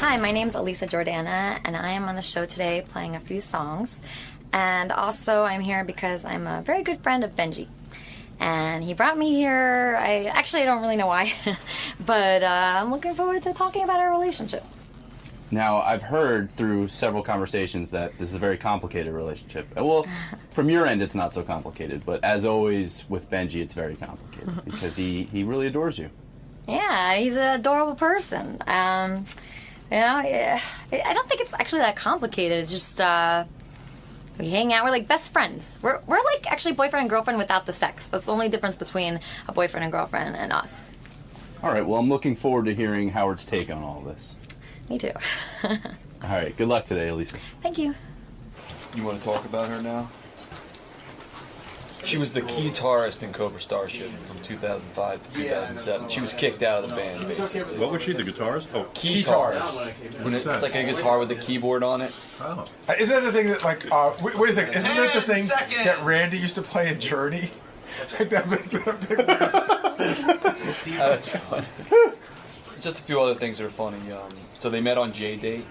Hi, my name's Elisa Jordana, and I am on the show today playing a few songs. And also, I'm here because I'm a very good friend of Benji. And he brought me here. I don't really know why, but I'm looking forward to talking about our relationship. Now, I've heard through several conversations that this is a very complicated relationship. Well, from your end, it's not so complicated, but as always with Benji, it's very complicated because he really adores you. Yeah, he's an adorable person. I don't think it's actually that complicated. It's just we hang out. We're like best friends. We're like actually boyfriend and girlfriend without the sex. That's the only difference between a boyfriend and girlfriend and us. All right. Well, I'm looking forward to hearing Howard's take on all this. Me too. All right. Good luck today, Elisa. Thank you. You want to talk about her now? She was the guitarist in Cobra Starship from 2005 to 2007. She was kicked out of the band, basically. What was she, the guitarist? Oh, Guitarist. It's like a guitar with a keyboard on it. oh. Isn't that the thing that, like, wait a second, isn't that the thing that Randy used to play in Journey? Like that big That's funny. Just a few other things that are funny. So they met on J-Date.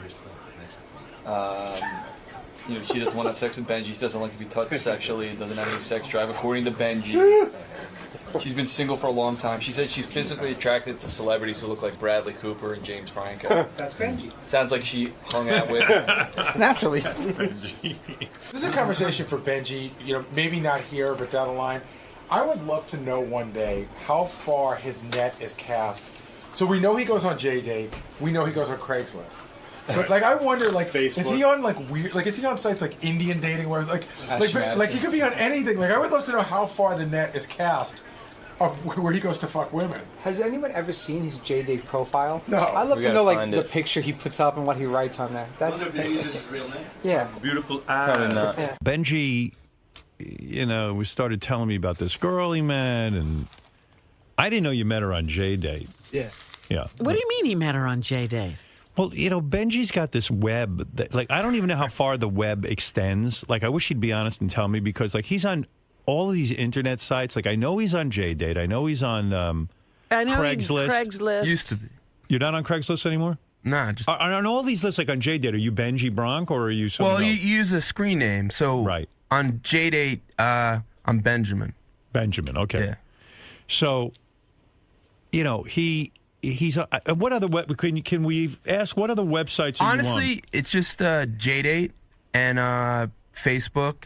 She doesn't want to have sex with Benji. She doesn't like to be touched sexually. Doesn't have any sex drive, according to Benji. She's been single for a long time. She said she's physically attracted to celebrities who look like Bradley Cooper and James Franco. That's Benji. Sounds like she hung out with. Naturally. This is a conversation for Benji, maybe not here, but down the line. I would love to know one day how far his net is cast. So we know he goes on J-Date. We know he goes on Craigslist. But I wonder, Facebook. Is he on weird? Is he on sites like Indian dating, where it's he could be on anything? I would love to know how far the net is cast of where he goes to fuck women. Has anyone ever seen his J-Date profile? No. I'd love We to know gotta find the it. picture he puts up and what he writes on there. That's If he uses his real name. yeah. Beautiful Probably eyes. not. Yeah. Benji, we started telling me about this girl he met, and I didn't know you met her on J-Date. Yeah. Yeah. What do you mean he met her on J-Date? Well, Benji's got this web that, I don't even know how far the web extends. I wish he'd be honest and tell me because, he's on all of these internet sites. I know he's on J-Date. I know he's on I know Craigslist. Craigslist. Used to be. You're not on Craigslist anymore? Nah, just. On all these lists, on J-Date, are you Benji Bronk or are you someone Well, you else? use a screen name. So Right. on J-Date, I'm Benjamin. Benjamin, okay. Yeah. So, he's what other can we ask what other websites are you on? Honestly, it's just J-Date and Facebook,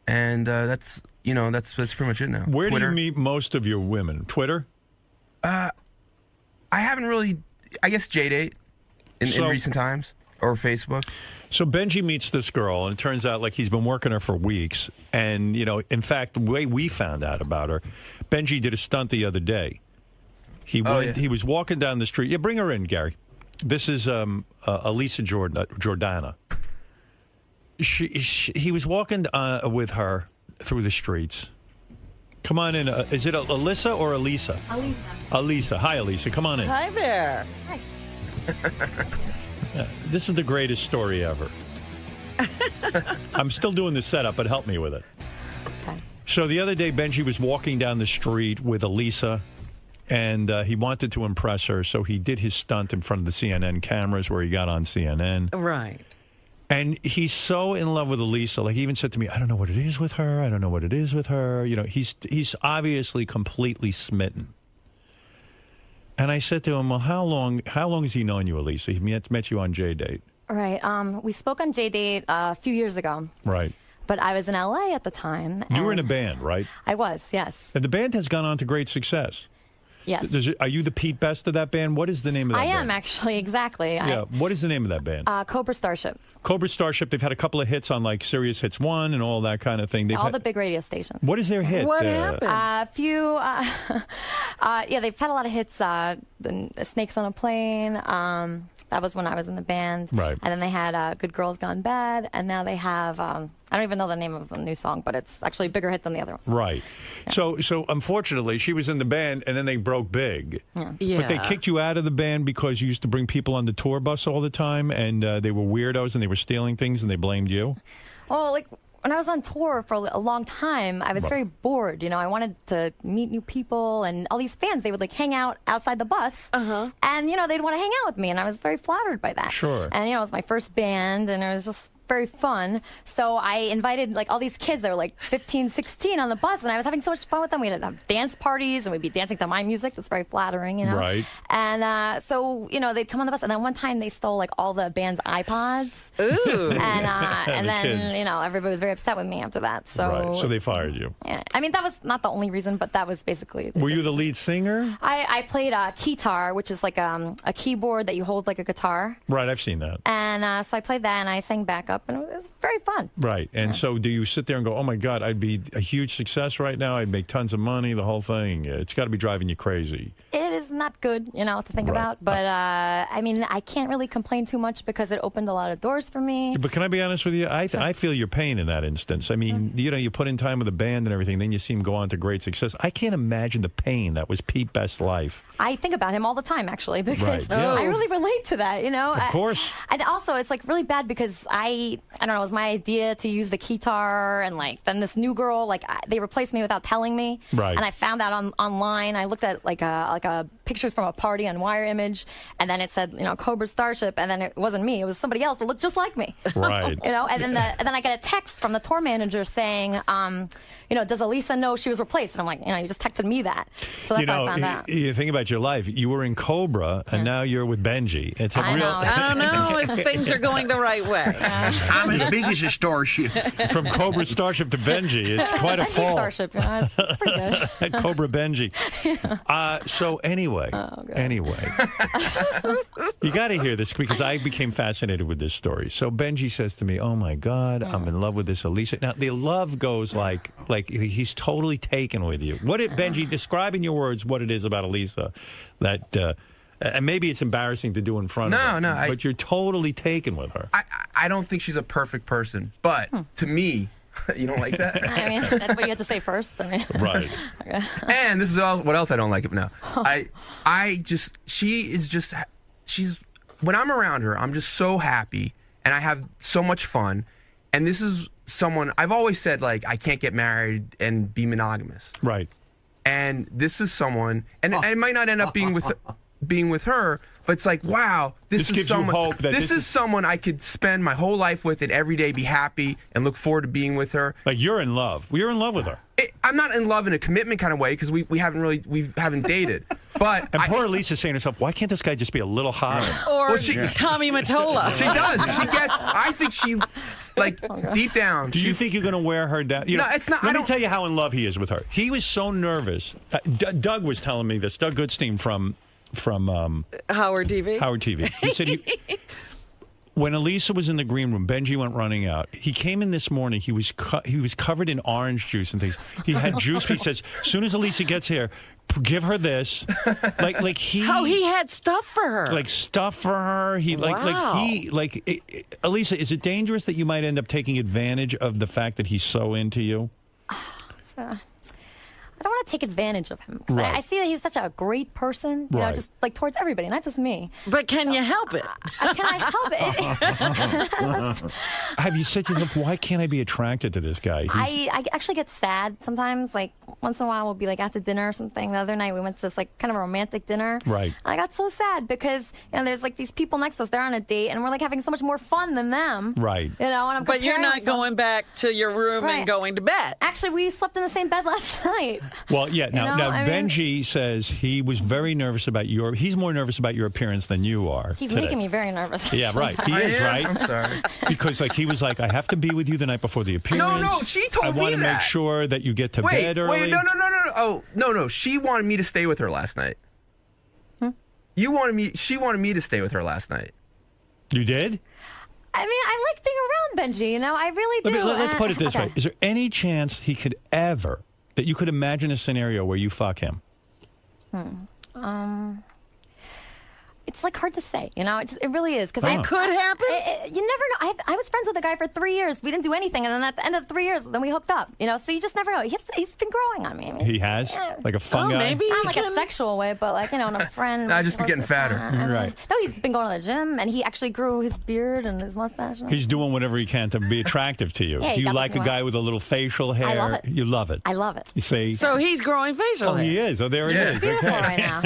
and that's pretty much it now. Where Twitter. do you meet most of your women? Twitter? I haven't really. I guess J-Date in recent times, or Facebook. So Benji meets this girl, and it turns out he's been working her for weeks. And in fact, the way we found out about her, Benji did a stunt the other day. He was walking down the street. Yeah, bring her in, Gary. This is Elisa Jordana. He was walking with her through the streets. Come on in. Is it Alyssa or Elisa? Elisa. Elisa. Hi, Elisa. Come on in. Hi there. Hi. This is the greatest story ever. I'm still doing the setup, but help me with it. Okay. So the other day, Benji was walking down the street with Elisa, and he wanted to impress her, so he did his stunt in front of the CNN cameras where he got on CNN. Right. And he's so in love with Elisa. He even said to me, I don't know what it is with her. I don't know what it is with her. He's obviously completely smitten. And I said to him, well, how long has he known you, Elisa? He met you on J-Date. Right. We spoke on J-Date a few years ago. Right. But I was in LA at the time. You were in a and band, right? I was, yes. And the band has gone on to great success. Yes. Are you the Pete Best of that band? What is the name of that band? I am, actually, exactly. Yeah. What is the name of that band? Cobra Starship. Cobra Starship. They've had a couple of hits on Sirius Hits 1 and all that kind of thing. All the big radio stations. What is their hit? What happened? A few, they've had a lot of hits. The Snakes on a Plane. That was when I was in the band. Right. And then they had Good Girls Gone Bad. And now they have, I don't even know the name of the new song, but it's actually a bigger hit than the other ones. Right. Yeah. So unfortunately, she was in the band, and then they broke big. Yeah. But they kicked you out of the band because you used to bring people on the tour bus all the time, and they were weirdos, and they were stealing things, and they blamed you? Well, when I was on tour for a long time, I was very bored. You know, I wanted to meet new people, and all these fans, they would like hang out outside the bus, and you know, they'd want to hang out with me, and I was very flattered by that. Sure. And you know, it was my first band, and it was just very fun. So I invited like all these kids that were like 15, 16 on the bus, and I was having so much fun with them. We'd have dance parties, and we'd be dancing to my music. That's very flattering, you know. Right. And so you know, they'd come on the bus, and then one time they stole like all the band's iPods. Ooh. And then kids. you know, everybody was very upset with me after that. So Right. So they fired you. yeah. I mean, that was not the only reason, but that was basically. Were you the lead singer? I played a keytar, which is like a keyboard that you hold like a guitar, Right. I've seen that. and so I played that, and I sang backup, and it was very fun. Right. And so do you sit there and go, oh, my God, I'd be a huge success right now. I'd make tons of money, the whole thing. It's got to be driving you crazy. It is not good, you know, to think Right. about, but I mean, I can't really complain too much because it opened a lot of doors for me. But can I be honest with you? I feel your pain in that instance. I mean, you know, you put in time with a band and everything, then you see him go on to great success. I can't imagine the pain that was Pete Best's life. I think about him all the time, actually, because Right, yeah. I really relate to that, you know. Of course. And also, it's like really bad because I don't know, it was my idea to use the keytar, and like then this new girl, like they replaced me without telling me. Right. And I found out online. I looked at like a pictures from a party on Wire Image, and then it said, you know, Cobra Starship, and then it wasn't me. It was somebody else that looked just like me. Right. You know, and then I get a text from the tour manager saying, you know, does Elisa know she was replaced? And I'm like, you know, you just texted me that. So that's You know, how I found out. you think about your life. You were in Cobra, and now you're with Benji. It's a I real. know. I don't know if things are going the right way. I'm as big as a starship. From Cobra Starship to Benji, it's quite a Benji fall. Starship, yeah, it's pretty good. Cobra Benji. So anyway, you got to hear this because I became fascinated with this story. So Benji says to me, "Oh my God, I'm in love with this Elisa." Now the love goes like he's totally taken with you. What did Benji describe in your words? What it is about Elisa that? And maybe it's embarrassing to do in front of her. But you're totally taken with her. I don't think she's a perfect person, but to me, you don't like that? I mean, that's what you had to say first. I mean. Right. And this is what else I don't like now. She's when I'm around her, I'm just so happy and I have so much fun. And this is someone I've always said, like, I can't get married and be monogamous. Right. And this is someone, and it might not end up being with her, but it's like, wow, this is gives you someone. hope that this is someone I could spend my whole life with and every day be happy and look forward to being with her. Like you're in love. You're in love with her. I'm not in love in a commitment kind of way because we haven't dated. But and poor Lisa's saying to herself, why can't this guy just be a little hotter? Or Well, Tommy Mottola. She does. I think she, like, deep down. Do you think you're going to wear her down? You know, it's not. Let me tell you how in love he is with her. He was so nervous. Doug was telling me this. Doug Goodstein from Howard TV. Howard TV. He said when Elisa was in the green room, Benji went running out. He came in this morning. He was covered in orange juice and things. He had juice. He says, as soon as Elisa gets here, give her this. Like he. How he had stuff for her. Like stuff for her. He Elisa, is it dangerous that you might end up taking advantage of the fact that he's so into you? I don't want to take advantage of him. 'Cause Right. I see that he's such a great person, you know, Right. just like towards everybody, not just me. But can you help it? Can I help it? Have you said to yourself, why can't I be attracted to this guy? I actually get sad sometimes. Like once in a while, we'll be like at the dinner or something. The other night we went to this like kind of a romantic dinner. Right. And I got so sad because you know there's like these people next to us. They're on a date and we're like having so much more fun than them. Right. You know, and I'm But you're comparing not myself. going back to your room Right. and going to bed. Actually, we slept in the same bed last night. Well, yeah. Now, You know, I mean- Benji says he was very nervous about he's more nervous about your appearance than you are. He's today. making me very nervous. Yeah, actually. right. He is, right? I'm sorry. Because like he was like, I have to be with you the night before the appearance. No, she told I me want to make that. sure that you get to bed early. Wait, no. Oh, no. She wanted me to stay with her last night. She wanted me to stay with her last night. You did? I mean, I like being around Benji. You know, I really do. Let's put it this Okay. way: is there any chance he could ever that you could imagine a scenario where you fuck him? it's like hard to say, you know. It really is because It could happen. you never know. I was friends with a guy for 3 years. We didn't do anything, and then at the end of the 3 years, then we hooked up. You know, so you just never know. He's been growing on me. I mean, He has? Like a fungi? maybe. not like a sexual way, but like, you know, in a friend. Nah, just be getting closer fatter. friend. Right. No, he's been going to the gym, and he actually grew his beard and his mustache. He's doing whatever he can to be attractive to you. Yeah, he Do you got like this a new guy with a little facial hair? I love it. You love it. I love it. You see? So he's growing facial hair. he is. Oh, there Yeah. it is. It's beautiful Okay. right now.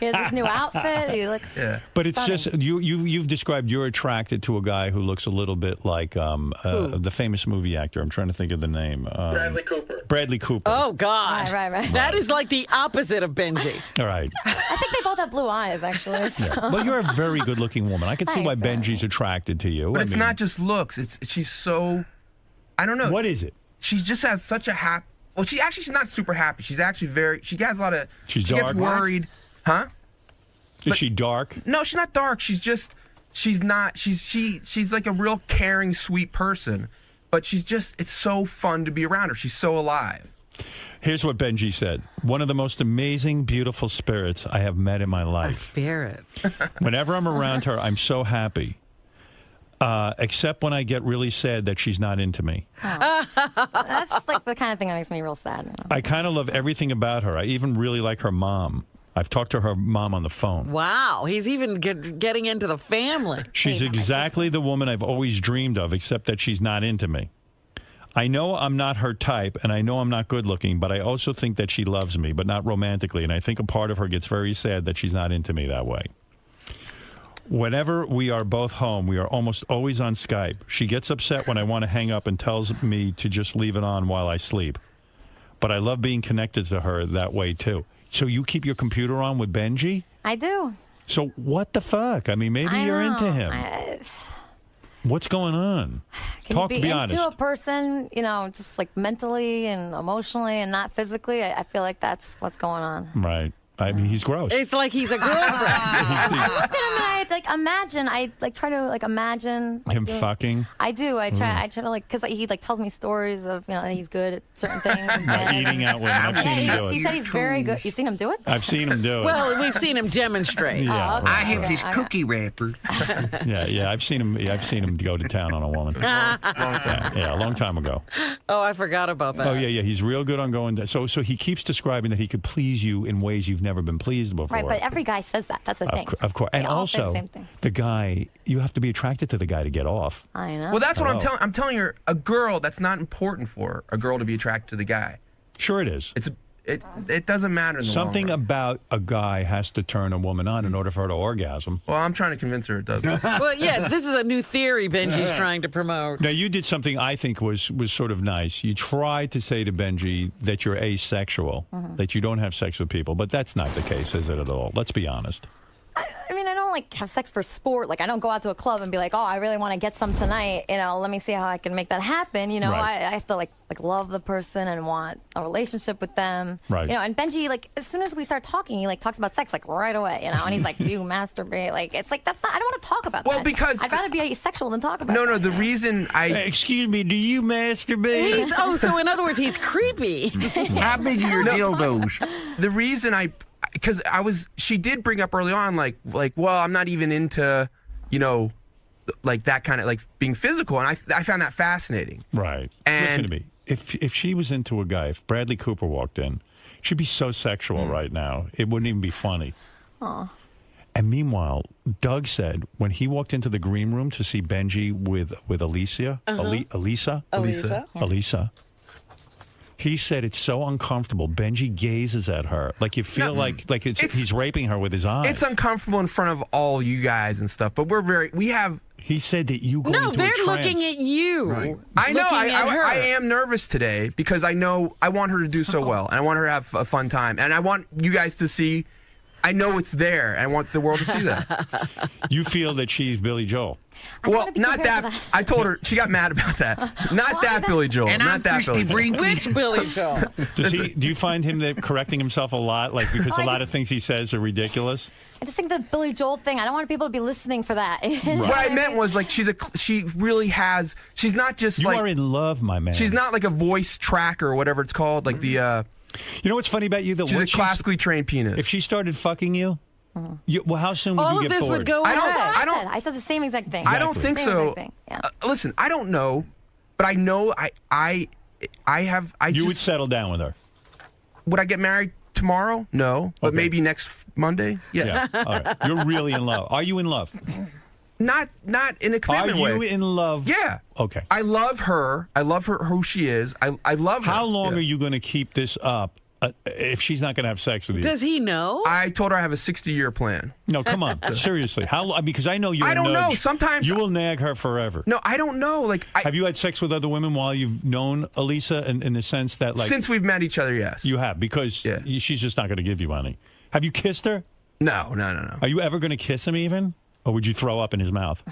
He has this new outfit. He looks. Yeah. But it's Stunning. just you've described you're attracted to a guy who looks a little bit like the famous movie actor. I'm trying to think of the name. Bradley Cooper. Bradley Cooper. Oh God. Right. That is like the opposite of Benji. All right. I think they both have blue eyes, actually. So. Well, you're a very good-looking woman. I can see why Thanks, Benji's attracted to you. But I it's mean, not just looks. She's so, I don't know. What is it? She just has such a happy. Well, she's not super happy. She's actually she has a lot of. She's she dark? gets worried, huh? Is she dark? No, she's not dark. She's like a real caring, sweet person. But it's so fun to be around her. She's so alive. Here's what Benji said. One of the most amazing, beautiful spirits I have met in my life. Spirit. Whenever I'm around her, I'm so happy. Except when I get really sad that she's not into me. That's like the kind of thing that makes me real sad. You know? I kind of love everything about her. I even really like her mom. I've talked to her mom on the phone. Wow, he's even getting into the family. She's Hey, my exactly the woman I've always dreamed of, except that she's not into me. I know I'm not her type, and I know I'm not good looking, but I also think that she loves me, but not romantically, and I think a part of her gets very sad that she's not into me that way. Whenever we are both home, we are almost always on Skype. She gets upset when I want to hang up and tells me to just leave it on while I sleep. But I love being connected to her that way, too. So you keep your computer on with Benji? I do. So what the fuck? I mean, maybe I you're know. into him. What's going on? Can Talk, you be be into honest. a person, you know, just like mentally and emotionally and not physically? I feel like that's what's going on. Right. I mean, he's gross. It's like he's a girlfriend. I look at him and I like imagine. I like try to like imagine like, Him fucking. I do. I try to like because he like tells me stories of that he's good at certain things. And Eating out women. I've seen him do he it. said he's very good. You've seen him do it? I've seen him do it. Well, we've seen him demonstrate. Yeah, okay. I have Okay, this okay. cookie wrapper. yeah. I've seen him go to town on a woman. Yeah, a long time ago. Oh, I forgot about that. Oh yeah. He's real good on going. So he keeps describing that he could please you in ways you've never been pleased before. Right, but every guy says that. That's the thing. Of course, and They all say the also same thing. the guy. You have to be attracted to the guy to get off. I know. Well, that's what I'm Oh. telling. I'm telling her, a girl. That's not important for her, a girl to be attracted to the guy. Sure, it is. It doesn't matter. In the Something long run. about a guy has to turn a woman on in order for her to orgasm. Well, I'm trying to convince her it doesn't. Well, yeah, this is a new theory Benji's trying to promote. Now, you did something I think was sort of nice. You tried to say to Benji that you're asexual, that you don't have sex with people, but that's not the case, is it at all? Let's be honest. I mean, I don't like have sex for sport. Like, I don't go out to a club and be like, oh, I really want to get some tonight. You know, let me see how I can make that happen. You know, Right. I have to like love the person and want a relationship with them. Right. You know, and Benji, like, as soon as we start talking, he like talks about sex like right away. You know, and he's like, do you masturbate? Like, it's like that's not. I don't want to talk about that. Well, because I'd rather be asexual than talk about. No, that. the reason Excuse me, do you masturbate? So in other words, he's creepy. How big are your dildos? the reason because she did bring up early on like well, I'm not even into, like that kind of like being physical, and I found that fascinating. Right. And- Listen to me. If she was into a guy, if Bradley Cooper walked in, she'd be so sexual right now. It wouldn't even be funny. Aw. And meanwhile, Doug said when he walked into the green room to see Benji with Alicia, Elisa, he said it's so uncomfortable. Benji gazes at her like you feel like he's raping her with his eyes. It's uncomfortable in front of all you guys and stuff, but He said that you go No, into they're a trance. looking at you. I know. Looking at her. I am nervous today because I know I want her to do so well, and I want her to have a fun time, and I want you guys to see. I know it's there, and I want the world to see that. You feel that she's Billy Joel. Well, not that. I told her she got mad about that. Not that Billy Joel. And not I'm that Christy Billy Joel. Brinkley. Which Billy Joel? Do you find him correcting himself a lot? Like because a lot of things he says are ridiculous. I just think the Billy Joel thing. I don't want people to be listening for that. What I meant was like she really has. She's not just You like are in love, my man. she's not like a voice tracker or whatever it's called. Like the You know what's funny about you? That she's a classically trained pianist. If she started fucking you, Well, how soon would All you of get this bored? would go I don't- away. I said the same exact thing. I don't think Same so. exact thing, yeah. Listen, I don't know, but I know I You would just settle down with her. would I get married tomorrow? No, but Okay. maybe next Monday. Yeah. All right. You're really in love. Are you in love? Not in a Are commitment way. you in love? Yeah. Okay. I love her. I love her who she is. I love her. How long Yeah. are you going to keep this up if she's not going to have sex with you? Does he know? I told her I have a 60-year plan. No, come on. Seriously. How? Because I know you. I don't know. Sometimes you will nag her forever. No, I don't know. Like Have you had sex with other women while you've known Elisa in the sense that like since we've met each other, yes. you have because she's just not going to give you money. Have you kissed her? No. Are you ever going to kiss him even? Or would you throw up in his mouth?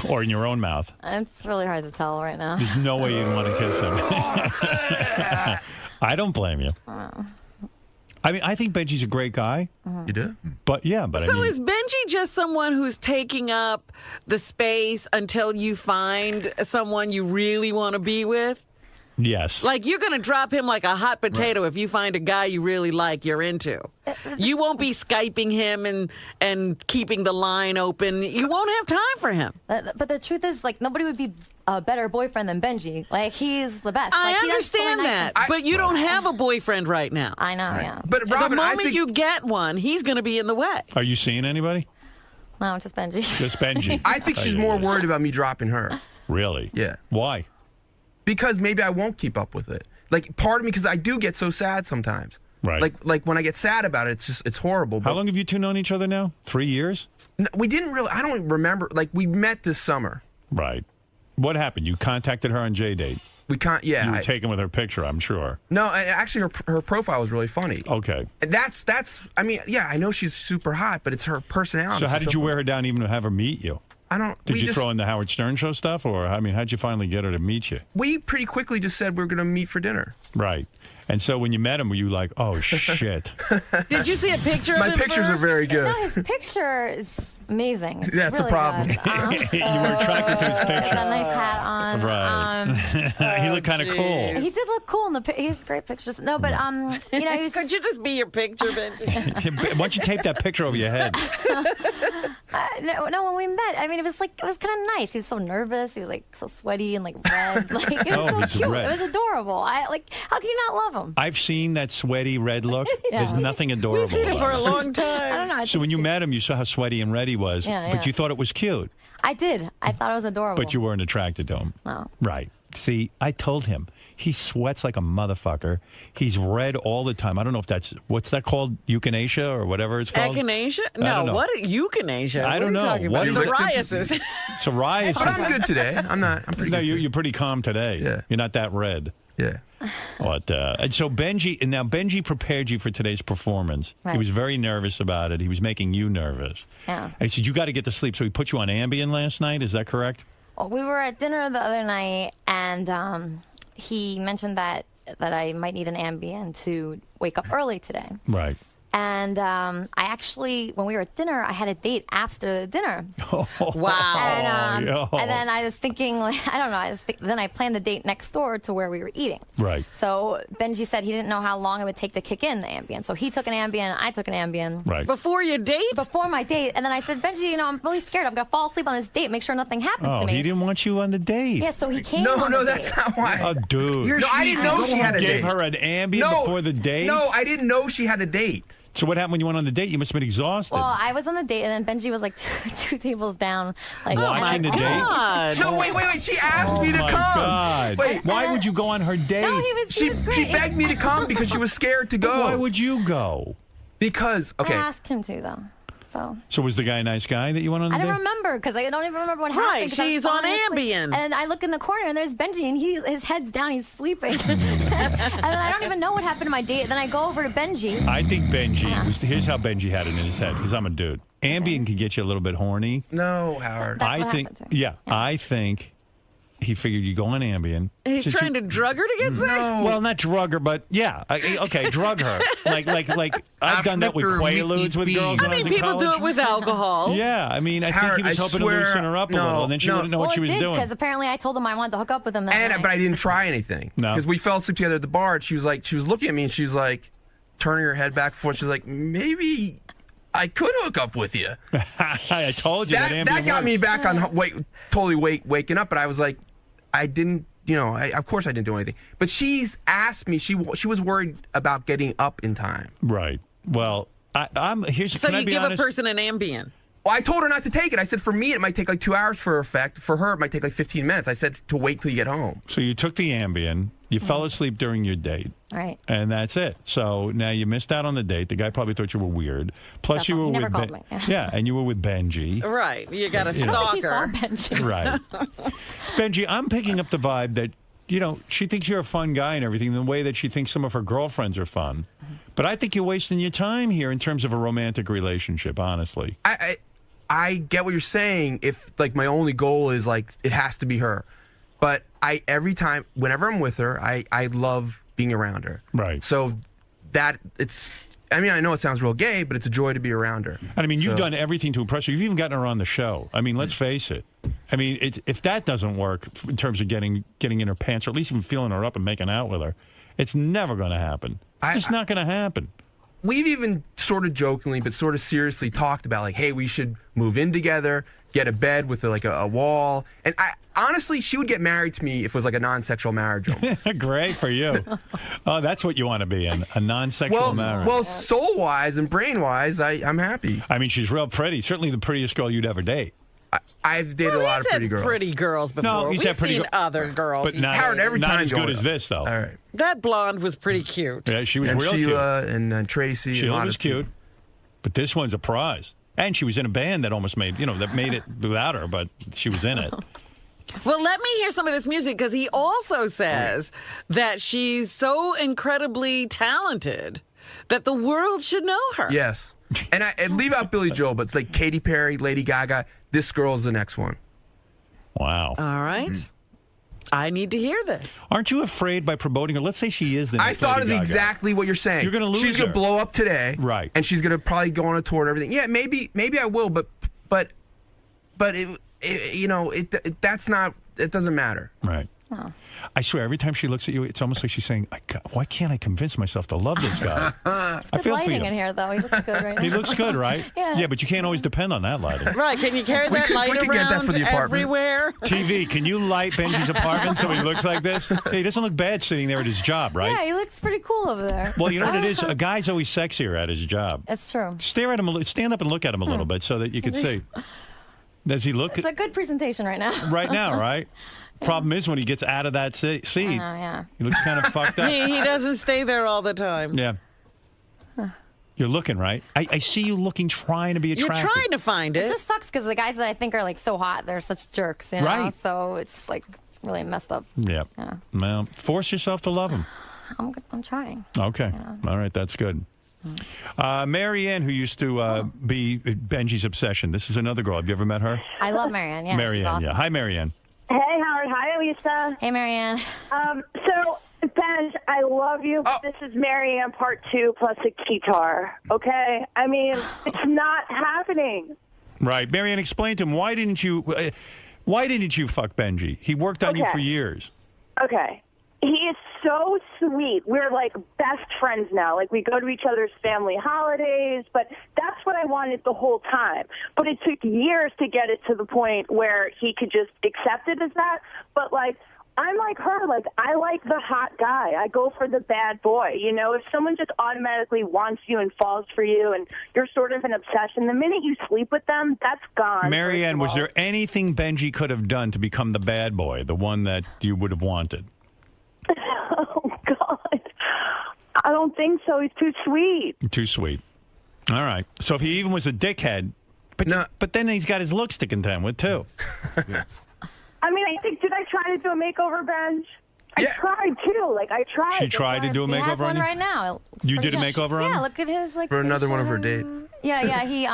Or in your own mouth? It's really hard to tell right now. There's no way you'd want to kiss him. I don't blame you. I mean, I think Benji's a great guy. You do? But yeah, but So I mean, is Benji just someone who's taking up the space until you find someone you really want to be with? yes. Like, you're going to drop him like a hot potato if you find a guy you really like you're into. You won't be Skyping him and keeping the line open. You won't have time for him. But the truth is, like, nobody would be a better boyfriend than Benji. Like, he's the best. I Like, he does so many understand nice that, things. but you don't have a boyfriend right now. I know, yeah. But Robin, the I moment think you get one, he's going to be in the way. Are you seeing anybody? No, just Benji. Just Benji. I think she's more worried about me dropping her. Really? Yeah. Why? Because maybe I won't keep up with it. Like part of me, because I do get so sad sometimes. Right. Like when I get sad about it, it's horrible. How But long have you two known each other now? 3 years? we didn't really. I don't remember. Like we met this summer. Right. What happened? You contacted her on J-Date. We can't. Yeah. You were taken with her picture, I'm sure. No, actually, her profile was really funny. Okay. And that's. I mean, yeah, I know she's super hot, but it's her personality. So how She's did you wear her down even to have her meet you? I don't. Did we you just, throw in the Howard Stern show stuff? Or, I mean, how'd you finally get her to meet you? We pretty quickly just said we were going to meet for dinner. Right. And so when you met him, were you like, oh, shit? Did you see a picture My of him pictures are first? very good. No, his picture is amazing. It's That's a really problem. good. You were attracted to his He had a picture. nice hat on. Right. He looked kind of cool. He did look cool in the he has great pictures. No, but you know, he was Could just, you just be your picture, Benji? Why don't you tape that picture over your head? no, when we met, I mean, it was kind of nice. He was so nervous. He was like so sweaty and like red. Like it was Oh, so he's cute. red. It was adorable. How can you not love him? I've seen that sweaty red look. Yeah. There's nothing adorable We've seen it for about a it. long time. I don't know. I So think when you it's- met him, you saw how sweaty and red he was, Yeah, but yeah. you thought it was cute, I did. I thought it was adorable. but you weren't attracted to him. No. Right. See, I told him. He sweats like a motherfucker. He's red all the time. I don't know if what's that called? Euthanasia or whatever it's called? Echinacea? I don't No, know. what? Euthanasia? I don't what are know. you talking What about? is it? Psoriasis. Psoriasis. But I'm good today. I'm pretty No, good. you're pretty calm today. Yeah. You're not that red. Yeah. But and so Benji prepared you for today's performance. He Right. was very nervous about it. He was making you nervous. Yeah. And he said, you got to get to sleep. So he put you on Ambien last night. Is that correct? Well, we were at dinner the other night, and he mentioned that I might need an Ambien to wake up early today. Right. And I actually, when we were at dinner, I had a date after the dinner. Wow. And then I was thinking, like, I don't know. Then I planned the date next door to where we were eating. Right. So Benji said he didn't know how long it would take to kick in the Ambien. So he took an Ambien, I took an Ambien. Right. Before your date? Before my date. And then I said, Benji, you know, I'm really scared. I'm going to fall asleep on this date. Make sure nothing happens Oh, to me. he didn't want you on the date. Yeah, so he came No, on the that's date. not why. Oh, dude. No, I didn't know she had a Gave date. her an Ambien before the date? No, I didn't know she had a date. So what happened when you went on the date? You must have been exhausted. Well, I was on the date, and then Benji was like two tables down. Like, Watching and the I- date? God. No, wait. She asked me to my come. God. Wait. Why would you go on her date? No, he She was great. she begged me to come because she was scared to go. Why would you go? Because I okay. asked him to, though. So was the guy a nice guy that you went on the I date? don't remember because I don't even remember what Right, happened. 'cause I was she's on falling asleep. Ambien. And I look in the corner and there's Benji and his head's down, he's sleeping. And then I don't even know what happened to my date. Then I go over to Benji. I think Benji, here's how Benji had it in his head, because I'm a dude. Ambien can get you a little bit horny. No, Howard. That's I what think, happened to me. yeah, I think he figured you go on Ambien. He's Since trying you- to drug her to get sex? Well, not drug her, but yeah, okay, drug her. Like I've done that with After we Quaaludes eat with beans. girls. I when was mean, in people do college. it with alcohol. Yeah, I mean, I Howard, think he was I hoping swear- to loosen her up a no, little, and then she no. wouldn't know Well, what she was it did doing. because apparently I told him I wanted to hook up with him that night. But I didn't try anything. No. Because we fell asleep together at the bar. And she was looking at me and she was like turning her head back and forth. She was like, maybe I could hook up with you. I told you that That got me back on totally waking up. But I was like, I didn't, of course I didn't do anything. But she's asked me. She was worried about getting up in time. Right. Well, here's. So can I you be give honest? a person an Ambien. Well, I told her not to take it. I said for me it might take like 2 hours for effect. For her it might take like 15 minutes. I said to wait till you get home. So you took the Ambien. You fell asleep during your date. Right. And that's it. So now you missed out on the date. The guy probably thought you were weird. Plus you were He never with called me. Yeah, and you were with Benji. Right. You got a I don't think he saw stalker. Benji. Right. Benji, I'm picking up the vibe that, she thinks you're a fun guy and everything, the way that she thinks some of her girlfriends are fun. But I think you're wasting your time here in terms of a romantic relationship, honestly. I get what you're saying if like my only goal is like it has to be her. But every time whenever I'm with her, I love being around her. Right. So I know it sounds real gay, but it's a joy to be around her. And I mean, you've done everything to impress her. You've even gotten her on the show. I mean, let's face it. I mean, if that doesn't work in terms of getting in her pants or at least even feeling her up and making out with her, it's never going to happen. It's just not going to happen. We've even sort of jokingly, but sort of seriously talked about like, hey, we should move in together, get a bed with like a wall. And honestly, she would get married to me if it was like a non-sexual marriage almost. Great for you. Oh, that's what you want to be in, a non-sexual marriage. Well, soul-wise and brain-wise, I'm happy. I mean, she's real pretty. Certainly the prettiest girl you'd ever date. I've dated a lot of pretty girls. Pretty girls before. No, he's We've had pretty seen other girls. But not, Howard, every not time as good going as up. this, though. All right. That blonde was pretty cute. Yeah, she was And real Sheila cute. and Tracy. Sheila and was cute. But this one's a prize. And she was in a band that almost made, that made it without her, but she was in it. Well, let me hear some of this music because he also says that she's so incredibly talented that the world should know her. Yes. And leave out Billy Joel, but it's like Katy Perry, Lady Gaga. This girl's the next one. Wow. All right. I need to hear this. Aren't you afraid by promoting her? Let's say she is the next I thought Lady of Gaga. exactly what you're saying. You're going to lose She's going her. to blow up today. Right. And she's going to probably go on a tour and everything. Yeah, maybe I will, but that's not, it doesn't matter. Right. Oh. I swear, every time she looks at you, it's almost like she's saying, why can't I convince myself to love this guy? I Good feel for lighting you. in here, though. He looks good right now. He looks good, right? Yeah. But you can't always depend on that lighting. Right. Can you carry that light we could around get that for the apartment. everywhere? TV, can you light Benji's apartment so he looks like this? Hey, he doesn't look bad sitting there at his job, right? Yeah, he looks pretty cool over there. Well, you know what it is? A guy's always sexier at his job. It's true. Stare at him, stand up and look at him a little bit so that you can see. Does he look It's a good presentation right now. right now, right? Problem is when he gets out of that seat, yeah. he looks kind of fucked up. He doesn't stay there all the time. Yeah. You're looking, right? I see you looking, trying to be You're attractive. trying to find It it. just sucks because the guys that I think are like so hot, they're such jerks, you know? Right. So it's like really messed up. Yeah. Yeah. Well, force yourself to love him. I'm trying. Okay. All right. That's good. Mary Ann, who used to be Benji's obsession. This is another girl. Have you ever met her? I love Marianne. Yeah, Mary she's Ann, awesome. yeah. Hi, Mary Ann. Hey, Howard. Hi, Lisa. Hey, Marianne. So, Ben, I love you. Oh. This is Marianne Part 2 plus a guitar, okay? I mean, it's not happening. Right. Mary Ann, explain to him, why didn't you fuck Benji? He worked on you Okay. for years. Okay. He is so sweet. We're like best friends now. Like we go to each other's family holidays, but that's what I wanted the whole time. But it took years to get it to the point where he could just accept it as that. But like, I'm like her. Like, I like the hot guy. I go for the bad boy. You know, if someone just automatically wants you and falls for you and you're sort of an obsession, the minute you sleep with them, that's gone. Mary Ann, first was of all. there anything Benji could have done to become the bad boy, the one that you would have wanted? Oh, God. I don't think so. He's too sweet. Too sweet. All right. So if he even was a dickhead, but then he's got his looks to contend with, too. I mean, I think, did I try to do a makeover, Benj? I tried, too. Like, I tried. She tried to do a He has makeover on one you? right now. It looks You pretty did a good. makeover on Yeah, him? look at his like. For another one of her facial- dates. Yeah. He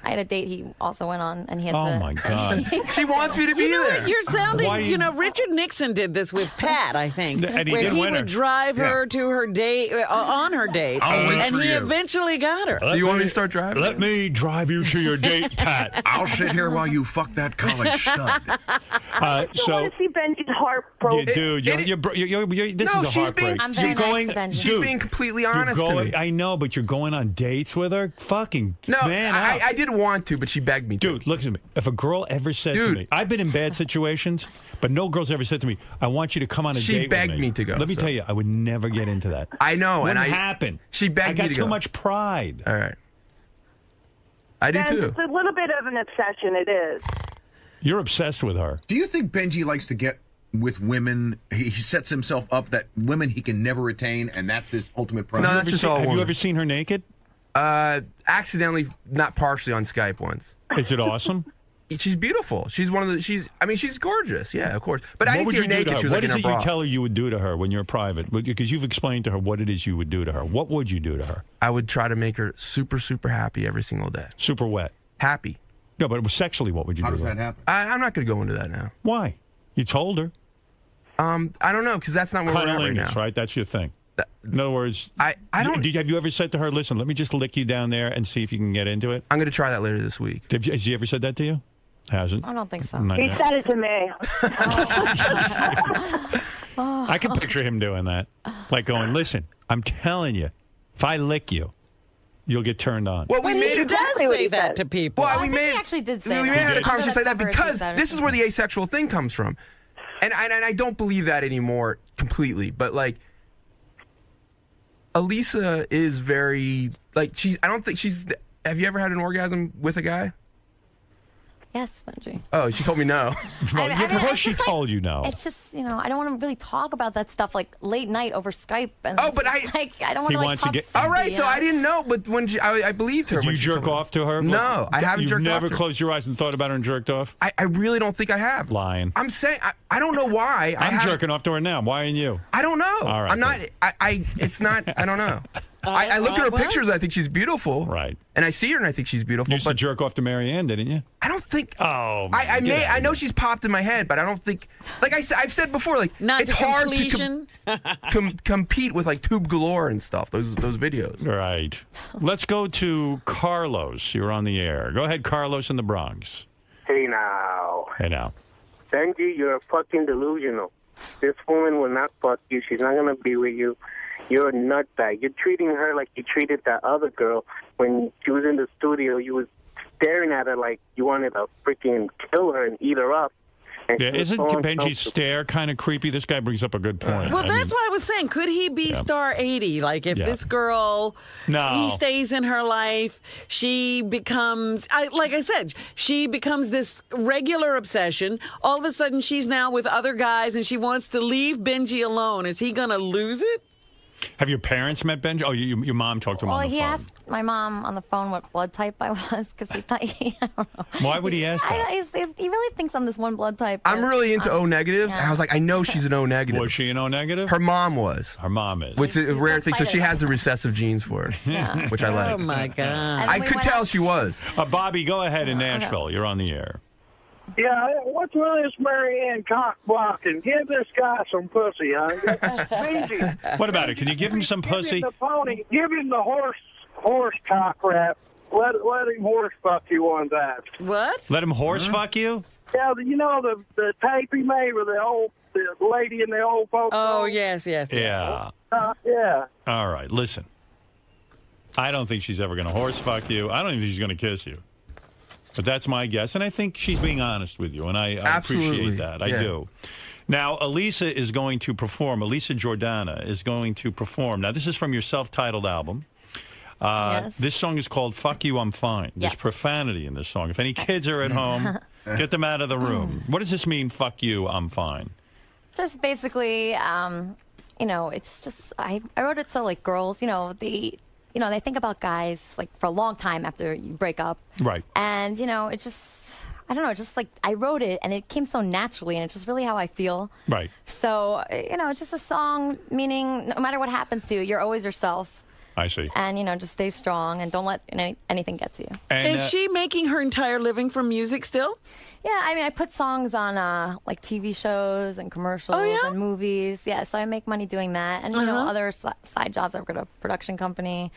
I had a date he also went on, and he had Oh, to. my God. She wants me to be You know there. what? You're sounding, Why do you- Richard Nixon did this with Pat, I think. And he where did he win her. would drive her to her date, on her date. I'll wait and for he you. eventually got her. Do you want me to start driving? Let me drive you to your date, Pat. I'll sit here while you fuck that college stud. I still want to see Benji's heart broken. Dude, you're this No, is a she's heartbreak. being- I'm very You're nice going, to Benji. She's dude, being completely you're honest to me. I know, but you're going on dates with her? Fucking No, man up. I did want to, but she begged me to. Dude, look at me. If a girl ever said to me, I've been in bad situations, but no girl's ever said to me, I want you to come on a She date with begged me. me to go, Let me so. tell you, I would never get into that. I know, Wouldn't and happen. She begged I got me to too go. much pride. All right. I do And too. it's a little bit of an obsession. It is. You're obsessed with her. Do you think Benji likes to get with women? He sets himself up that women he can never attain, and that's his ultimate prize. No, that's just all Have you women. ever seen her naked? Accidentally, not partially on Skype once. Is it awesome? She's beautiful. She's one of the. She's gorgeous. Yeah, of course. But I What didn't would see her you do to naked. her? She was What like in is her it bra. you tell her you would do to her when you're private? Because you've explained to her what it is you would do to her. What would you do to her? I would try to make her super, super happy every single day. Super wet. Happy. No, but sexually, what would you How do? does to her? that happen? I'm not going to go into that now. Why? You told her. I don't know because that's not where we're at right Cunnilingus, now. right? That's your thing. In other words, I don't. Have you ever said to her, "Listen, let me just lick you down there and see if you can get into it"? I'm going to try that later this week. Has she ever said that to you? Hasn't. I don't think so. Not He yet. said it to me. I can picture him doing that, like going, "Listen, I'm telling you, if I lick you, you'll get turned on." Well, we made He it. does Exactly what say he that said. to people. Well, I we think made he actually did say we that. had a did. conversation like that I've heard because he said it. this is where the asexual thing comes from, and I don't believe that anymore completely. But like, Elisa is very like she's. I don't think she's. Have you ever had an orgasm with a guy? Yes, Benji. Oh, she told me no. Well, I of mean, course it's she just like- told you no. It's just, I don't want to really talk about that stuff like late night over Skype. And Oh, it's but just I don't want He to wants to talk get- sexy, All right, you so know? I didn't know, but when I believed her. Did when you she jerk told me. off to her? No, I haven't You've jerked off never to her. closed your eyes and thought about her and jerked off? I really don't think I have. Lying. I'm saying I don't know why. I'm jerking off to her now. Why aren't you? I don't know. All right, I'm not. good. It's not. I don't know. I look at her what? pictures. I think she's beautiful. Right. And I see her and I think she's beautiful. You used to But jerk off to Marianne, didn't you? I don't think. Oh, I man, may. get out I of know here. she's popped in my head, but I don't think. Like I've said before, like Not it's to hard completion. to compete with like Tube Galore and stuff. Those videos. Right. Let's go to Carlos. You're on the air. Go ahead, Carlos in the Bronx. Hey now. Hey now. Benji, you're fucking delusional. This woman will not fuck you. She's not going to be with you. You're a nutbag. You're treating her like you treated that other girl when she was in the studio. You was staring at her like you wanted to freaking kill her and eat her up. And Yeah, she was isn't so Benji's uncomfortable. stare kind of creepy? This guy brings up a good point. Well, I that's mean, why I was saying, could he be star 80? Like, if Yeah. this girl, No. he stays in her life, she becomes, like I said, she becomes this regular obsession. All of a sudden, she's now with other guys and she wants to leave Benji alone. Is he going to lose it? Have your parents met Benji? Oh, your mom talked to him Well, on the he phone. asked my mom on the phone what blood type I was because he thought I don't know. Why would he ask that? He really thinks I'm this one blood type. I'm but, really into O negatives, and I was like, I know she's an O negative. Was she an O negative? Her mom was. Her mom is. Which is a rare thing. So she excited. has the recessive genes for it, Yeah. which I like. Oh, my God. And I we could went tell out- she was. Bobby, go ahead in Nashville. You're on the air. Yeah, what's with this Marianne cock blocking? Give this guy some pussy, huh? Benji, What about it? Can you give him some give pussy? him the pony. Give him the horse cock rap. Let him horse fuck you one time. What? Let him horse fuck you? Yeah, you know the tape he made with the lady in the old folks. Oh, home? yes. Yeah. Yeah. All right, listen. I don't think she's ever going to horse fuck you. I don't even think she's going to kiss you. But that's my guess, and I think she's being honest with you, and I Absolutely. appreciate that. I Yeah. do. Now, Elisa is going to perform. Elisa Jordana is going to perform. Now, this is from your self-titled album. Yes. This song is called Fuck You, I'm Fine. There's Yes. profanity in this song. If any kids are at home, get them out of the room. What does this mean, fuck you, I'm fine? Just basically, it's just I wrote it so like girls, they think about guys like for a long time after you break up. Right. And, it just, I don't know, just like I wrote it and it came so naturally and it's just really how I feel. Right. So, it's just a song meaning no matter what happens to you, you're always yourself. I see. And, just stay strong and don't let anything get to you. And, Is she making her entire living from music still? Yeah, I mean, I put songs on like TV shows and commercials and movies. Yeah, so I make money doing that. And, other side jobs. I've got a production company.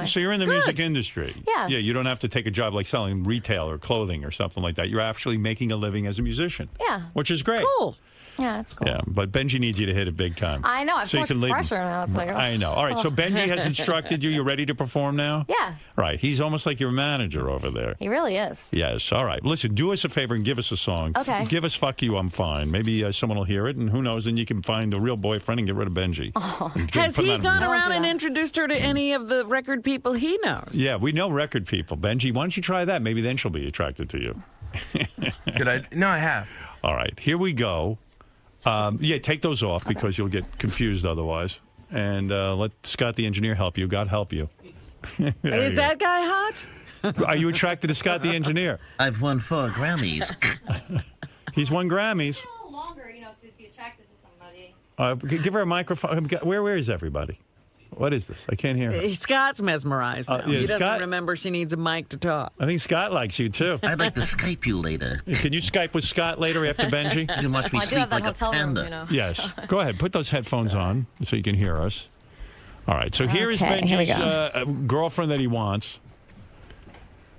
So you're in the music industry. Yeah. Yeah, you don't have to take a job like selling retail or clothing or something like that. You're actually making a living as a musician. Yeah. Which is great. Cool. Yeah, that's cool. Yeah, but Benji needs you to hit it big time. I know. I'm so you much can leave him. pressure now. It's like, oh. I know. All right, so Benji has instructed you. You're ready to perform now? Yeah. Right. He's almost like your manager over there. He really is. Yes. All right. Listen, do us a favor and give us a song. Okay. Give us Fuck You, I'm Fine. Maybe someone will hear it, and who knows, then you can find a real boyfriend and get rid of Benji. Oh. Has he gone around and introduced her to any of the record people he knows? Yeah, we know record people. Benji, why don't you try that? Maybe then she'll be attracted to you. No, I have. All right. Here we go. Yeah, take those off because you'll get confused otherwise. And let Scott the engineer help you. God help you. Is that guy hot? Are you attracted to Scott the engineer? I've won 4 Grammys. He's won Grammys. A little longer, to be attracted to somebody. Give her a microphone. Where is everybody? What is this? I can't hear her. Scott's mesmerized now. Yeah, He doesn't Scott- remember she needs a mic to talk. I think Scott likes you, too. I'd like to Skype you later. Can you Skype with Scott later after Benji? You can watch me I do sleep have that like a hotel room, panda. Yes. Go ahead. Put those headphones on so you can hear us. All right. So here is Okay, here we Benji's girlfriend that he wants.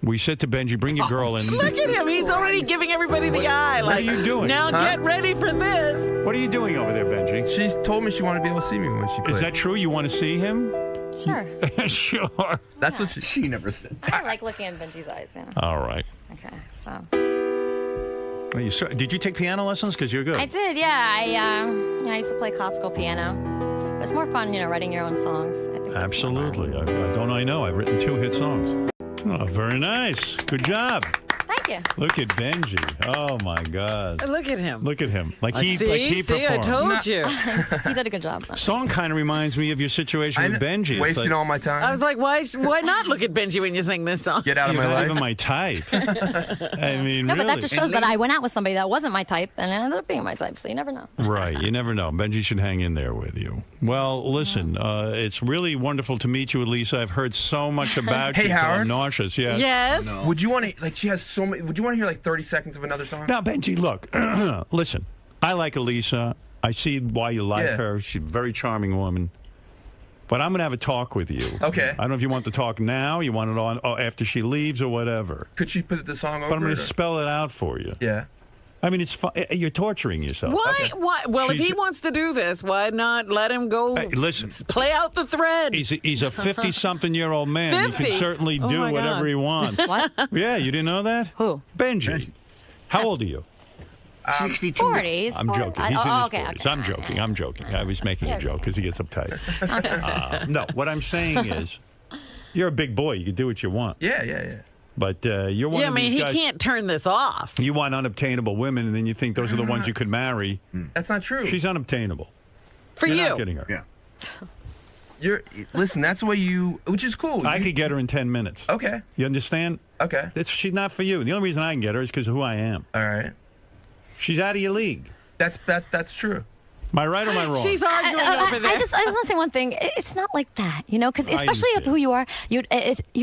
We said to Benji, bring your girl in. Look at him. He's already giving everybody the eye. What Like, are you doing? Now Huh? get ready for this. What are you doing over there, Benji? She's told me she wanted to be able to see me when she played. Is that true? You want to see him? Sure. Sure. That's what She never said. I like looking in Benji's eyes. All right. Okay, so. Did you take piano lessons? Because you're good. I did, yeah. I used to play classical piano. But it's more fun, writing your own songs. I think that's more fun. Absolutely. I know. I've written 2 hit songs. Oh, very nice. Good job. Thank you. Look at Benji. Oh, my God. Look at him. Look at him. Like he See, I performed. told you. He did a good job. Song kind of reminds me of your situation with Benji. It's Wasting like, all my time. I was like, why not look at Benji when you sing this song? Get out of you're my not life. even my type. I mean, No, really. but that just shows that I went out with somebody that wasn't my type and it ended up being my type, so you never know. Right, you never know. Benji should hang in there with you. Well, listen, it's really wonderful to meet you, Elisa. I've heard so much about Hey, you. till Howard. I'm nauseous. Yes. Yes. Would you want to, like, she has so many, would you want to hear, like, 30 seconds of another song? Now, Benji, look, listen. I like Elisa. I see why you like her. She's a very charming woman. But I'm going to have a talk with you. Okay. I don't know if you want to talk now, you want it on after she leaves or whatever. Could she put the song over But I'm going it, to or- spell it out for you. Yeah. I mean, it's fun. You're torturing yourself. Why? Why? Well, if She's- he wants to do this, why not let him go? Hey, listen. Play out the thread. He's a 50-something-year-old man. He 50? can certainly Oh, do my whatever God. he wants. What? Yeah, you didn't know that? Who? Benji. How old are you? 62. 40s. I'm joking. He's in his okay, 40s. okay. I'm joking. I'm joking. I was making a joke because he gets uptight. No, what I'm saying is, you're a big boy. You can do what you want. Yeah. But you're one Yeah, I of mean, these he guys. can't turn this off. You want unobtainable women, and then you think those are the ones you could marry. That's not true. She's unobtainable. For You're you. not getting her. Yeah. Listen, that's the way you, which is cool. I could get her in 10 minutes. Okay. You understand? Okay. She's not for you. The only reason I can get her is because of who I am. All right. She's out of your league. That's true. Am I right or am I wrong? She's arguing over there. I just want to say one thing. It's not like that, because especially of who you are, you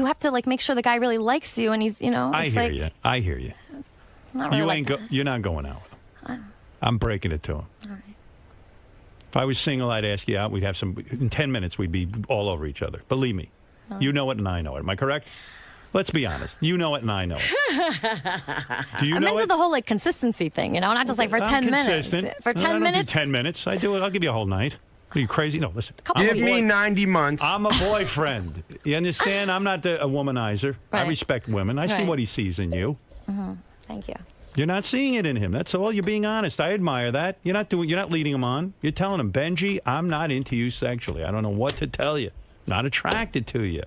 have to make sure the guy really likes you, and he's, I it's hear like you. I hear you. not really You like ain't that. you're not going out with him. I'm breaking it to him. All right. If I was single, I'd ask you out. We'd have in 10 minutes, we'd be all over each other. Believe me. You know it and I know it. Am I correct? Let's be honest. You know it and I know it. Do you I'm know into it? the whole consistency thing, not just for 10 minutes. consistent. For 10 I don't minutes. do 10 minutes. I do it. I'll give you a whole night. Are you crazy? No, listen. Give me 90 months. I'm a boyfriend. You understand? I'm not a womanizer. I Right. respect women. I see Right. what he sees in you. Thank you. You're not seeing it in him. That's all. You're being honest. I admire that. You're not leading him on. You're telling him, Benji, I'm not into you sexually. I don't know what to tell you. Not attracted to you.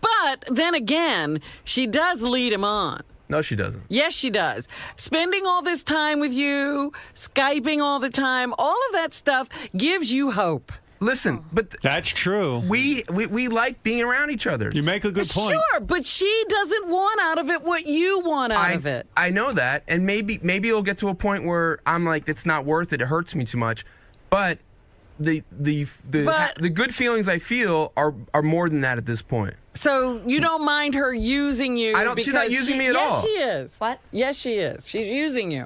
But then again, she does lead him on. No, she doesn't. Yes, she does. Spending all this time with you, Skyping all the time, all of that stuff gives you hope. Listen, but that's true. We like being around each other. You make a good point. Sure, but she doesn't want out of it what you want out of it. I know that, and maybe it'll get to a point where I'm like, it's not worth it. It hurts me too much. But the good feelings I feel are more than that at this point. So you don't mind her using you? She's not using me at all. Yes, she is. What? Yes, she is. She's using you.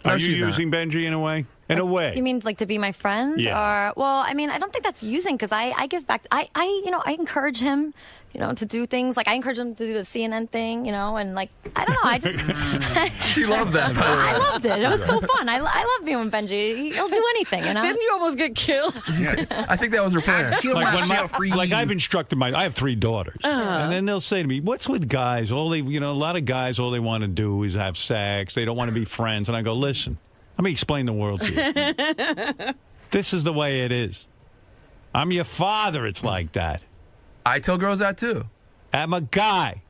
Are No, you she's not. using Benji in a way? In a way. You mean like to be my friend? Yeah. Or well, I mean, I don't think that's using because I give back. I encourage him, to do things like I encourage him to do the CNN thing, and like I don't know. I just She loved that. I loved it. It was so fun. I love being with Benji. He'll do anything, Didn't you almost get killed? Yeah, I think that was her plan. Like I've instructed I have 3 daughters, and then they'll say to me, "What's with guys? A lot of guys, all they want to do is have sex. They don't want to be friends." And I go, "Listen, let me explain the world to you. This is the way it is. I'm your father. It's like that. I tell girls that too. I'm a guy.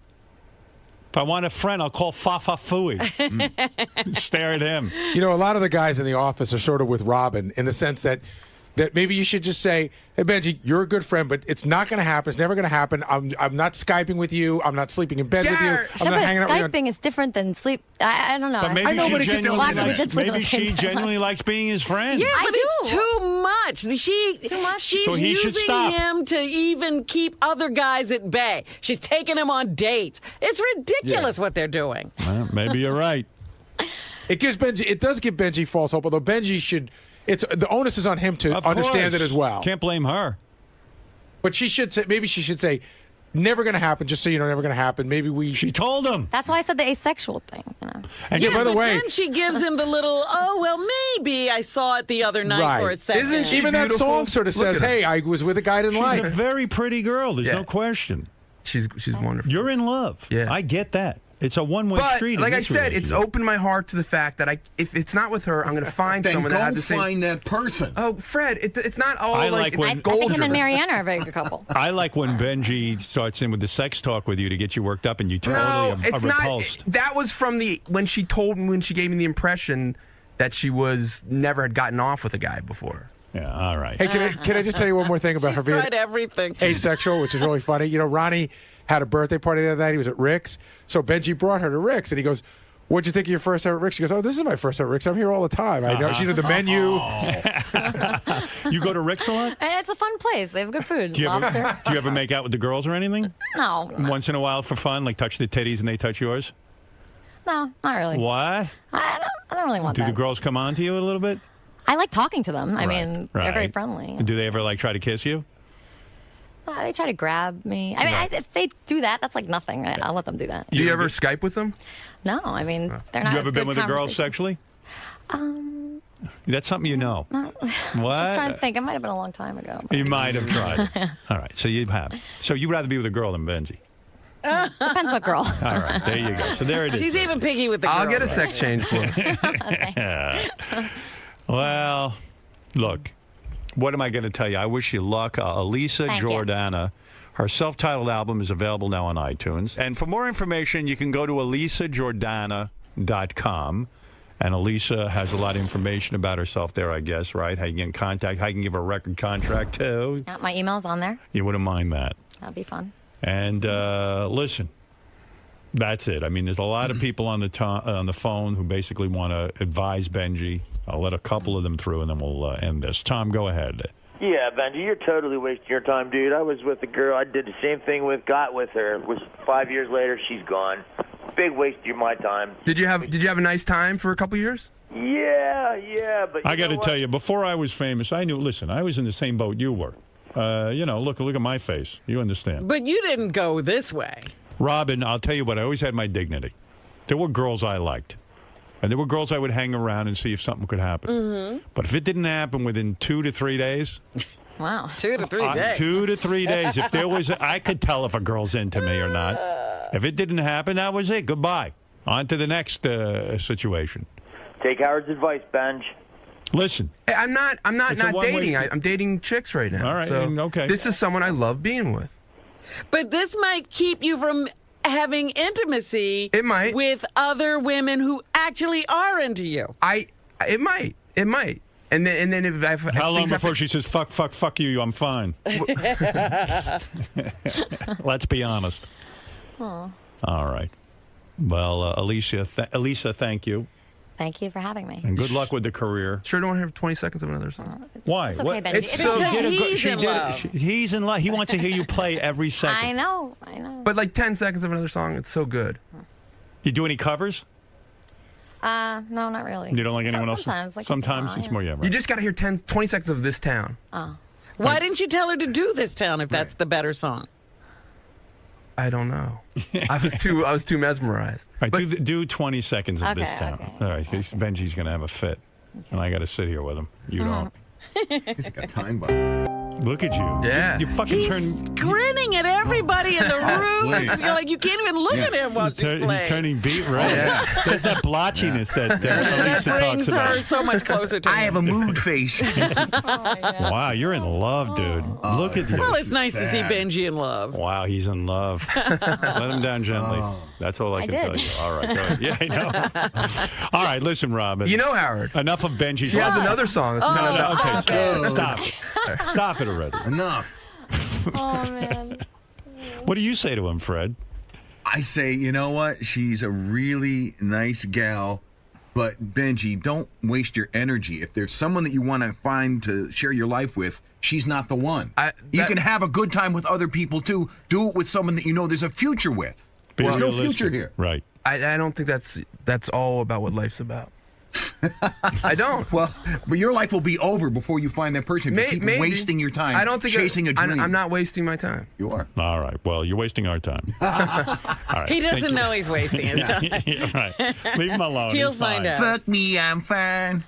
If I want a friend, I'll call Fafa Fooey. Stare at him. A lot of the guys in the office are sort of with Robin in the sense that maybe you should just say, "Hey, Benji, you're a good friend, but it's not going to happen. It's never going to happen. I'm not Skyping with you. I'm not sleeping in bed with you. I'm not hanging out with you." Skyping is different than sleep. I don't know. But maybe maybe she genuinely likes being his friend. Yeah, but it's too much. She's So he should using stop. him to even keep other guys at bay. She's taking him on dates. It's ridiculous what they're doing. Well, maybe you're right. It does give Benji false hope, although Benji should. The onus is on him to Of understand course. it as well. Can't blame her. But she should say, maybe she should say, "Never going to happen." Just so you know, never going to happen. Maybe we. She told him. That's why I said the asexual thing. And by the way, then she gives him the little, "Oh well, maybe I saw it the other night for a second." Isn't she even that beautiful? song sort of Look says, at her. "Hey, I was with a guy I didn't She's like." a very pretty girl. There's no question. She's wonderful. You're in love. Yeah. I get that. It's a one-way But street. in like I this said, it's relationship. opened my heart to the fact that if it's not with her, I'm going to find Then someone go that has the same. find that person. Oh, Fred, it's not all I like like when- I think him and Mariana are a very good couple. I like when Benji starts in with the sex talk with you to get you worked up, and you totally No, are it's repulsed. not. That was from when she gave me the impression that she never had gotten off with a guy before. Yeah, all right. Hey, can I just tell you one more thing about her being Tried everything. asexual, which is really funny? Ronnie had a birthday party the other night. He was at Rick's. So Benji brought her to Rick's, and he goes, "What'd you think of your first time at Rick's?" She goes, "Oh, this is my first time at Rick's. I'm here all the time. I know." She did the menu. You go to Rick's a lot? It's a fun place. They have good food. Do you Lobster. ever, make out with the girls or anything? No. Once in a while for fun, like touch the titties and they touch yours? No, not really. Why? I don't really want Do that. the girls come on to you a little bit? I like talking to them. I mean, they're very Right. friendly. Do they ever try to kiss you? They try to grab me. I mean, if they do that, that's like nothing. I'll let them do that. Do you ever Skype with them? No, I mean, they're not. You as ever been good with a girl conversations. sexually? That's something you know. No. What? Just trying to think. It might have been a long time ago. You might have tried. All right, so you have. So you'd rather be with a girl than Benji. Depends what girl. All right, there you go. So there it is. She's even picky with the girl. I'll get a sex change for her. Well, look, what am I going to tell you? I wish you luck. Elisa Thank you. Jordana. Her self-titled album is available now on iTunes. And for more information, you can go to elisajordana.com. And Elisa has a lot of information about herself there, I guess, right? How you can get in contact, how you can give her a record contract, too. My email's on there. You wouldn't mind that. That'd be fun. And listen, that's it. I mean, there's a lot of people on the phone who basically want to advise Benji. I'll let a couple of them through, and then we'll end this. Tom, go ahead. Yeah, Benji, you're totally wasting your time, dude. I was with a girl I did the same thing with, got with her. Was 5 years later, she's gone. Big waste of my time. Did you have a nice time for a couple years? Yeah, but I got to tell you, before I was famous, I knew. Listen, I was in the same boat you were. Look at my face. You understand? But you didn't go this way. Robin, I'll tell you what. I always had my dignity. There were girls I liked, and there were girls I would hang around and see if something could happen. Mm-hmm. But if it didn't happen within 2 to 3 days. Wow. 2 to 3 days. 2 to 3 days. If there was, I could tell if a girl's into me or not. If it didn't happen, that was it. Goodbye. On to the next situation. Take Howard's advice, Benj. Listen. Hey, I'm not It's a one-way dating. street. I'm dating chicks right now. All right, So okay. This is someone I love being with. But this might keep you from having intimacy. It might. With other women who actually are into you. It might. And then if How long things have before to- she says, fuck you, I'm fine? Let's be honest. Aw. All right. Well, Elisa, thank you. Thank you for having me. And good luck with the career. Sure, don't want to hear 20 seconds of another song. Why? It's okay, Benji. It's It's so okay. He's in love. He wants to hear you play every second. I know. But like 10 seconds of another song, it's so good. You do any covers? No, not really. You don't like anyone else? Sometimes, like Sometimes it's more, yeah, right. You just got to hear 20 seconds of This Town. Oh. Why didn't you tell her to do This Town if that's the better song? I don't know. I was too mesmerized. All right, do 20 seconds of Okay, This Town. okay. All right, Benji's going to have a fit. And I got to sit here with him. You don't. He's got time bomb. Look at you. Yeah. You fucking He's turn. grinning at everybody in the room. please. You're like, you can't even look at him while she's He's playing. turning beat red. Yeah. There's that blotchiness that That Elisa talks brings about. her so much closer to him. I have a mood face. Wow, you're in love, dude. Look at you. Well, it's nice to see Benji in love. Wow, he's in love. Let him down gently. That's all I can did. tell you. All right, good. Yeah, I know. All right, listen, Robin. You know Howard. Enough of Benji's She has love. another song. It's kind of Okay, stop it. Stop it already. Enough. Oh, man. What do you say to him, Fred? I say, you know what? She's a really nice gal, but Benji, don't waste your energy. If there's someone that you want to find to share your life with, she's not the one. You can have a good time with other people too. Do it with someone that you know there's a future with. Be There's no realistic. future here. Right. I don't think that's all about what life's about. I don't. Well, but your life will be over before you find that person. If you keep Maybe. wasting your time I don't think chasing a dream. I'm not wasting my time. You are. All right. Well, you're wasting our time. All right. He thank doesn't you. know he's wasting his time. Yeah, right. Leave him alone. He'll He's find fine. out. Fuck me, I'm fine.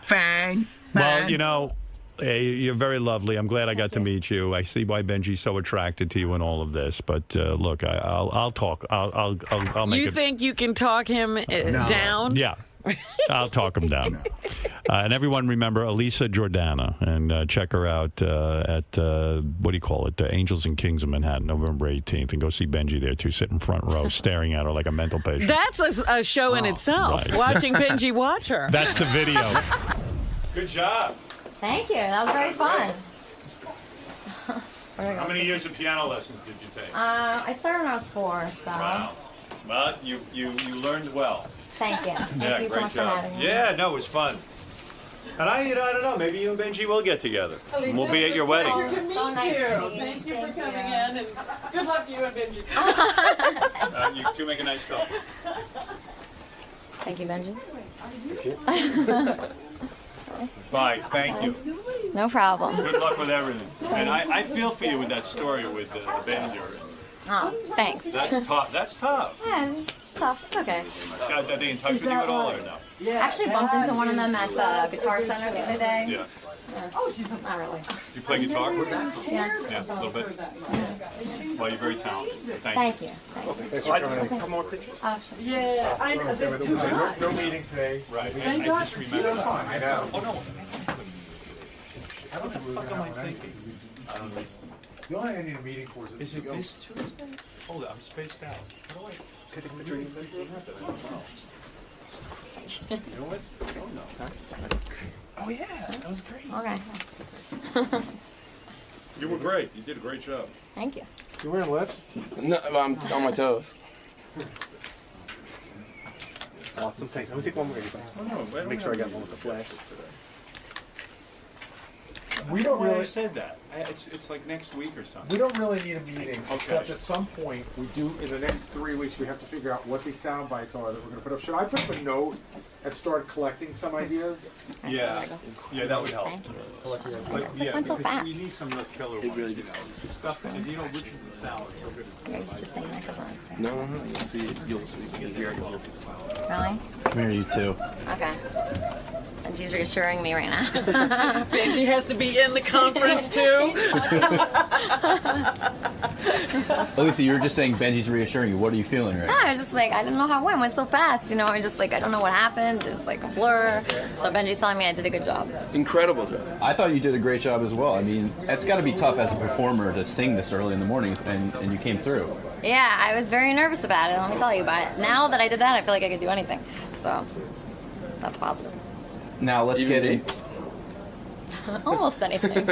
fine. Well, you know, you're very lovely. I'm glad I got to meet you. I see why Benji's so attracted to you in all of this. But look, I'll talk. I'll make You it. think you can talk him down? Yeah. I'll talk him down. And everyone remember Elisa Jordana, and check her out at, what do you call it, Angels and Kings of Manhattan, November 18th. And go see Benji there, too, sitting front row, staring at her like a mental patient. That's a show in itself, right. watching Benji watch her. That's the video. Good job. Thank you. That was very fun. How many years of piano lessons did you take? I started when I was 4, so Wow. Well, you learned well. thank you. Thank Yeah, you so great much for job. having me. Yeah, no, it was fun. And I don't know, maybe you and Benji will get together. We'll be at your wedding. So nice to meet you. Thank you for coming in, and good luck to you and Benji. You two make a nice couple. Thank you, Benji. Bye, thank you. No problem. Good luck with everything. And I feel for you with that story with the band you're in. Oh, thanks. That's tough. That's tough. Yeah, it's tough. It's okay. Are they in touch with you at all or no? Actually bumped into one of them at the Guitar Center the other day. Yeah. Oh, she's not really. You play guitar with them? Yeah. Yeah, a little bit. Well, you're very talented. Thank you. Thanks for coming in. Come more pictures. Oh, sure. Yeah, I know. There's two guys. No meeting today. Right. Thank I God just for remember. you. I know. Oh, no. What the fuck am I thinking? I don't know. The only thing I need a meeting for Is it this Tuesday? Hold it, I'm spaced out. How do I take a picture of you? You know what? I don't know. Oh yeah, that was great. Okay. You were great. You did a great job. Thank you. You wearing lips? No, I'm on my toes. Awesome. Thanks. Let me take one more. Make sure I got one with the flash. We don't really. I said that. It's like next week or something. We don't really need a meeting, except at some point we do. In the next 3 weeks, we have to figure out what these sound bites are that we're going to put up. Should I put up a note and start collecting some ideas? Yeah, yeah, that would help. Thank you. But yeah, Went so because fast. we need some of the killer ones. Really stuff that, you know, Richard and Sally. You're used to saying that because we're on. No. You'll see it. You'll hear it. Really? Come here, you two. Okay. And she's reassuring me right now. Benji has to be in the conference too. Elisa, you were just saying Benji's reassuring you. What are you feeling right No, now? I was just like, I didn't know how it went. It went so fast, you know. I just like, I don't know what happened. It was like a blur. So Benji's telling me I did a good job. Incredible job. I thought you did a great job as well. I mean, it's got to be tough as a performer to sing this early in the morning, and you came through. Yeah, I was very nervous about it. Let me tell you. But now that I did that, I feel like I could do anything. So that's positive. Now let's get in. Almost anything.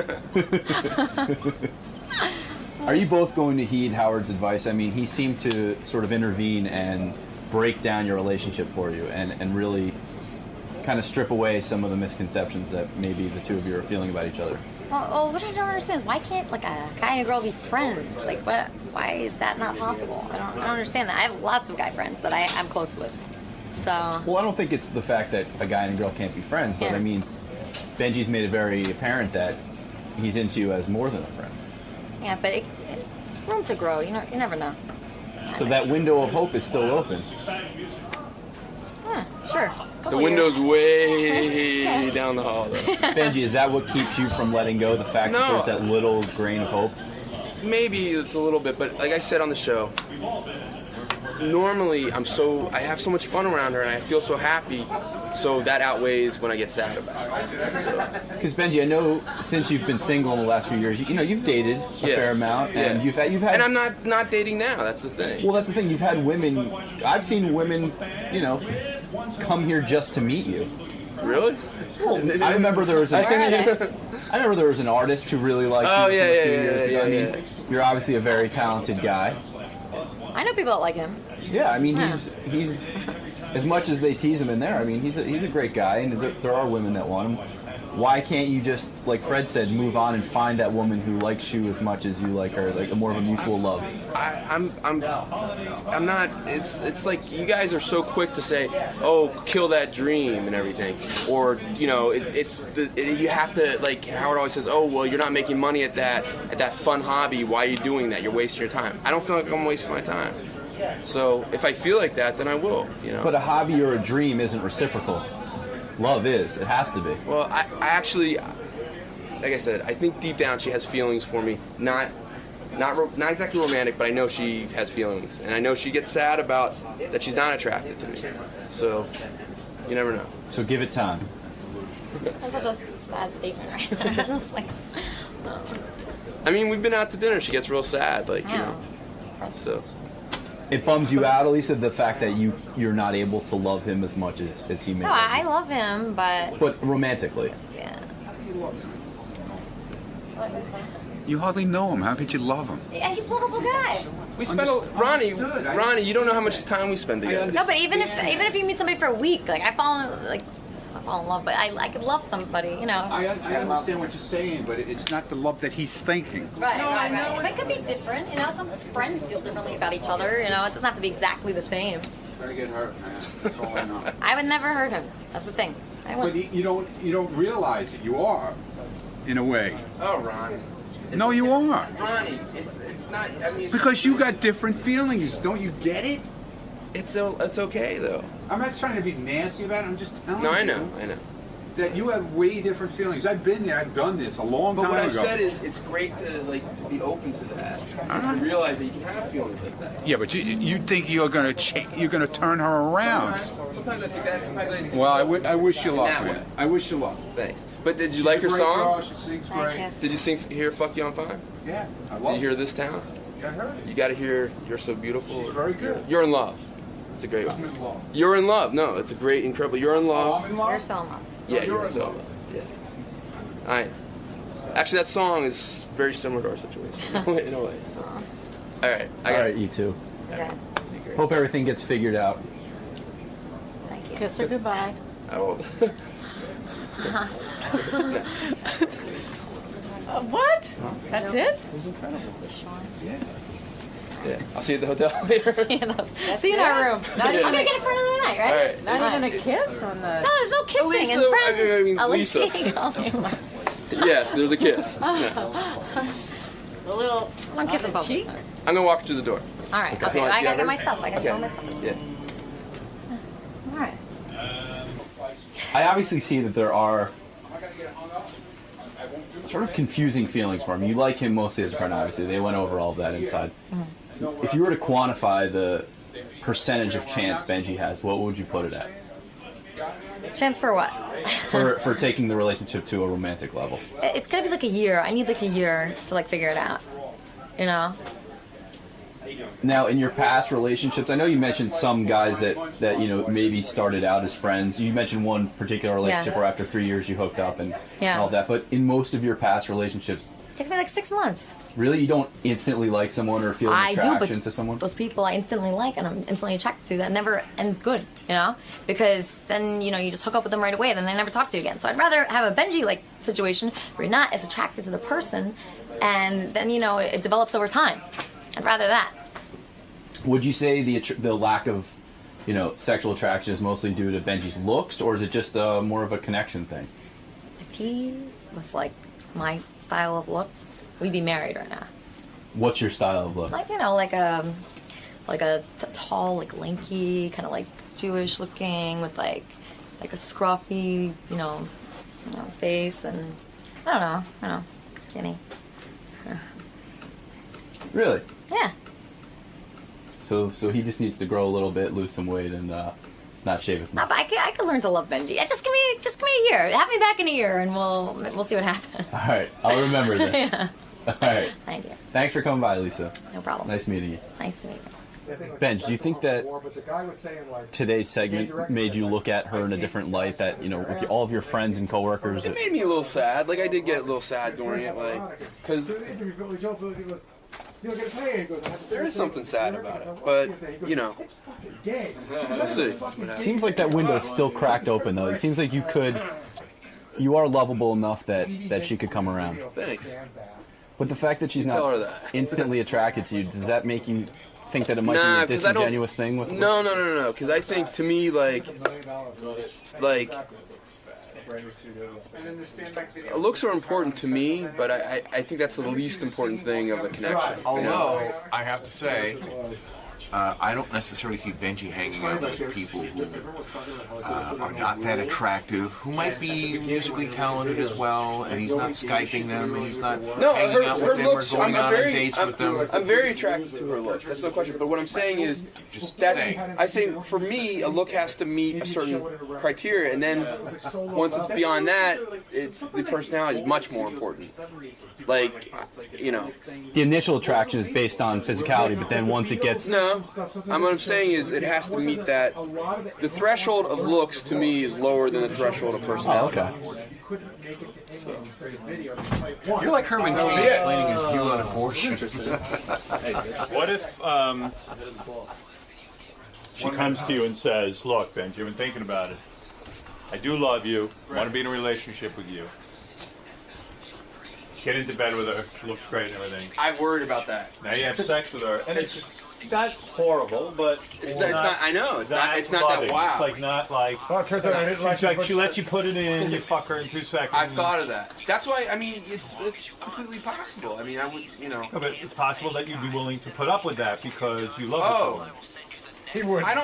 Are you both going to heed Howard's advice? I mean, he seemed to sort of intervene and break down your relationship for you and really kind of strip away some of the misconceptions that maybe the two of you are feeling about each other. Well, what I don't understand is why can't like a guy and a girl be friends? Like, what? Why is that not possible? I don't understand that. I have lots of guy friends that I'm close with. So. Well, I don't think it's the fact that a guy and a girl can't be friends, but Yeah. I mean, Benji's made it very apparent that he's into you as more than a friend. Yeah, but it's room to grow. You never know. So that window of hope is still open. Sure. The window's way down the hall, though. Benji, is that what keeps you from letting go? The fact that No. there's that little grain of hope? Maybe it's a little bit, but like I said on the show, normally I have so much fun around her and I feel so happy, so that outweighs when I get sad about it. Because Benji, I know since you've been single in the last few years, you've dated a fair amount, and you've had. And I'm not dating now. That's the thing. Well, that's the thing. You've had women. I've seen women, come here just to meet you. Really? I remember there was an artist who really liked you Oh, from yeah, a few yeah, years yeah, ago. yeah, I mean, you're obviously a very talented guy. I know people that like him. Yeah, I mean, Yeah. he's as much as they tease him in there. I mean, he's a great guy, and there are women that want him. Why can't you just, like Fred said, move on and find that woman who likes you as much as you like her, like more of a mutual love? I'm not. It's like you guys are so quick to say, "Oh, kill that dream" and everything, or you have to, like Howard always says, "Oh, well, you're not making money at that fun hobby. Why are you doing that? You're wasting your time." I don't feel like I'm wasting my time. So if I feel like that, then I will. But a hobby or a dream isn't reciprocal. Love is. It has to be. Well, I actually, like I said, I think deep down she has feelings for me. Not exactly romantic, but I know she has feelings, and I know she gets sad about that she's not attracted to me. So you never know. So give it time. That's such a sad statement, right there. It's like, I mean, we've been out to dinner. She gets real sad, So. It bums you out, Elisa, the fact that you're not able to love him as much as he may. no, I love him, but But romantically. yeah. You hardly know him. How could you love him? Yeah, he's a lovable guy. We spend Ronnie, you don't know how much time we spend together. No, but even if you meet somebody for a week, like I fall in love, but I could love somebody, I understand what you're saying, but it's not the love that he's thinking. Right. But it could be different, Some friends feel differently about each other, It doesn't have to be exactly the same. Better get hurt, man. That's all I know. I would never hurt him. That's the thing. I But wouldn't. you don't realize it. You are, in a way. Oh, Ronnie. No, you are. Ronnie, it's not. I mean, Because you got different feelings. Don't you get it? it's okay though. I'm not trying to be nasty about it. I'm just telling you. No, I know. That you have way different feelings. I've been there. I've done this a long But time what ago. I've said is, it's great to be open to that, to realize that you can have feelings like that. Yeah, but you think you're gonna turn her around? Sometimes I think that. Sometimes I think. Well, I wish you luck, that man. way. I wish you luck. Thanks. But did you She's like a her great song? girl. She sings great. Did you hear "Fuck You on Fire"? Yeah, I Did love you hear "This Town"? Yeah, I heard it. You got to hear "You're So Beautiful." She's very good. You're in love. It's a great one. I'm in love. You're in love. No, it's a great, incredible. You're in love. I'm in love. You're so in love. Yeah, You're you're in so love. in love. Yeah. All right. Actually, that song is very similar to our situation in a way. So. All right. All right, you two. Okay. Hope everything gets figured out. Thank you. Kiss her goodbye. I will. What? That's it? It was incredible. Yeah. Yeah. I'll see you at the hotel later. See you in our room. Not I'm even gonna get it for another night, right? All right. Not even a kiss on the. No, there's no kissing Elisa, and friends. I mean, Alicia, Lisa. you call me. Yes, there's a kiss. Yeah. A little. I'm kissing both. cheek. I'm gonna walk through the door. All right. Okay. Okay. You want- I you gotta have get my her? stuff. I gotta Okay. get all my stuff. Yeah. All right. I obviously see that there are sort of confusing feelings for him. You like him mostly as a friend, obviously. They went over all of that inside. If you were to quantify the percentage of chance Benji has, what would you put it at? Chance for what? For taking the relationship to a romantic level? It's gonna be like a year. I need like a year to figure it out. Now, in your past relationships, I know you mentioned some guys that maybe started out as friends. You mentioned one particular relationship Yeah. where after 3 years you hooked up and Yeah. all that. But in most of your past relationships, It takes me like 6 months. Really? You don't instantly like someone or feel an I do, attraction but to someone? those people I instantly like and I'm instantly attracted to, that never ends good, you know? Because then, you know, you just hook up with them right away, then they never talk to you again. So I'd rather have a Benji-like situation where you're not as attracted to the person, and then, you know, it develops over time. I'd rather that. Would you say the lack of, you know, sexual attraction is mostly due to Benji's looks, or is it just more of a connection thing? If he was like my style of look, we'd be married right now. What's your style of look? Like, you know, like a tall, like lanky, kind of like Jewish looking with like a scruffy, you know, face, and I don't know, skinny. Really? Yeah. So he just needs to grow a little bit, lose some weight, and not shave as much. But I can learn to love Benji. Just give me a year. Have me back in a year, and we'll see what happens. All right, I'll remember this. Yeah. All right. Thank you. Thanks for coming by, Lisa. No problem. Nice meeting you. Nice to meet you. Ben, do you think that today's segment made you look at her in a different light? That, you know, with all of your friends and coworkers. It made me a little sad. Like, I did get a little sad during it, like, because there is something sad about it. But, you know, we'll see. Seems like that window's still cracked open, though. It seems like you are lovable enough that she could come around. Thanks. But the fact that she's Tell her not that. instantly attracted to you, does that make you think that it might be a 'cause I don't- disingenuous thing with No, because I think, to me, like looks are important to me, but I think that's the least important thing of a connection. Although, I have to say, I don't necessarily see Benji hanging out with people who are not that attractive, who might be musically talented as well, and he's not Skyping them, and he's not hanging out with them or going on dates with them. I'm very attracted to her looks. That's no question. But what I'm saying is, I say for me, a look has to meet a certain criteria, and then once it's beyond that, it's the personality is much more important. Like, you know, the initial attraction is based on physicality, but then once it gets what I'm saying is it has to meet that. The threshold of looks to me is lower than the threshold of personality. You're like Herman Cain explaining his view on abortion. What if she comes to you and says, "Look, Benji, I've been thinking about it. I do love you. Want to be in a relationship with you. Get into bed with her. She looks great and everything. I've worried about that. Now you have sex with her, and it's not horrible, but it's not. I know it's not loving. that wild. It's like not like. It's like she lets you put it in. You fuck her in 2 seconds. I've thought of that. That's why. I mean, it's completely possible. I mean, I would, you know. No, but it's possible that you'd be willing to put up with that because you love her. He would. I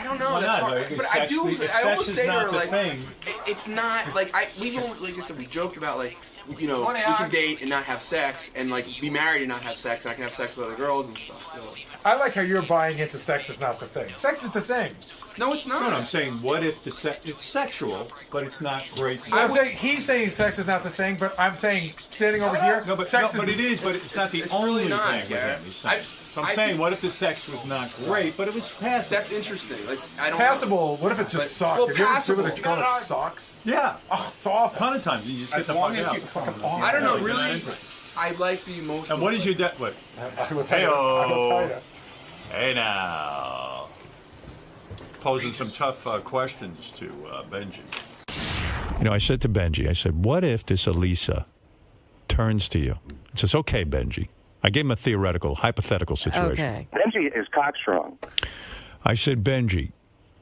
don't know. Why That's not? hard. Like, But I do. I always say to her, like, thing. it's not like we like I said, we joked about like, you know, we can date and not have sex, and like be married and not have sex. And I can have sex with other girls and stuff. So. I like how you're buying into sex is not the thing. Sex is the thing. No, it's not. No, I'm saying, what if it's sexual, but it's not great? I'm saying he's saying sex is not the thing, but I'm saying standing over here, No, but sex but it is. But it's not the only really not, thing with yeah. him. He's saying. So I'm saying, what if the sex was not great, but it was passable? That's interesting. Like, I don't passable. know. What if it just sucked? Well, Have you ever passable. been with a girl that sucks? Yeah. Oh, it's awful. A ton of times you just get the fuck out. Fucking awful. I don't know. Yeah, you're not Really, into it. I like the emotional. And what is your what? I will tell you. I will tell you. Hey now. Posing some tough questions to Benji. You know, I said to Benji, I said, what if this Elisa turns to you and says, okay, Benji. I gave him a theoretical, hypothetical situation. Okay. Benji is cockstrong. I said, Benji,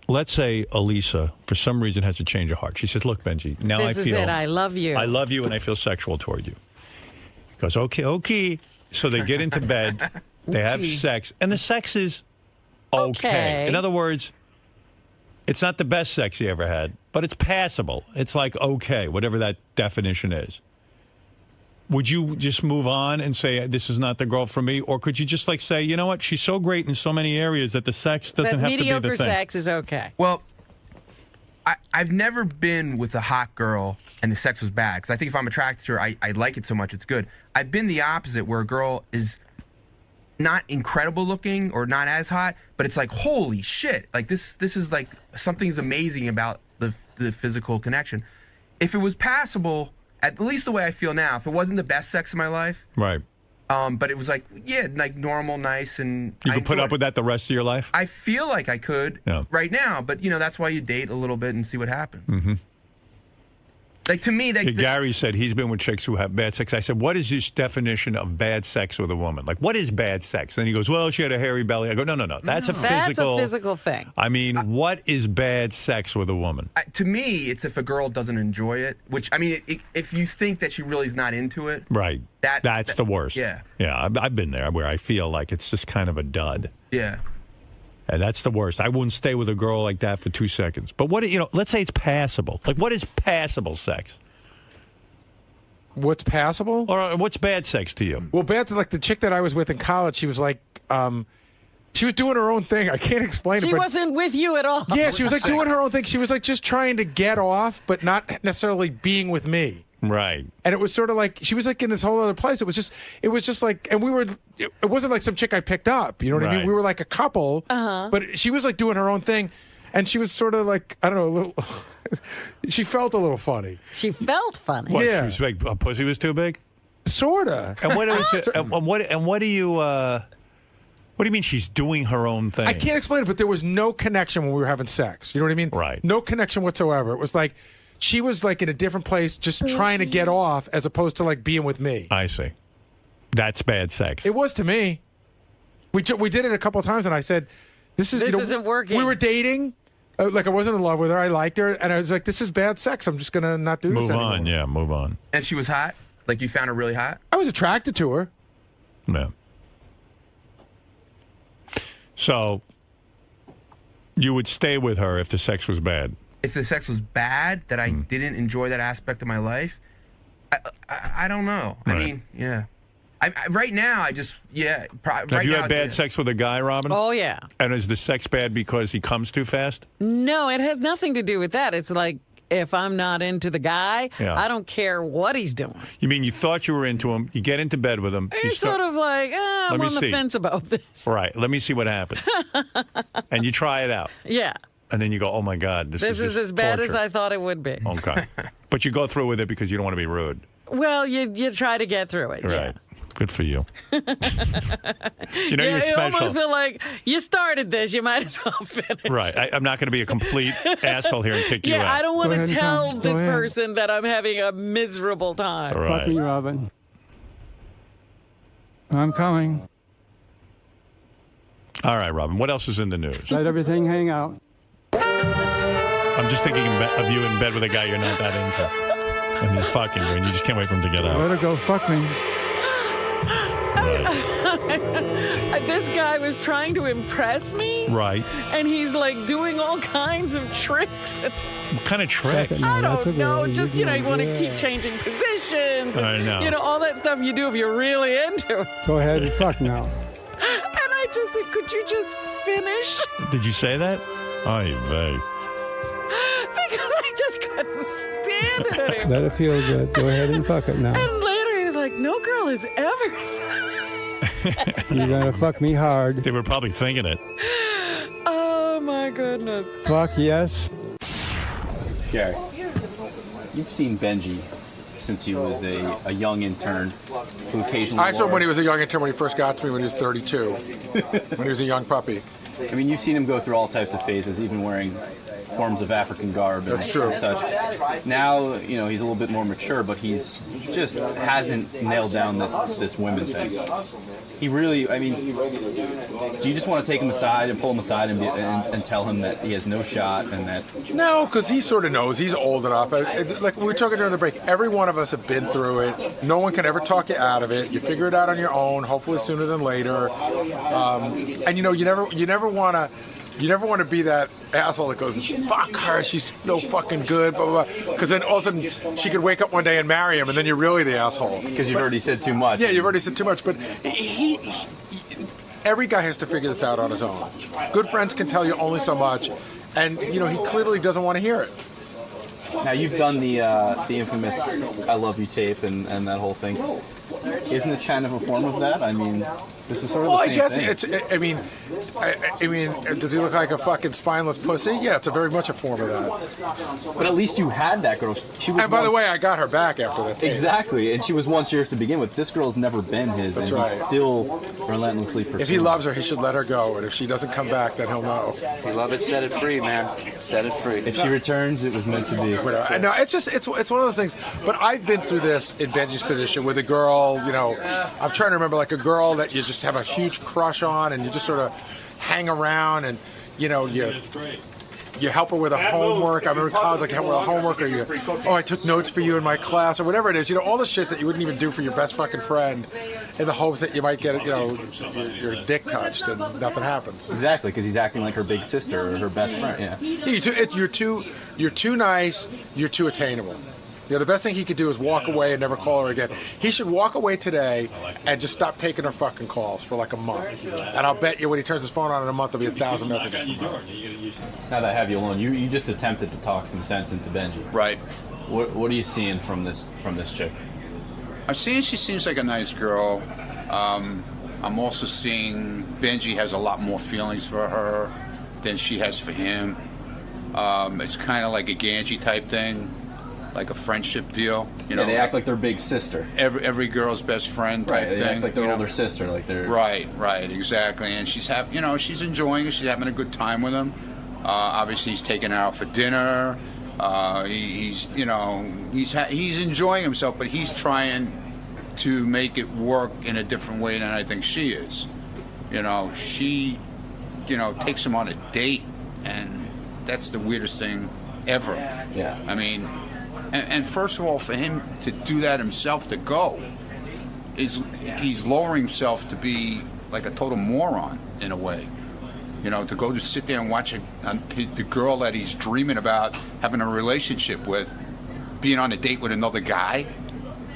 let's say Elisa, for some reason, has a change of heart. She says, look, Benji, now This I is feel... it. I love you. I love you and I feel sexual toward you. He goes, okay. So they get into bed, they have sex, and the sex is okay. In other words, it's not the best sex he ever had, but it's passable. It's like okay, whatever that definition is. Would you just move on and say, this is not the girl for me? Or could you just like say, you know what, she's so great in so many areas that the sex doesn't have to be the thing? Mediocre sex is okay. Well, I've never been with a hot girl and the sex was bad. Because I think if I'm attracted to her, I like it so much it's good. I've been the opposite, where a girl is not incredible looking or not as hot, but it's like, holy shit. Like this is like, something's amazing about the physical connection. If it was passable, at least the way I feel now, if it wasn't the best sex of my life, right, But it was like, yeah, like normal, nice, and You could put up with that the rest of your life? I feel like I could Yeah. right now, but that's why you date a little bit and see what happens. Mm-hmm. Like to me, Gary said he's been with chicks who have bad sex. I said, what is your definition of bad sex with a woman? Like, what is bad sex? And he goes, well, she had a hairy belly. I go, no. That's a physical. That's a physical thing. I mean, what is bad sex with a woman? To me, it's if a girl doesn't enjoy it. Which I mean, if you think that she really is not into it, Right. That's the worst. Yeah. Yeah, I've been there where I feel like it's just kind of a dud. Yeah. And that's the worst. I wouldn't stay with a girl like that for 2 seconds. But let's say it's passable. Like, what is passable sex? What's passable? Or what's bad sex to you? Well, bad, like the chick that I was with in college, she was like, she was doing her own thing. I can't explain it. She but wasn't with you at all. yeah, she was like doing her own thing. She was like just trying to get off, but not necessarily being with me. Right. And it was sort of like she was like in this whole other place. It was just like, and it wasn't like some chick I picked up. You know what I mean? Right. We were like a couple, but she was like doing her own thing, and she was sort of like, I don't know, a little. She felt a little funny. She felt funny. What, Yeah. she was big, her pussy was too big? Sorta. And what was it, and what do you what do you mean she's doing her own thing? I can't explain it, but there was no connection when we were having sex. You know what I mean? Right. No connection whatsoever. It was like she was like in a different place, just trying to get off, as opposed to like being with me. I see. That's bad sex. It was to me. We did it a couple of times, and I said, "This isn't working." We were dating. Like I wasn't in love with her. I liked her, and I was like, "This is bad sex. I'm just gonna not do this Move anymore." on, yeah, move on. And she was hot. Like you found her really hot. I was attracted to her. Yeah. So you would stay with her if the sex was bad? If the sex was bad, that I didn't enjoy that aspect of my life, I don't know. Right. I mean, yeah. Right now, I just, yeah. Have you had bad sex with a guy, Robin? Oh, yeah. And is the sex bad because he comes too fast? No, it has nothing to do with that. It's like, if I'm not into the guy, Yeah. I don't care what he's doing. You mean you thought you were into him, you get into bed with him. It's sort of like, I'm Let me on the see. fence about this. Right, let me see what happens. And you try it out. Yeah. And then you go, oh my God, this This is just as bad as torture. I thought it would be. Okay. But you go through with it because you don't want to be rude. Well, you try to get through it. Right. Good for you. You know Yeah, you're you special. almost feel like you started this. You might as well finish. Right. I'm not going to be a complete asshole here and kick you out. Yeah, I don't want Go to ahead and tell come. Go this ahead. person that I'm having a miserable time. Right. Fuck me, Robin. I'm coming. All right, Robin. What else is in the news? Let everything hang out. I'm just thinking of you in bed with a guy you're not that into. And he's fucking you, and you just can't wait for him to get out. Let her go fuck me. This guy was trying to impress me. Right. And he's like doing all kinds of tricks. What kind of trick? I don't know. Just, you want to keep changing positions. And, I know. all that stuff you do if you're really into it. Go ahead and fuck now. And I just said, could you just finish? Did you say that? Ay vey. Because I just couldn't stand it anymore. Let it feel good. Go ahead and fuck it now. And later he was like, no girl has ever said. You're gonna fuck me hard. They were probably thinking it. Oh my goodness. Fuck yes. Gary, you've seen Benji since he was a young intern who occasionally I saw him when he was a young intern, when he first got to me when he was 32, when he was a young puppy. I mean, you've seen him go through all types of phases, even wearing forms of African garb and, That's true. and such. Now, he's a little bit more mature, but he's just hasn't nailed down this women thing. He really, I mean, do you just want to take him aside and pull him aside and tell him that he has no shot and that... No, because he sort of knows. He's old enough. Like we were talking during the break, every one of us have been through it. No one can ever talk you out of it. You figure it out on your own, hopefully sooner than later. And you never want to be that asshole that goes, fuck her, she's no fucking good, blah, blah, blah. Because then all of a sudden she could wake up one day and marry him, and then you're really the asshole. Because you've already said too much. Yeah, you've already said too much. But every guy has to figure this out on his own. Good friends can tell you only so much. And, he clearly doesn't want to hear it. Now, you've done the infamous I Love You tape and that whole thing. isn't this kind of a form of that? I mean, this is sort of Well, the I same guess thing. it's. I mean, does he look like a fucking spineless pussy? Yeah, it's a very much a form of that. But at least you had that girl. She was And by the once- way, I got her back after that. tape. Exactly, and she was once yours to begin with. This girl's never been his, That's and right. he's still relentlessly pursuing. If he loves her, he should let her go, and if she doesn't come back, then he'll know. If you love it, set it free, man. Set it free. If she returns, it was meant to be. No, it's just it's one of those things. But I've been through this in Benji's position with a girl. You know, I'm trying to remember like a girl that you just have a huge crush on, and you just sort of hang around, and you know you help her with her homework. I remember in college, like help her with her homework, or I took notes for you in my class, or whatever it is. You know, all the shit that you wouldn't even do for your best fucking friend, in the hopes that you might get your dick touched, and nothing happens. Exactly, because he's acting like her big sister or her best friend. Yeah. You're too nice. You're too attainable. You know, the best thing he could do is walk away and never call her again. He should walk away today and just stop taking her fucking calls for like a month. And I'll bet you when he turns his phone on in a month, there'll be 1,000 messages from her. Now that I have you alone, you just attempted to talk some sense into Benji. Right. What are you seeing from this chick? I'm seeing she seems like a nice girl. I'm also seeing Benji has a lot more feelings for her than she has for him. It's kind of like a Ganji type thing, like a friendship deal. You know, they act like they're big sister. Every girl's best friend type Right, they thing. act like their older sister, like they're Right, exactly. And she's she's enjoying it. She's having a good time with him. Obviously, he's taking her out for dinner. He's enjoying himself, but he's trying to make it work in a different way than I think she is. You know, she, takes him on a date, and that's the weirdest thing ever. Yeah. I mean, and first of all, for him to do that himself, to go, he's lowering himself to be like a total moron in a way. You know, to go to sit there and watch the girl that he's dreaming about having a relationship with, being on a date with another guy.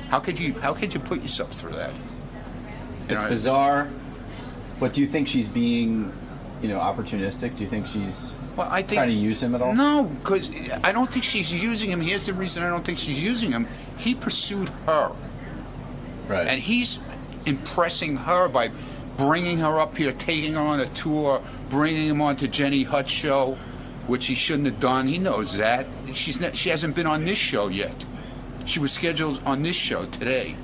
How could you put yourself through that? It's bizarre. But do you think she's being, opportunistic? Do you think she's trying to use him at all? No, because I don't think she's using him. Here's the reason I don't think she's using him. He pursued her. Right. And he's impressing her by bringing her up here, taking her on a tour, bringing him on to Jenny Hutt's show, which he shouldn't have done. He knows that. She hasn't been on this show yet. She was scheduled on this show today,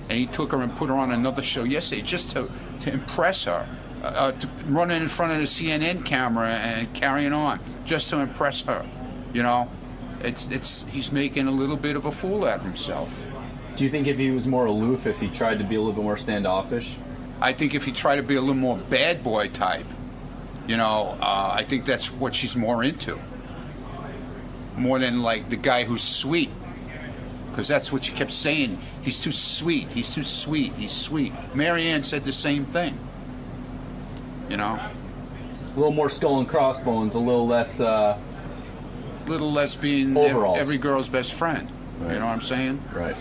and he took her and put her on another show yesterday just to impress her, to running in front of the CNN camera and carrying on just to impress her. You know, he's making a little bit of a fool out of himself. Do you think if he was more aloof, if he tried to be a little bit more standoffish? I think if he tried to be a little more bad boy type, I think that's what she's more into. More than like the guy who's sweet. Because that's what she kept saying. He's too sweet. He's too sweet. He's sweet. Marianne said the same thing. A little more skull and crossbones, a little less... being overalls. every girl's best friend. Right. You know what I'm saying? Right.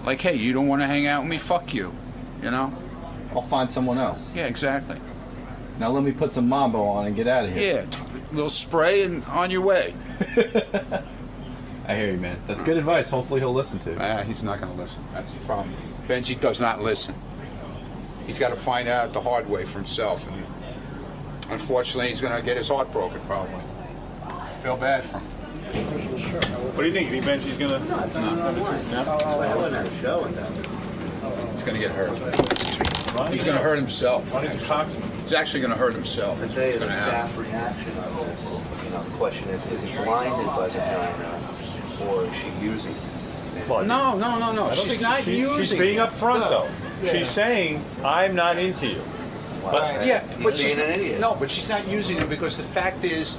Like, hey, you don't want to hang out with me? Fuck you. I'll find someone else. Yeah, exactly. Now let me put some mambo on and get out of here. Yeah, a little spray and on your way. I hear you, man. That's good advice. Hopefully he'll listen to it. He's not going to listen. That's the problem. Benji does not listen. He's got to find out the hard way for himself. And unfortunately, he's going to get his heart broken, probably. Feel bad for him. What do you think? You think Benji's going to... He's going to get hurt. He's going to hurt himself. He's actually going to hurt himself. I tell you, the staff reaction on this, the question is he blinded by the camera, or is she using it? No. I don't She's think not using She's being it. upfront, though. Yeah. She's saying, I'm not into you. But she's an idiot. No, but she's not using him because the fact is,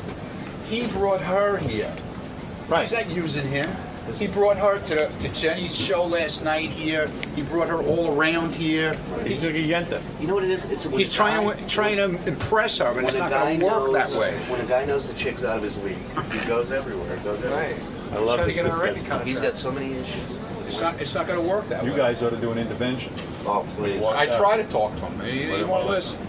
he brought her here. Right. She's not using him. He brought her to Jenny's show last night here. He brought her all around here. He's like a yenta. You know what it is? He's trying to impress her, but it's not going to work that way. When a guy knows the chick's out of his league, he goes everywhere. Right. I love Trying this. to get her a record contract. He's got so many issues. It's not going to work that way. You guys ought to do an intervention. Oh, please. I try to talk to him. He won't listen.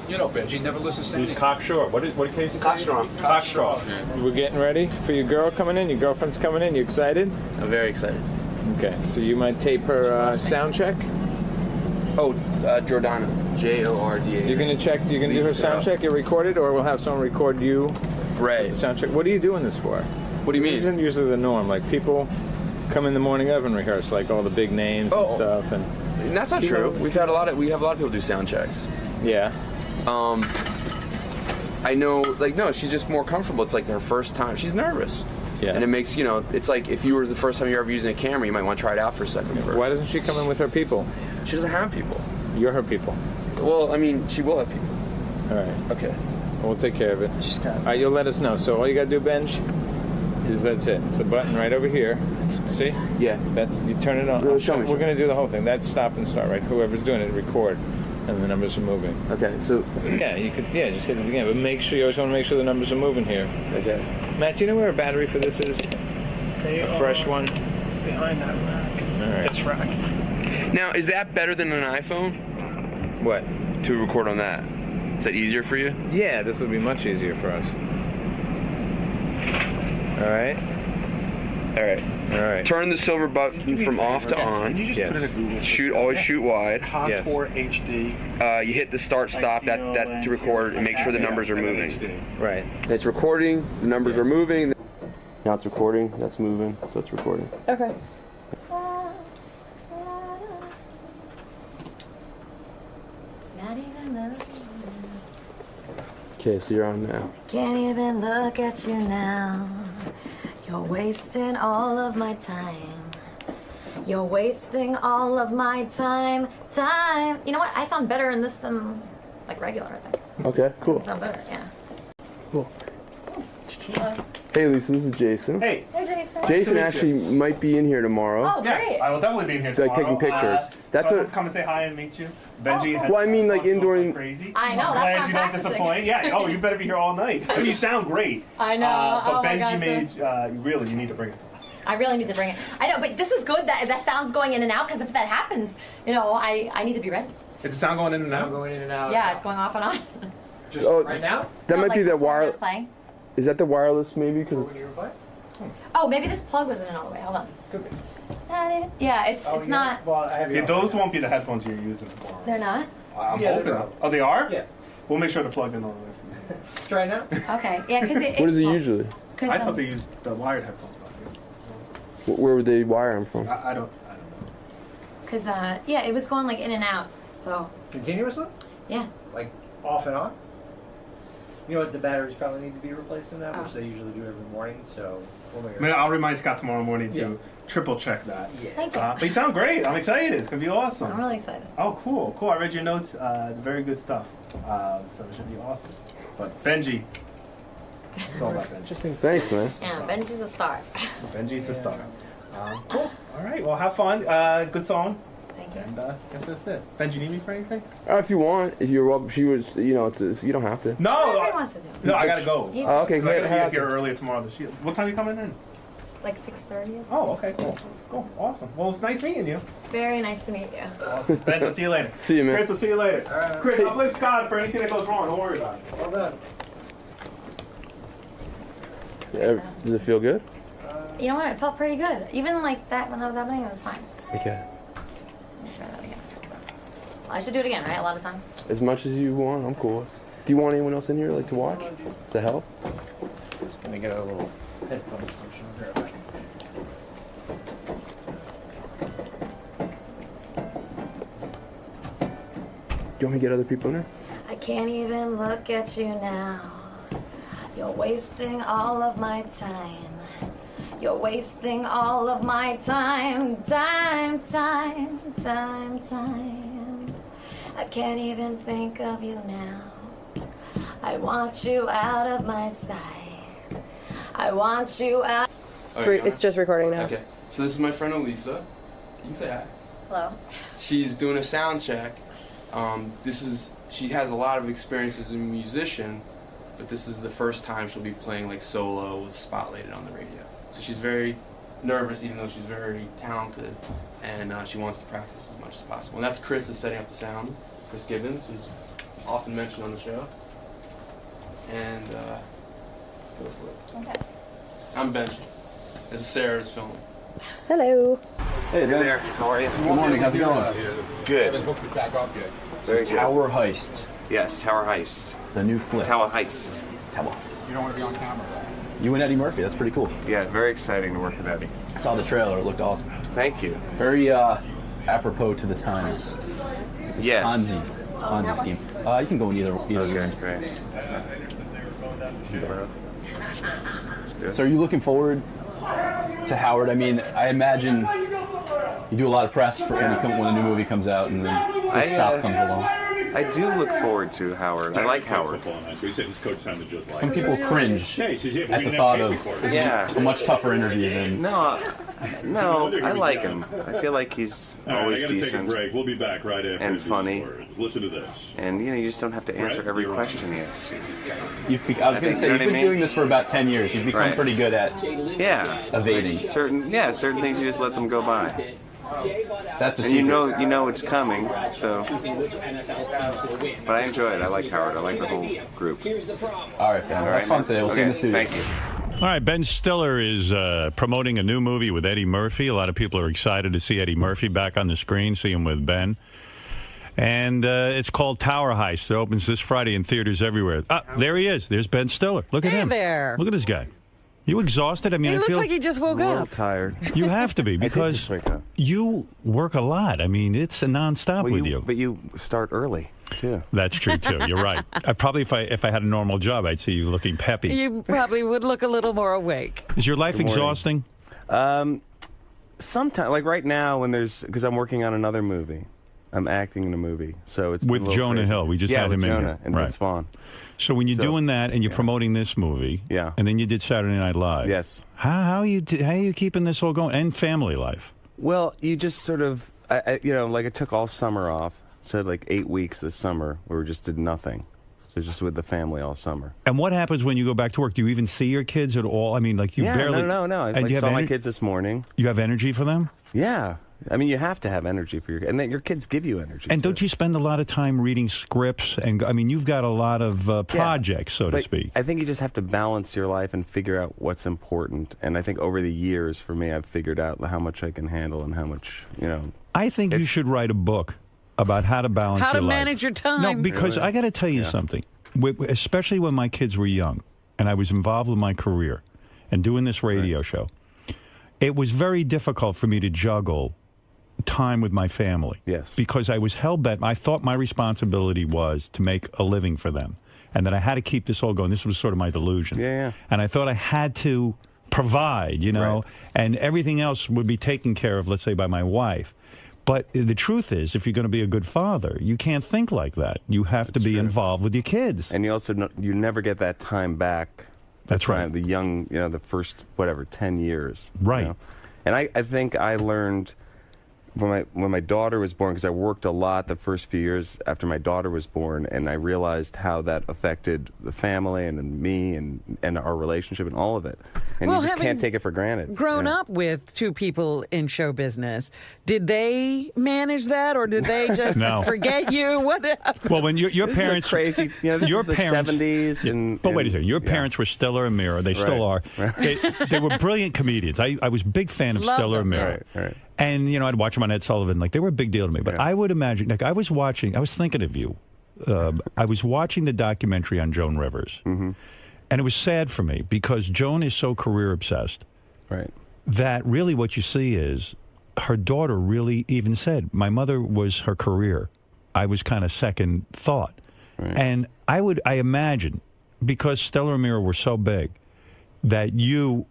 You know, Benji never listens to He's anything. cocksure. What case is it? Cockstrong. Cockstrong. We're getting ready for your girl coming in. Your girlfriend's coming in. You excited? I'm very excited. Okay, so you might tape her sound check. Oh, Jordana. Jordana. You're gonna check. You're gonna do her sound check. You record it, or we'll have someone record you. Right. Sound check. What are you doing this for? What do you mean? This isn't usually the norm. Like people come in the morning of and rehearse, like all the big names and stuff. And that's not true. We have a lot of people do sound checks. Yeah. I know, like, no, she's just more comfortable. It's like her first time. She's nervous. Yeah. And it makes, it's like if you were the first time you're ever using a camera, you might want to try it out for a second first. Why doesn't she come in with her people? She doesn't have people. You're her people. Well, I mean, she will have people. All right. Okay. We'll take care of it. All right, you'll let us know. So all you gotta do, Benj, is that's it. It's the button right over here. See? Yeah. That's you turn it on. Really, show me. We're gonna do the whole thing. That's stop and start, right? Whoever's doing it, record, and the numbers are moving. Okay. So. Yeah, you could. Yeah, just hit it again. But make sure you always want to make sure the numbers are moving here. Okay. Matt, do you know where a battery for this is? A fresh one. Behind that rack. All right. It's rack. Now, is that better than an iPhone? What? To record on that. Is that easier for you? Yeah, this would be much easier for us. All right. All right. All right. Turn the silver button from off to on. Can you just put in a Google? Shoot. Always shoot wide. Contour HD. You hit the start stop that to record and make sure the numbers are moving. Right. It's recording. The numbers are moving. Now it's recording. That's moving. So it's recording. Okay. Okay, so you're on now. Can't even look at you now. You're wasting all of my time. You're wasting all of my time. You know what? I sound better in this than like regular, I think. Okay, cool. I sound better, yeah. Cool. Hey, Lisa, this is Jason. Hey. Hey, Jason. Jason actually might be in here tomorrow. Oh, great. Yeah, I will definitely be in here Like tomorrow. taking pictures. That's come, what. come and say hi and meet you. Benji. Well, I mean, like indoor. Crazy. I know, I'm that's glad why you I'm don't practicing. disappoint. Yeah. Oh, you better be here all night. I mean, you sound great. I know. But Oh my Benji God, made really. You need to bring it. I really need to bring it. I know, but this is good that sound's going in and out, because if that happens, I need to be ready. Is the sound going in and out? Going in and out. Yeah, it's going off and on. Just right now? That No, might like be that before I wireless. was playing. Is that the wireless maybe? Because Oh, maybe this plug wasn't in all the way. Hold on. Could be. Yeah, it's not. Well, those won't be the headphones you're using tomorrow. They're not? I'm Yeah, hoping. they're not. Oh, they are? Yeah. We'll make sure they're plugged in all the way. Try now. Okay. Yeah, because what is it usually? I thought they used the wired headphones. Where would they wire them from? I don't. Because, yeah, it was going like in and out, so. Continuously? Yeah. Like off and on? You know what? The batteries probably need to be replaced in that, which they usually do every morning. So we'll make I mean, I'll remind Scott tomorrow morning to Yeah. triple check that. Yeah. Thank you. But you sound great. I'm excited. It's gonna be awesome. I'm really excited. Oh, cool, cool. I read your notes. Very good stuff. So it should be awesome. But Benji, it's all about Benji. Interesting. Thanks, man. Yeah, Benji's a star. Benji's the star. Cool. All right. Well, have fun. Good song. Thank you. And I guess that's it. Ben, do you need me for anything? If you want, if you're up, she was, you don't have to. No. Whatever he wants to do. No, I gotta go. He's- Oh, okay, 'Cause I gotta head be here out. earlier tomorrow to shoot. What time are you coming in? It's like 6:30. Oh, okay. Cool. Cool. Awesome. Well, it's nice meeting you. It's very nice to meet you. Awesome. Ben, I'll see you later. See you, man. Chris, I'll see you later. Chris, I'll blame Scott for anything that goes wrong. Don't worry about it. Well done. Does it feel good? You know what? It felt pretty good. Even like that when that was happening, it was fine. Okay. Let me try that again. I should do it again, right? A lot of time. As much as you want, I'm cool. Do you want anyone else in here like to watch? To help? Let me get a little headphone function here. Do you want me to get other people in there? I can't even look at you now. You're wasting all of my time. You're wasting all of my time. Time. I can't even think of you now. I want you out of my sight. I want you out. It's just recording now. Okay. So this is my friend Elisa. You can say hi. Hello. She's doing a sound check. She has a lot of experience as a musician, but this is the first time she'll be playing like solo with spotlighted on the radio. So she's very nervous, even though she's very talented, and she wants to practice as much as possible. And that's Chris is setting up the sound. Chris Gibbons, who's often mentioned on the show. And go for it. Okay. I'm Benji. This is Sarah's filming. Hello. Hey there. How are you? Good morning. How's it going? Good. Back up yet. Very good. Tower Heist. Yes, Tower Heist. The new flick. Tower Heist. Tower Heist. You don't want to be on camera, though. You and Eddie Murphy. That's pretty cool. Yeah, very exciting to work with Eddie. I saw the trailer. It looked awesome. Thank you. Very apropos to the times. This Yes. Ponzi scheme. You can go in either room. Great. So are you looking forward to Howard? I mean, I imagine you do a lot of press for when a new movie comes out and then this stuff comes along. I do look forward to Howard. I like Howard. Some people cringe at the thought of a much tougher interview than... No, I like him. I feel like he's always decent. We'll be back right after and funny. Listen to this. And you just don't have to answer every question he asks you. I was going to say, you've been doing this for about 10 years. You've become pretty good at evading. Certain things you just let them go by. That's and you know it's coming. So, but I enjoy it. I like Howard. I like the whole group. All right, Ben. Have fun today. We'll see you in the studio. Thank you. All right, Ben Stiller is promoting a new movie with Eddie Murphy. A lot of people are excited to see Eddie Murphy back on the screen, see him with Ben. And it's called Tower Heist. It opens this Friday in theaters everywhere. There he is. There's Ben Stiller. Look at him. There. Look at this guy. You exhausted? I mean, He I looks feel like he just woke up. Tired. You have to be because you work a lot. I mean, it's a nonstop with you. But you start early too. That's true too. You're right. I probably, if I had a normal job, I'd see you looking peppy. You probably would look a little more awake. Is your life exhausting? Sometimes, like right now, because I'm working on another movie. I'm acting in a movie, so it's with Jonah Hill. We just had him in Jonah here. and Vince Vaughn. So when you're doing that and you're promoting this movie, and then you did Saturday Night Live, how are you keeping this all going and family life? Well, you just sort of, I took all summer off, so like 8 weeks this summer where we just did nothing, so just with the family all summer. And what happens when you go back to work? Do you even see your kids at all? I mean, like you barely. No. And I saw my kids this morning. You have energy for them? Yeah. I mean, you have to have energy for and then your kids give you energy. And don't you spend a lot of time reading scripts? And I mean, you've got a lot of projects, so to speak. I think you just have to balance your life and figure out what's important. And I think over the years, for me, I've figured out how much I can handle and how much, I think you should write a book about how to balance How your to life. manage your time. No, because I got to tell you something. Especially when my kids were young and I was involved with my career and doing this radio show, it was very difficult for me to juggle time with my family. Yes. Because I was hell-bent. I thought my responsibility was to make a living for them and that I had to keep this all going. This was sort of my delusion. Yeah. And I thought I had to provide, and everything else would be taken care of, let's say, by my wife. But the truth is, if you're going to be a good father, you can't think like that. You have to be involved with your kids. And you also you never get that time back. That's right. The young, the first, 10 years. Right. And I think I learned when my daughter was born, because I worked a lot the first few years after my daughter was born, and I realized how that affected the family and then me and our relationship and all of it. And you just can't take it for granted. Grown up with two people in show business, did they manage that, or did they just forget you? What happened? Well, when your parents, crazy, your parents, the 70s, but wait a second, your parents were Stiller and Meara. They still are. They were brilliant comedians. I was a big fan of Stiller and Meara. Right. And, I'd watch them on Ed Sullivan. Like, they were a big deal to me. But I would imagine, I was thinking of you. I was watching the documentary on Joan Rivers. Mm-hmm. And it was sad for me because Joan is so career obsessed. Right. That really what you see is her daughter really even said, my mother was her career. I was kind of second thought. Right. And I imagine, because Stella and Meara were so big, that you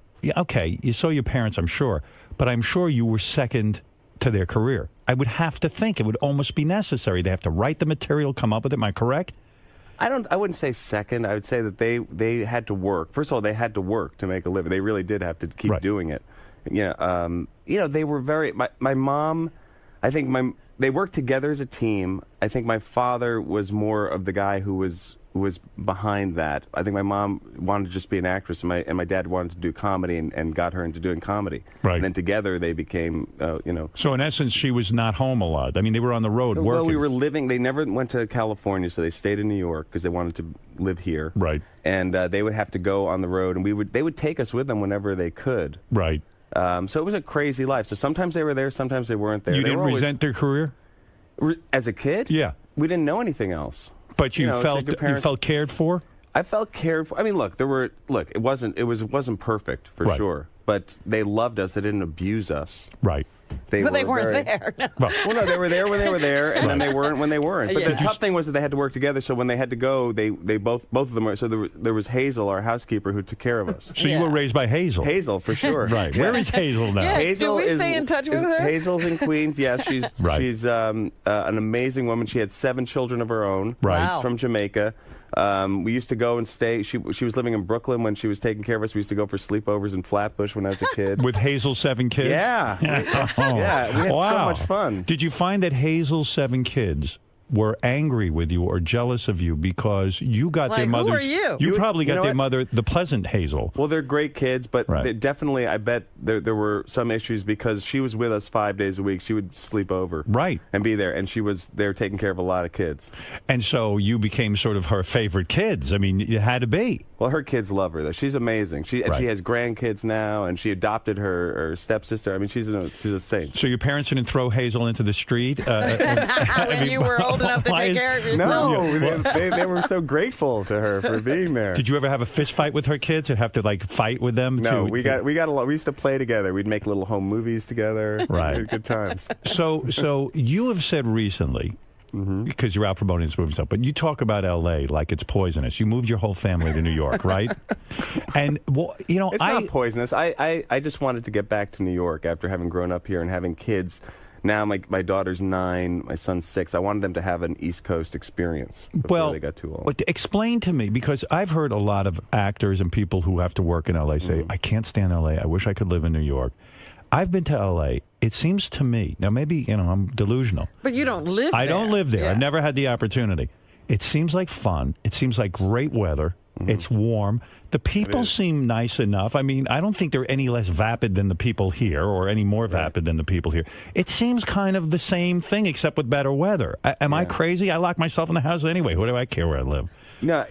saw your parents, I'm sure, but I'm sure you were second to their career. I would have to think it would almost be necessary. They have to write the material, come up with it. Am I correct? I wouldn't say second. I would say that they had to work. First of all, they had to work to make a living. They really did have to keep doing it. They were very. My mom, I think they worked together as a team. I think my father was more of the guy who was behind that. I think my mom wanted to just be an actress, and my dad wanted to do comedy and got her into doing comedy. Right. And then together they became, So in essence, she was not home a lot. I mean, they were on the road working. Well, we were living. They never went to California, so they stayed in New York because they wanted to live here. Right. And they would have to go on the road, and they would take us with them whenever they could. Right. So it was a crazy life. So sometimes they were there, sometimes they weren't there. You They didn't were always- resent their career? As a kid? Yeah. We didn't know anything else. But you know, it's felt like your parents- you felt cared for? I felt cared for. I mean, look, it wasn't perfect for Right. sure, but they loved us. They didn't abuse us. Right. But they were weren't very- there. Well, no, they were there when they were there, and then they weren't when they weren't. But Yeah. the tough thing was that they had to work together. So when they had to go, they both of them were. So there was Hazel, our housekeeper, who took care of us. So you were raised by Hazel? Hazel, for sure. Right. Yeah. Where is Hazel now? Yeah, Hazel do we stay in touch with her? Hazel's in Queens. Yes, she's Right. she's an amazing woman. She had 7 children of her own. Right. Wow. She's from Jamaica. We used to go and stay. She was living in Brooklyn when she was taking care of us. We used to go for sleepovers in Flatbush when I was a kid. With Hazel's 7 kids? Yeah. Yeah, we had so Wow. much fun. Did you find that Hazel's 7 kids were angry with you or jealous of you because you got Like, their who mother's... are you? probably You got know their what? mother, the pleasant Hazel. Well, they're great kids, but Right. they definitely, I bet there were some issues because she was with us 5 days a week. She would sleep over. Right. And be there, and she was there taking care of a lot of kids. And so you became sort of her favorite kids. I mean, you had to be. Well, her kids love her, though. She's amazing. And Right. she has grandkids now, and she adopted her stepsister. I mean, she's a saint. So your parents didn't throw Hazel into the street? When you were old enough to why take is- care of yourself. No, they were so grateful to her for being there. Did you ever have a fist fight with her kids or have to, like, fight with them? No, to- we got a lot. We used to play together. We'd make little home movies together. Right. We had good times. So you have said recently, because you're out promoting this movie stuff, but you talk about L.A. like it's poisonous. You moved your whole family to New York, right? And, well, you know, It's not poisonous. I just wanted to get back to New York after having grown up here and having kids. Now my daughter's 9, my son's 6. I wanted them to have an East Coast experience before they got too old. But explain to me, because I've heard a lot of actors and people who have to work in L.A. say, I can't stand L.A. I wish I could live in New York. I've been to L.A. It seems to me, now maybe, I'm delusional. But you don't live there. I don't live there. Yeah. I've never had the opportunity. It seems like fun. It seems like great weather. It's warm. The people seem nice enough. I mean, I don't think they're any less vapid than the people here or any more vapid than the people here. It seems kind of the same thing except with better weather. Am I crazy? I lock myself in the house anyway. What do I care where I live? No,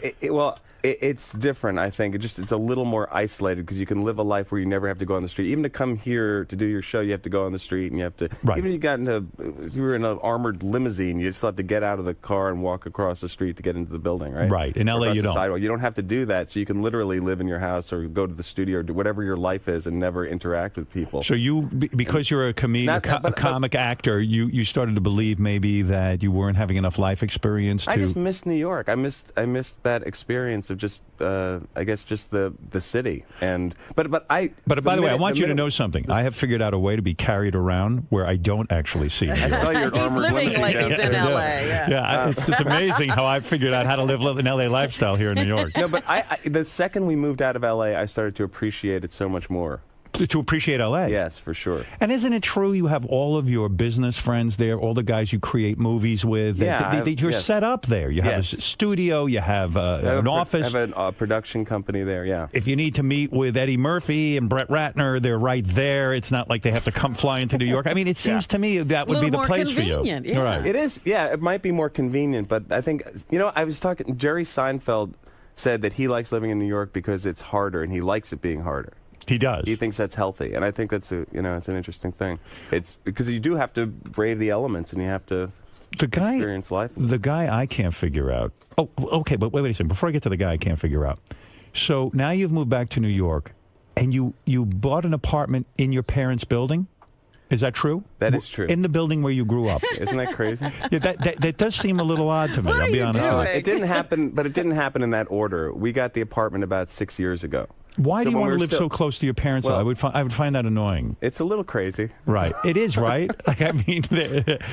it's different, I think. It's a little more isolated because you can live a life where you never have to go on the street. Even to come here to do your show, you have to go on the street and you have to. Right. Even if you were in an armored limousine, you still have to get out of the car and walk across the street to get into the building, right? Right. In Or LA, across you the don't. sidewalk. You don't have to do that, so you can literally live in your house or go to the studio or do whatever your life is and never interact with people. So you, because you're a comedian, a comic actor, you started to believe maybe that you weren't having enough life experience to. I just miss New York. I missed that experience of just I guess just the city but by the way, I want you to know something. I have figured out a way to be carried around where I don't actually see. I saw your He's armored living limousine like he's in downstairs. L.A. Yeah. It's amazing how I figured out how to live an LA lifestyle here in New York. No, but the second we moved out of LA, I started to appreciate it so much more. To appreciate LA. Yes, for sure. And isn't it true you have all of your business friends there, all the guys you create movies with? Yeah, you're yes. set up there. You have a studio, you have an office. I have a production company there, yeah. If you need to meet with Eddie Murphy and Brett Ratner, they're right there. It's not like they have to come fly into New York. I mean, it seems to me that would be the place for you. Yeah. Right. It is, yeah, it might be more convenient, but I think, I was talking, Jerry Seinfeld said that he likes living in New York because it's harder, and he likes it being harder. He does. He thinks that's healthy, and I think that's it's an interesting thing. It's because you do have to brave the elements, and you have to experience life. The guy I can't figure out. Oh, okay, but wait a second. Before I get to the guy I can't figure out. So now you've moved back to New York, and you bought an apartment in your parents' building. Is that true? That is true. In the building where you grew up. Isn't that crazy? Yeah, that does seem a little odd to me. I'll be honest with you. It didn't happen, but it didn't happen in that order. We got the apartment about 6 years ago. Why do you when want we to were live still- so close to your parents? Well- I would find that annoying. It's a little crazy. Right. It is, right? Like, I mean,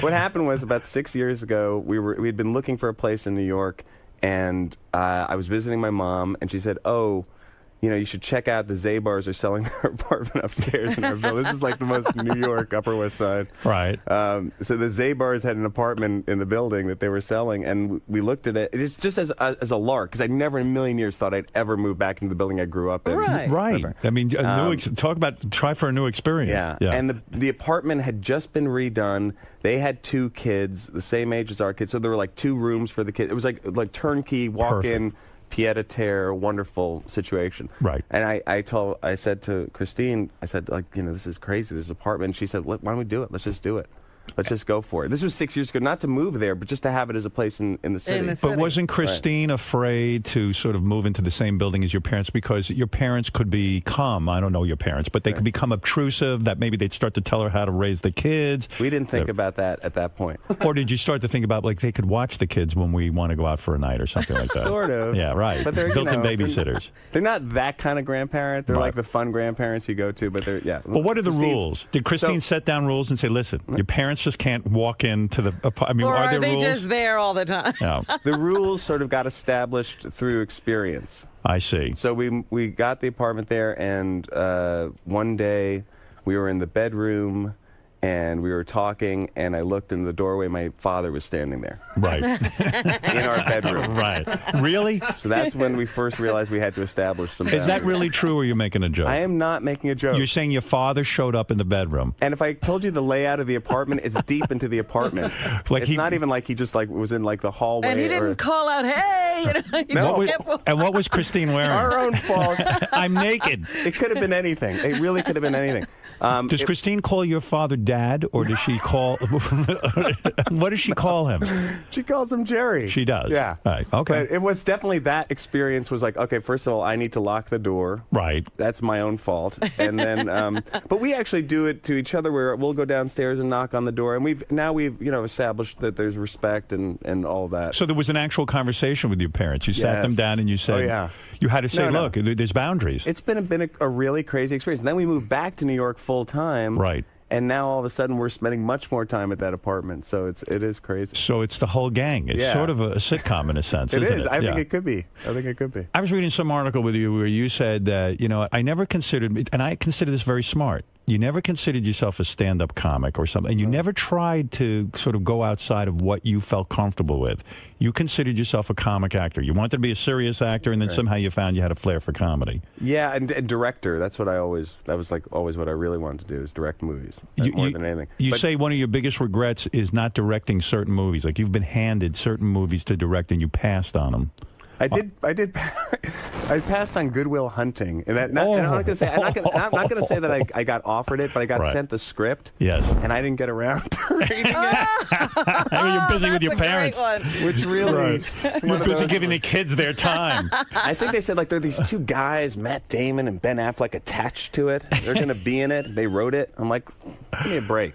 what happened was about 6 years ago, we had been looking for a place in New York, and I was visiting my mom, and she said, "Oh, you should check out the Zabars are selling their apartment upstairs in our building." This is like the most New York Upper West Side. Right. So the Zabars had an apartment in the building that they were selling, and we looked at it. It's just as a lark, because I never in a million years thought I'd ever move back into the building I grew up in. Right. I mean, try for a new experience. Yeah. And the apartment had just been redone. They had 2 kids, the same age as our kids, so there were like 2 rooms for the kids. It was like turnkey, walk in. pied-à-terre, wonderful situation. Right. And I said to Christine, I said, like, this is crazy, this apartment. And she said, why don't we do it? Let's just do it. Let's just go for it. This was 6 years ago, not to move there, but just to have it as a place in the city. But wasn't Christine afraid to sort of move into the same building as your parents because your parents could become, I don't know your parents, but they could become obtrusive, that maybe they'd start to tell her how to raise the kids? We didn't think about that at that point. Or did you start to think about, like, they could watch the kids when we want to go out for a night or something like that? Sort of. Yeah, right. But they're built-in babysitters. They're not that kind of grandparent. They're Right. like the fun grandparents you go to, but they're, yeah. Well, what are the rules? Did Christine set down rules and say, listen, your parents just can't walk into the apartment? Or are are there they rules? just there all the time? No. The rules sort of got established through experience. I see. So we got the apartment there, and one day we were in the bedroom, and we were talking, and I looked in the doorway. My father was standing there. Right. In our bedroom. Right. Really? So that's when we first realized we had to establish some Is that boundaries. really true, or you're making a joke? I am not making a joke. You're saying your father showed up in the bedroom. And if I told you the layout of the apartment, it's deep into the apartment. Like it's not even like he just like was in like the hallway. And he didn't call out, hey! He No. just kept- And what was Christine wearing? Our own fault. I'm naked. It could have been anything. It really could have been anything. Does Christine call your father Dad, or does she call? What does she call him? She calls him Jerry. She does. Yeah. Right. Okay. But it was definitely that experience was like, okay, first of all, I need to lock the door. Right. That's my own fault. And then, but we actually do it to each other where we'll go downstairs and knock on the door. And we've established that there's respect and all that. So there was an actual conversation with your parents. You sat them Yes. down and you said, Oh, yeah. you had to say, No. look, there's boundaries. It's been a really crazy experience. And then we moved back to New York full time. Right. And now all of a sudden we're spending much more time at that apartment. So it is crazy. So it's the whole gang. It's Yeah. sort of a sitcom in a sense, It isn't is. it? I think Yeah. it could be. I was reading some article with you where you said that, I never considered, and I consider this very smart, you never considered yourself a stand-up comic or something, and you never tried to sort of go outside of what you felt comfortable with. You considered yourself a comic actor. You wanted to be a serious actor, and then Right. somehow you found you had a flair for comedy. Yeah, and director. That's what that was like always what I really wanted to do is direct movies more than anything. You But- say one of your biggest regrets is not directing certain movies. Like you've been handed certain movies to direct and you passed on them. I did. I passed on Goodwill Hunting, and I'm not going to say. I'm not going to say that I got offered it, but I got Right. sent the script. Yes. And I didn't get around to reading it. You're busy with your parents. Which really, Right. it's one You're of busy those- giving the kids their time. I think they said like there are these two guys, Matt Damon and Ben Affleck, attached to it. They're going to be in it. They wrote it. I'm like, give me a break.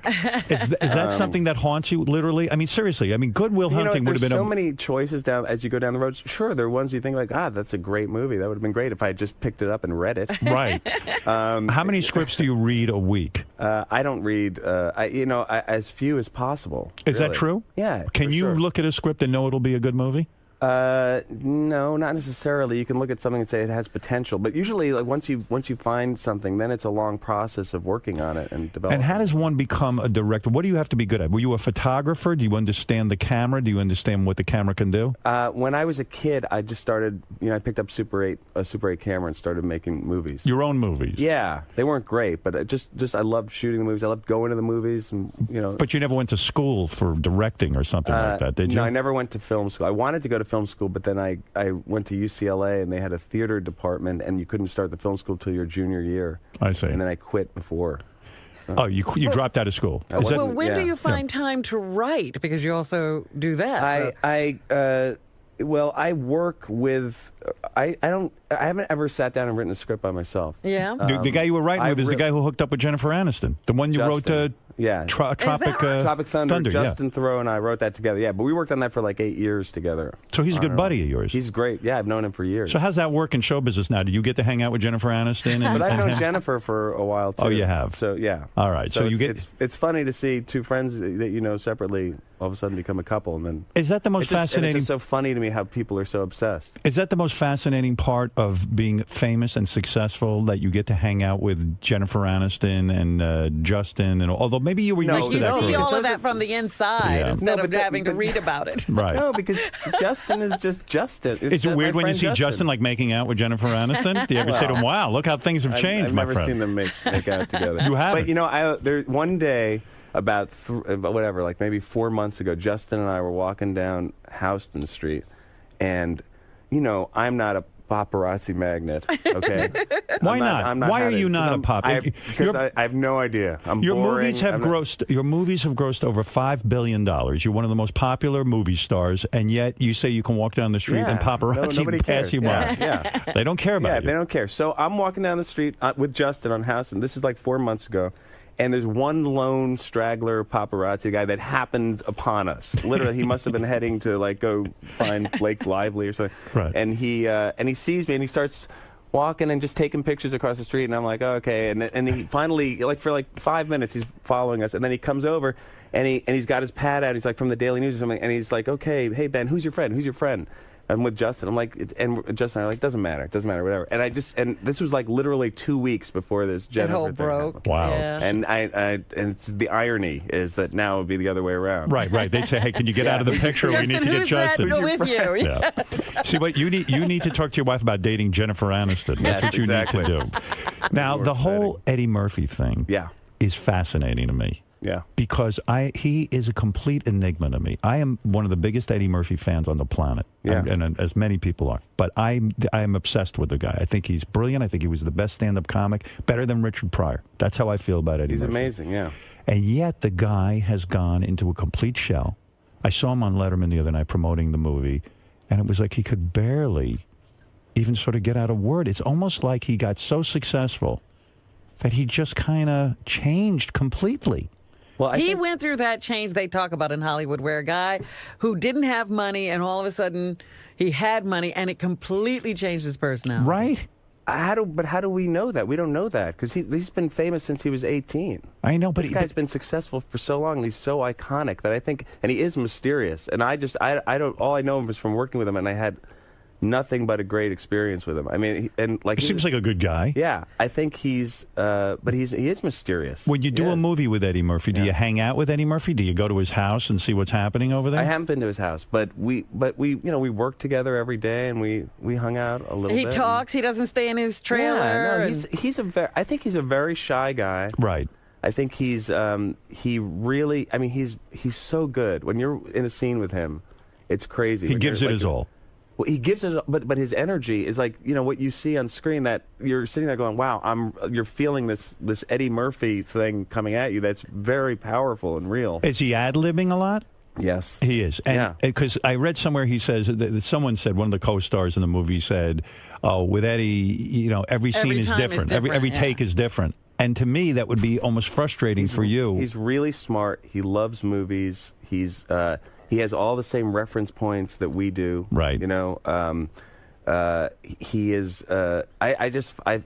Is that something that haunts you, literally? I mean, seriously. I mean, Goodwill Hunting would have there's been so many choices down as you go down the road. Sure, there are ones you think like, that's a great movie. That would have been great if I had just picked it up and read it. Right. How many scripts do you read a week? I don't read. As few as possible. Is that really. true? Yeah. Can you look at a script and know it'll be a good movie? No, not necessarily. You can look at something and say it has potential, but usually, like once you find something, then it's a long process of working on it and developing. And how does one become a director? What do you have to be good at? Were you a photographer? Do you understand the camera? Do you understand what the camera can do? When I was a kid, I just started. I picked up a Super 8 camera and started making movies. Your own movies? Yeah, they weren't great, but I loved shooting the movies. I loved going to the movies, and But you never went to school for directing or something like that, did you? No, I never went to film school. I wanted to go to film school, but then I went to UCLA, and they had a theater department, and you couldn't start the film school till your junior year. I see. And then I quit before. Oh, you dropped out of school. Well, when do you find time to write? Because you also do that. I work with. I haven't ever sat down and written a script by myself. Yeah. The guy you were writing with is the guy who hooked up with Jennifer Aniston. The one you wrote to. Yeah. Tropic Thunder. yeah. Justin Theroux and I wrote that together. Yeah, but we worked on that for like 8 years together. So he's a good buddy of yours. He's great. Yeah, I've known him for years. So how's that work in show business now? Do you get to hang out with Jennifer Aniston? But I've known Jennifer for a while too. Oh, you have? So yeah. All right. So you get. It's funny to see two friends that you know separately all of a sudden become a couple, and then. Is that the most fascinating? It's just so funny to me how people are so obsessed. Is that the most fascinating part of being famous and successful, that you get to hang out with Jennifer Aniston and Justin, and although maybe you were used to that. You see career. all of that from the inside Yeah. instead No, of but having to read about it. Right. No, because Justin is just Justin. Is it weird when you see Justin like making out with Jennifer Aniston? Do you ever say to him, "Wow, look how things have changed, I've my never friend"? seen them make out together. You haven't? But there one day about like maybe 4 months ago, Justin and I were walking down Houston Street, and you know, I'm not a paparazzi magnet. Okay. Why not? I'm Why are having- you not a because I'm- pop? Because I have no idea. I'm Your boring. movies have I'm not- grossed. Your movies have grossed over $5 billion. You're one of the most popular movie stars, and yet you say you can walk down the street and paparazzi nobody pass cares. you Yeah, by. yeah. They don't care about Yeah, you. they don't care. So I'm walking down the street with Justin on House, and this is like 4 months ago. And there's one lone straggler paparazzi guy that happened upon us. Literally, he must have been heading to like go find Blake Lively or something. Right. And he sees me and he starts walking and just taking pictures across the street. And I'm like, oh, okay. And he finally, like for like 5 minutes, he's following us. And then he comes over and he's got his pad out. He's like from the Daily News or something. And he's like, okay, hey Ben, who's your friend? Who's your friend? I'm with Justin. I'm like, and Justin and I are like, doesn't matter, whatever. And this was like literally 2 weeks before this Jennifer whole thing broke. happened. Wow. Yeah. And and it's, the irony is that now it would be the other way around. Right. They'd say, "Hey, can you get out of the picture? We need to get Justin." with you? Yeah. See, but you need to talk to your wife about dating Jennifer Aniston. That's Yes, what you exactly. need to do. Now, the whole Eddie Murphy thing is fascinating to me. Yeah. Because he is a complete enigma to me. I am one of the biggest Eddie Murphy fans on the planet. Yeah. And as many people are. But I am obsessed with the guy. I think he's brilliant. I think he was the best stand-up comic, better than Richard Pryor. That's how I feel about Eddie He's Murphy. amazing, yeah. And yet the guy has gone into a complete shell. I saw him on Letterman the other night promoting the movie, and it was like he could barely even sort of get out a word. It's almost like he got so successful that he just kind of changed completely. Well, He went through that change they talk about in Hollywood, where a guy who didn't have money and all of a sudden he had money, and it completely changed his personality. Right? But how do we know that? We don't know that because he's been famous since he was 18. I know, but this guy's been successful for so long, and he's so iconic that I think, and he is mysterious. And I don't. All I know him is from working with him, and I had nothing but a great experience with him. I mean, He seems like a good guy. Yeah, I think but he is mysterious. When you do a movie with Eddie Murphy, do you hang out with Eddie Murphy? Do you go to his house and see what's happening over there? I haven't been to his house, but we we work together every day, and we hung out a little He bit. talks. He doesn't stay in his trailer. Yeah, no, and- I think he's a very shy guy. Right. I think he's he really. I mean, he's so good. When you're in a scene with him, it's crazy. He When gives you're, it like, his all. Well, he gives it, but his energy is like what you see on screen. That you're sitting there going, "Wow, you're feeling this Eddie Murphy thing coming at you. That's very powerful and real." Is he ad-libbing a lot? Yes, he is. And because I read somewhere he says that someone said, one of the co-stars in the movie said, "Oh, with Eddie, every scene Every is time is different. different, Every yeah. take is different." And to me, that would be almost frustrating for you. He's really smart. He loves movies. He has all the same reference points that we do. Right. He is.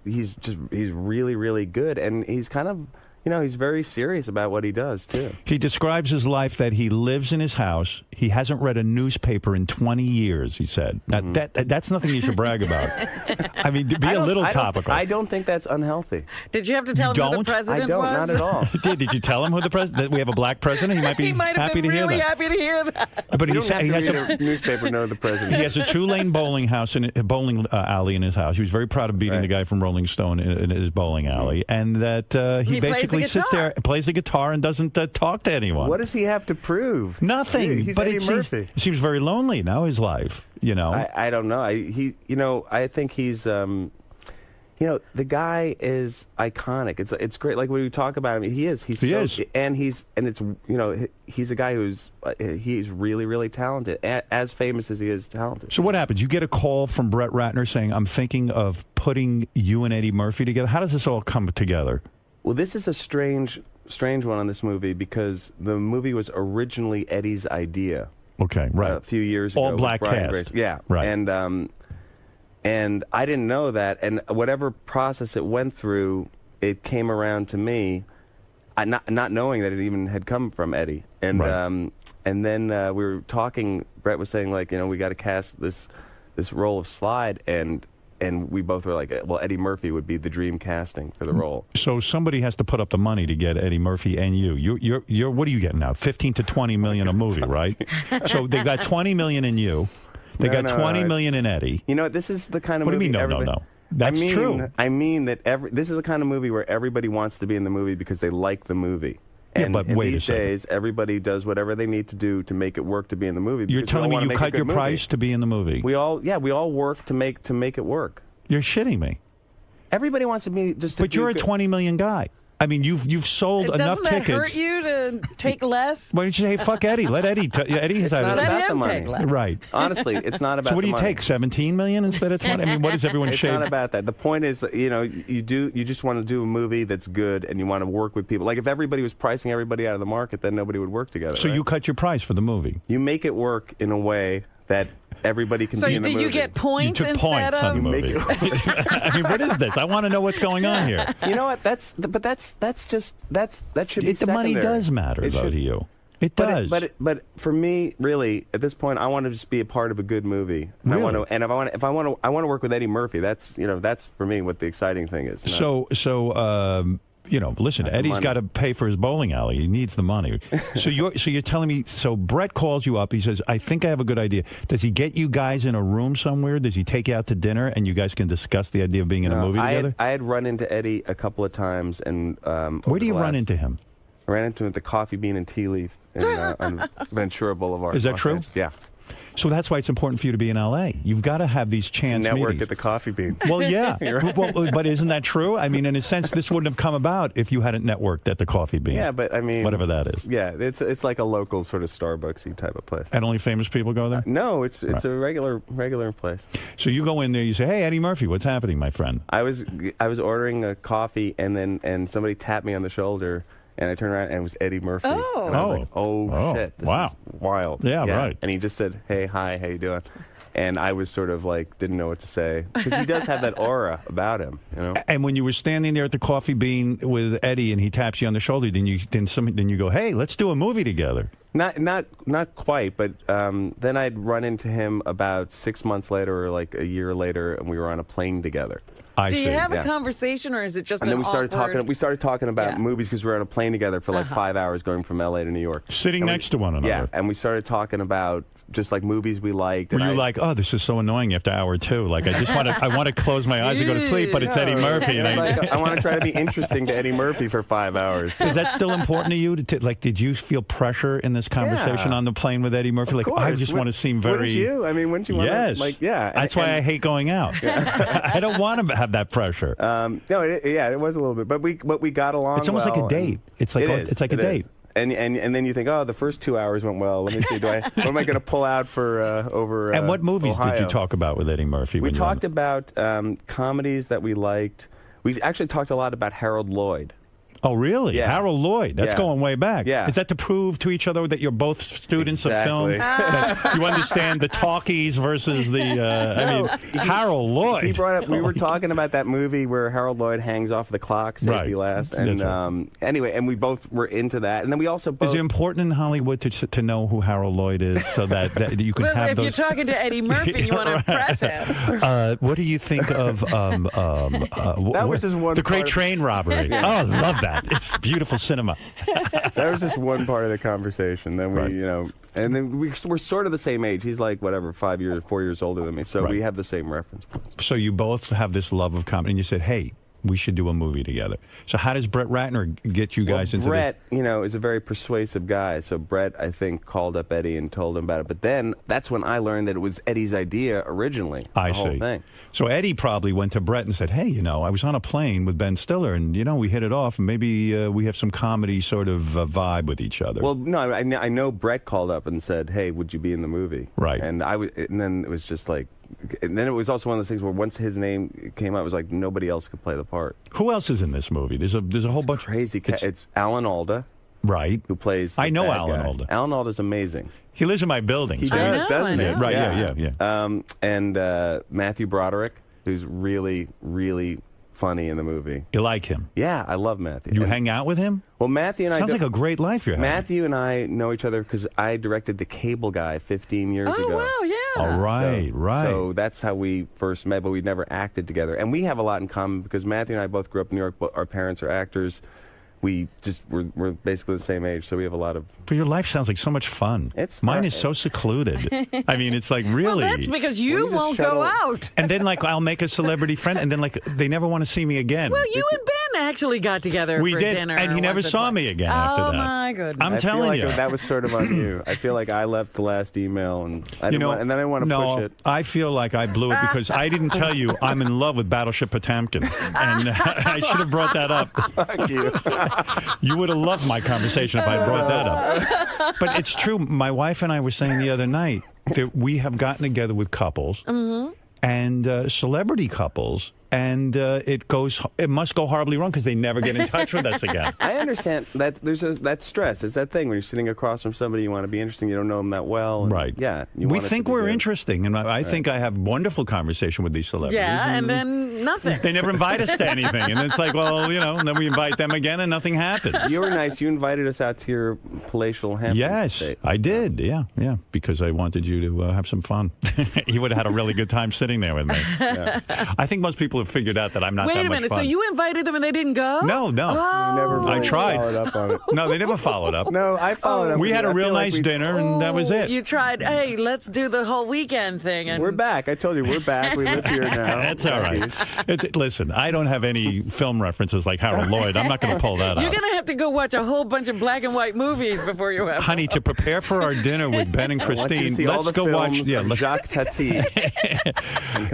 He's really, really good, and he's kind of. He's very serious about what he does too. He describes his life that he lives in his house. He hasn't read a newspaper in 20 years, he said. Now, that's nothing you should brag about. I mean, be a little topical. I don't think that's unhealthy. Did you have to tell him who the president I don't, was? not at all. Did you tell him who the president? That we have a black president? He might be He might have happy been to hear really that. happy to hear that. But You he don't said he have has to read a newspaper to know the president. He has a 2-lane bowling house in a bowling alley in his house. He was very proud of beating the guy from Rolling Stone in his bowling alley, and that he He plays the basically sits there, plays the guitar, and doesn't talk to anyone. What does he have to prove? Nothing. He's but Eddie it Murphy. seems very lonely now. His life, I don't know. I think he's. The guy is iconic. It's great. Like when we talk about him, he is. He's a guy who's he's really, really talented. As famous as he is talented. So what happens? You get a call from Brett Ratner saying, "I'm thinking of putting you and Eddie Murphy together." How does this all come together? Well, this is a strange one on this movie because the movie was originally Eddie's idea. Okay, right. A few years ago. All with black Brian cast. Grace. Yeah, Right. And I didn't know that, and whatever process it went through, it came around to me, not knowing that it even had come from Eddie. And Right. and then we were talking. Brett was saying we got to cast this role of Slide, and we both were like, well, Eddie Murphy would be the dream casting for the role. So somebody has to put up the money to get Eddie Murphy and you. You're what are you getting now? 15 to 20 million a movie, right? So they got 20 million in you. They got 20 million in Eddie. You know, this is the kind of What do movie. you mean? No. That's true. I mean that this is the kind of movie where everybody wants to be in the movie because they like the movie. Yeah, And but in wait a these second. days, everybody does whatever they need to do to make it work to be in the movie. You're because we all telling me wanna you make a cut good your movie. price to be in the movie? We all work to make it work. You're shitting me. Everybody wants to be just. To But you're a 20 million guy. I mean, you've sold enough Doesn't that tickets. hurt you to take less? Why don't you say, hey, fuck Eddie? Let Eddie. Eddie has It's not had about the money. Right. Honestly, it's not about. So what do the you money. take? 17 million instead of 20? I mean, what does everyone It's shave? not about that. The point is, you just want to do a movie that's good, and you want to work with people. Like if everybody was pricing everybody out of the market, then nobody would work together. So right? you cut your price for the movie. You make it work in a way that everybody can So be in the did movie. you get points You took instead points of? on the movie. I mean, what is this? I want to know what's going on here. You know what? That should be The money secondary. does matter, It though, should- to you. It But does. But for me, really, at this point, I want to just be a part of a good movie. And Really? I want to work with Eddie Murphy. That's that's for me what the exciting thing is. Listen, Not the Eddie's money. got to pay for his bowling alley. He needs the money. So you're telling me, so Brett calls you up. He says, I think I have a good idea. Does he get you guys in a room somewhere? Does he take you out to dinner and you guys can discuss the idea of being in a movie together? I had run into Eddie a couple of times, and Where do you run into him? I ran into him at the Coffee Bean and Tea Leaf on Ventura Boulevard. Is that Los true? Angeles. Yeah. So that's why it's important for you to be in L.A. You've got to have these chance Network meetings. at the Coffee Bean. Well, yeah. You're right. Well, but isn't that true? I mean, in a sense, this wouldn't have come about if you hadn't networked at the Coffee Bean. Yeah, but I mean, whatever that is. Yeah, it's like a local sort of Starbucksy type of place. And only famous people go there? No, it's Right. a regular place. So you go in there, you say, "Hey, Eddie Murphy, what's happening, my friend?" I was ordering a coffee, and somebody tapped me on the shoulder, and I turned around and it was Eddie Murphy. Oh. And I was like, Oh, shit, this wow. is wild. Yeah, right. And he just said, "Hey, hi, how you doing?" And I was sort of like didn't know what to say because he does have that aura about him, And when you were standing there at the Coffee Bean with Eddie, and he taps you on the shoulder, then you go, "Hey, let's do a movie together." Not quite, but then I'd run into him about 6 months later or like a year later, and we were on a plane together. Do you have a conversation, or is it just And an then we started awkward... talking. We started talking about Yeah. movies because we were on a plane together for like 5 hours, going from LA to New York, Sitting next to one another. Yeah, and we started talking about just like movies we liked. Were and you like, "Oh, this is so annoying after hour 2. Like, I just want to close my eyes and go to sleep, but it's Eddie Murphy." And I want to try to be interesting to Eddie Murphy for 5 hours. Is that still important to you? Did you feel pressure in this conversation Yeah. on the plane with Eddie Murphy? Of Like, course. I just want to seem very. Wouldn't you? I mean, wouldn't you want Yes. to? Like, yeah. That's why I hate going out. I don't want to have that pressure. No, it was a little bit, but we got along. It's almost like a well, date. and It's like it's like a it is. date. And then you think, oh, the first 2 hours went well. Let me see, what am I going to pull out for over? And what movies did you Ohio? talk about with Eddie Murphy? We when you were on talked about comedies that we liked. We actually talked a lot about Harold Lloyd. Oh, really? Yeah. Harold Lloyd. That's Yeah. going way back. Yeah. Is that to prove to each other that you're both students of film? Exactly. That you understand the talkies versus the. Harold Lloyd. He brought up. We were talking about that movie where Harold Lloyd hangs off the clock, safety Right. last, and That's right. anyway, and we both were into that, and then we also both. Is it important in Hollywood to know who Harold Lloyd is so that you can Well, have if those? you're talking to Eddie Murphy and you want to impress him. What do you think of That was just one the Great part of- Train Robbery? Yeah. Oh, I love that. It's beautiful cinema. That was just one part of the conversation. Then we, Right. and then we're sort of the same age. He's like whatever, 4 years older than me, so we have the same reference points. So you both have this love of comedy, and you said, "Hey, we should do a movie together." So how does Brett Ratner get you guys into Brett, is a very persuasive guy. So Brett, I think, called up Eddie and told him about it. But then that's when I learned that it was Eddie's idea originally. I the whole see. thing. So Eddie probably went to Brett and said, "Hey, I was on a plane with Ben Stiller, and we hit it off, and maybe we have some comedy sort of vibe with each other." Well, no, I know Brett called up and said, "Hey, would you be in the movie?" Right. And then it was just like, and then it was also one of those things where once his name came out, it was like nobody else could play the part. Who else is in this movie? There's a whole bunch. Crazy. It's Alan Alda. Right. Who plays the I know bad Alan guy. Alda. Alan Alda's amazing. He lives in my building. He so- does, doesn't he? Right, yeah. And Matthew Broderick, who's really, really funny in the movie. You like him? Yeah, I love Matthew. You And- hang out with him? Well, Matthew and I... Sounds like a great life you're having. Matthew and I know each other because I directed The Cable Guy 15 years ago. Oh, wow, yeah. All right, right. So that's how we first met, but we never acted together. And we have a lot in common because Matthew and I both grew up in New York, but our parents are actors. we're basically the same age, so we have a lot of. But your life sounds like so much fun. Mine is so secluded. I mean, it's like really. Well, that's because you won't go out. And then like I'll make a celebrity friend, and then like they never want to see me again. Well, you and Ben actually got together We for did, dinner. and he never once or saw twice. me again after that. Oh my goodness! I'm I feel telling like you. that was sort of on you. I feel like I left the last email, and I didn't want, and then I want to no, push it. I feel like I blew it because I didn't tell you I'm in love with Battleship Potemkin, and I should have brought that up. Fuck you. You would have loved my conversation if I brought that up. But it's true. My wife and I were saying the other night that we have gotten together with couples and celebrity couples, and it must go horribly wrong because they never get in touch with us again. I understand that that stress. It's that thing when you're sitting across from somebody, you want to be interesting, you don't know them that well. And Right. Yeah. We think we're interesting, and I think I have wonderful conversation with these celebrities. Yeah, and then nothing. They never invite us to anything, and it's like, well, and then we invite them again, and nothing happens. You were nice. You invited us out to your palatial Hamptons Yes, estate. I did. Yeah, because I wanted you to have some fun. You would have had a really good time sitting there with me. Yeah. I think most people have figured out that I'm not Wait that a much minute. fun. So you invited them and they didn't go? No. You never I really tried. followed up on it. No, they never followed up. No, I followed up. We with had you. a I real feel like nice dinner, and that was it. You tried. Hey, let's do the whole weekend thing. And We're back. I told you we're back. We live here now. That's all right. Listen, I don't have any film references like Harold Lloyd. I'm not going to pull that You're out. gonna have to go watch a whole bunch of black and white movies before you have. Honey, to prepare for our dinner with Ben and I want you to Christine, see all let's the go watch. films of Jacques Tati.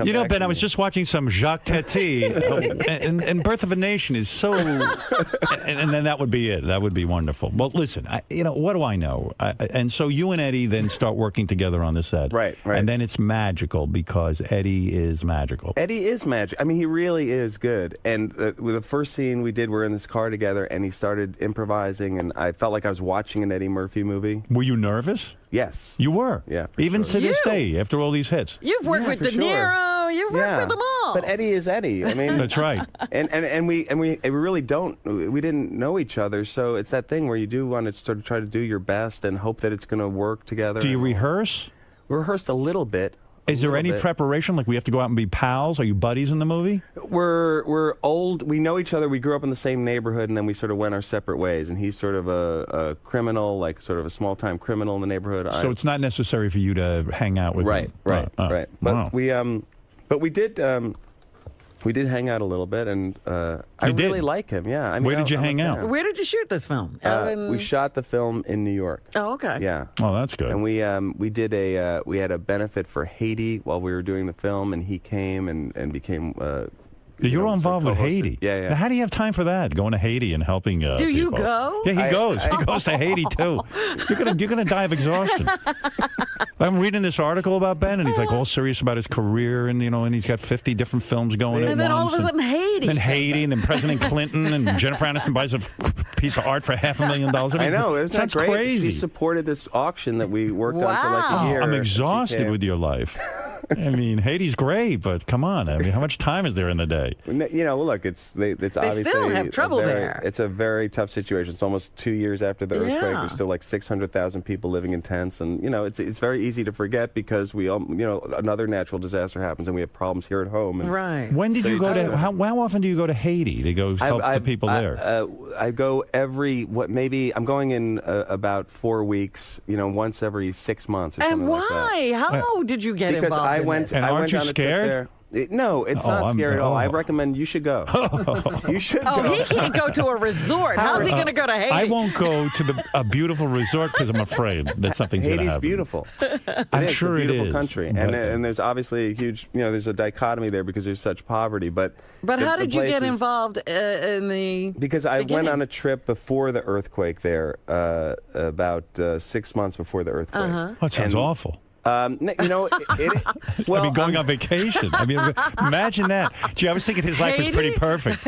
You know, Ben, I was just watching some Jacques Tati, and Birth of a Nation is so, and then that would be it. That would be wonderful. Well, listen, what do I know? And so you and Eddie then start working together on the set. Right. And then it's magical because Eddie is magical. Eddie is magic. I mean, he really is good. And with the first scene we did, we're in this car together, and he started improvising, and I felt like I was watching an Eddie Murphy movie. Were you nervous? Yes. You were? Yeah. Even sure. to this day, after all these hits? You've worked with for De sure. Niro. You've worked with them all. But Eddie is Eddie. I mean, That's right. And we really don't. We didn't know each other, so it's that thing where you do want to sort of try to do your best and hope that it's going to work together. Do you rehearse? We rehearsed a little bit. Is there any preparation? Like we have to go out and be pals? Are you buddies in the movie? We're old. We know each other. We grew up in the same neighborhood, and then we sort of went our separate ways. And he's sort of a criminal, like sort of a small-time criminal in the neighborhood. So it's not necessary for you to hang out with him. Right. But wow. we did hang out a little bit, and I did? really like him. Yeah. I mean, Where did you I'm a hang out? fan. Where did you shoot this film? We shot the film in New York. Oh, okay. Yeah. Oh, that's good. And we did we had a benefit for Haiti while we were doing the film, and he came and became. You were involved with co-hosted. Haiti. Yeah. Now, how do you have time for that? Going to Haiti and helping Do people? you go? Yeah, he goes. He goes to Haiti too. You're gonna die of exhaustion. I'm reading this article about Ben, and he's like all serious about his career, and and he's got 50 different films going at And then all once. of a sudden, Haiti. And Haiti, and then President Clinton, and Jennifer Aniston buys a piece of art for $500,000. I know. It sounds great. crazy. She supported this auction that we worked on for like a year. I'm and she exhausted came. with your life. I mean, Haiti's great, but come on. I mean, how much time is there in the day? Look, it's obviously still have trouble there. It's a very tough situation. It's almost 2 years after the earthquake. Yeah. There's still like 600,000 people living in tents, and it's very easy to forget because we all another natural disaster happens and we have problems here at home. And Right. When did so you go just- to? How often do you go to Haiti to go help the people there? I go maybe I'm going in about 4 weeks. Once every 6 months or And something like that. why? How did you get Because involved I in went. this? And I aren't went you on a trip scared? there. No, it's Oh, not scary at all. I oh. recommend you should go. You should Oh, go. he can't go to a resort. How's he going to go to Haiti? I won't go to a beautiful resort because I'm afraid that something's going to Haiti's happen. beautiful. I'm It's sure a it beautiful is. country, but- and there's obviously a huge, there's a dichotomy there because there's such poverty. But how the did you place get is- involved in the? Because I went beginning? on a trip before the earthquake there, about 6 months before the earthquake. Uh-huh. Oh, it sounds awful. Well, I mean, going on vacation. I mean, imagine that. Gee, I was thinking his life was pretty Haiti? perfect.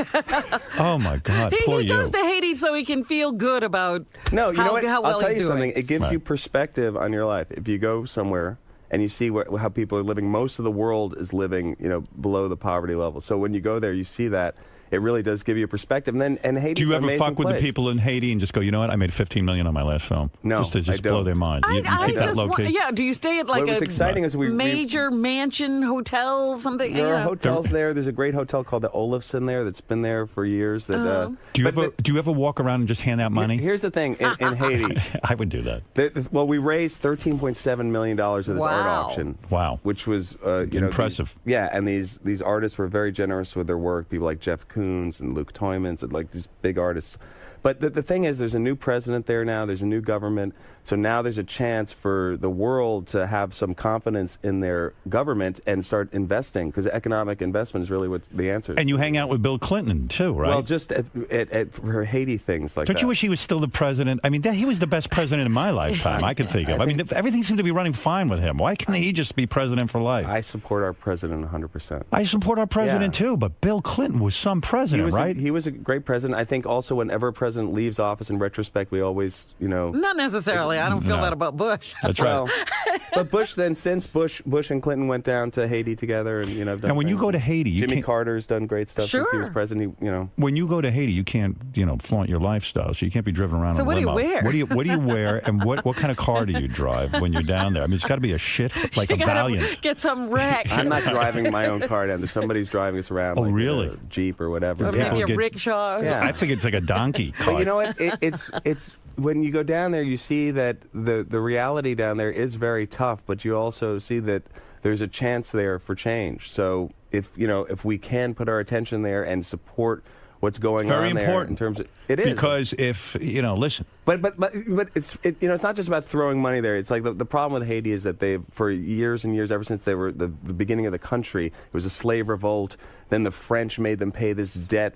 Oh my God, poor He you. goes to Haiti so he can feel good about No, you how, know what? how well I'll tell he's you doing. something. It gives Right. you perspective on your life. If you go somewhere and you see how people are living, most of the world is living, below the poverty level. So when you go there, you see that. it really does give you a perspective. And Haiti's Do you an ever amazing fuck with place. the people in Haiti and just go, you know what? I made $15 million on my last film. No, just to I blow don't. their mind. You I keep that just low want, key. yeah. Do you stay at like What was a exciting is we major mansion hotel, something? There you are know? hotels there. There's a great hotel called the Olafson there that's been there for years. That Do you ever walk around and just hand out money? Here's the thing in Haiti. I would do that. Well, we raised $13.7 million at this art Wow. auction. Wow, which was impressive. And these artists were very generous with their work. People like Jeff Koons and Luke Toymans and like these big artists. But the thing is, there's a new president there now. There's a new government. So now there's a chance for the world to have some confidence in their government and start investing, because economic investment is really what the answer is. And you hang out with Bill Clinton, too, right? Well, just for Haiti things like Don't that. you wish he was still the president? I mean, he was the best president in my lifetime, I could think of. I mean, everything seemed to be running fine with him. Why can't he just be president for life? I support our president 100%. I support our president, too, but Bill Clinton was some president, right? He was a great president. I think also whenever a president leaves office, in retrospect, we always, Not necessarily. I don't feel that about Bush. That's right. But Bush then, since Bush and Clinton went down to Haiti together, and have done And when you things. go to Haiti, you Jimmy can't- Carter's done great stuff since he was president. When you go to Haiti, you can't, flaunt your lifestyle, so you can't be driven around So in a what do you limo. wear? What do you wear, and what kind of car do you drive when you're down there? I mean, it's got to be a shit like You a gotta Valiant. get some wreck. I'm not driving my own car down there. Somebody's driving us around. Oh, like really? A Jeep or whatever. Or maybe a rickshaw. Yeah. I think it's like a donkey car. But you know what? It's when you go down there, you see that the reality down there is very tough, but you also see that there's a chance there for change. So if we can put our attention there and support what's going Very on there important. in terms of it is Because if, listen. But it's it's not just about throwing money there. It's like the problem with Haiti is that they've, for years and years, ever since they were the beginning of the country, it was a slave revolt. Then the French made them pay this debt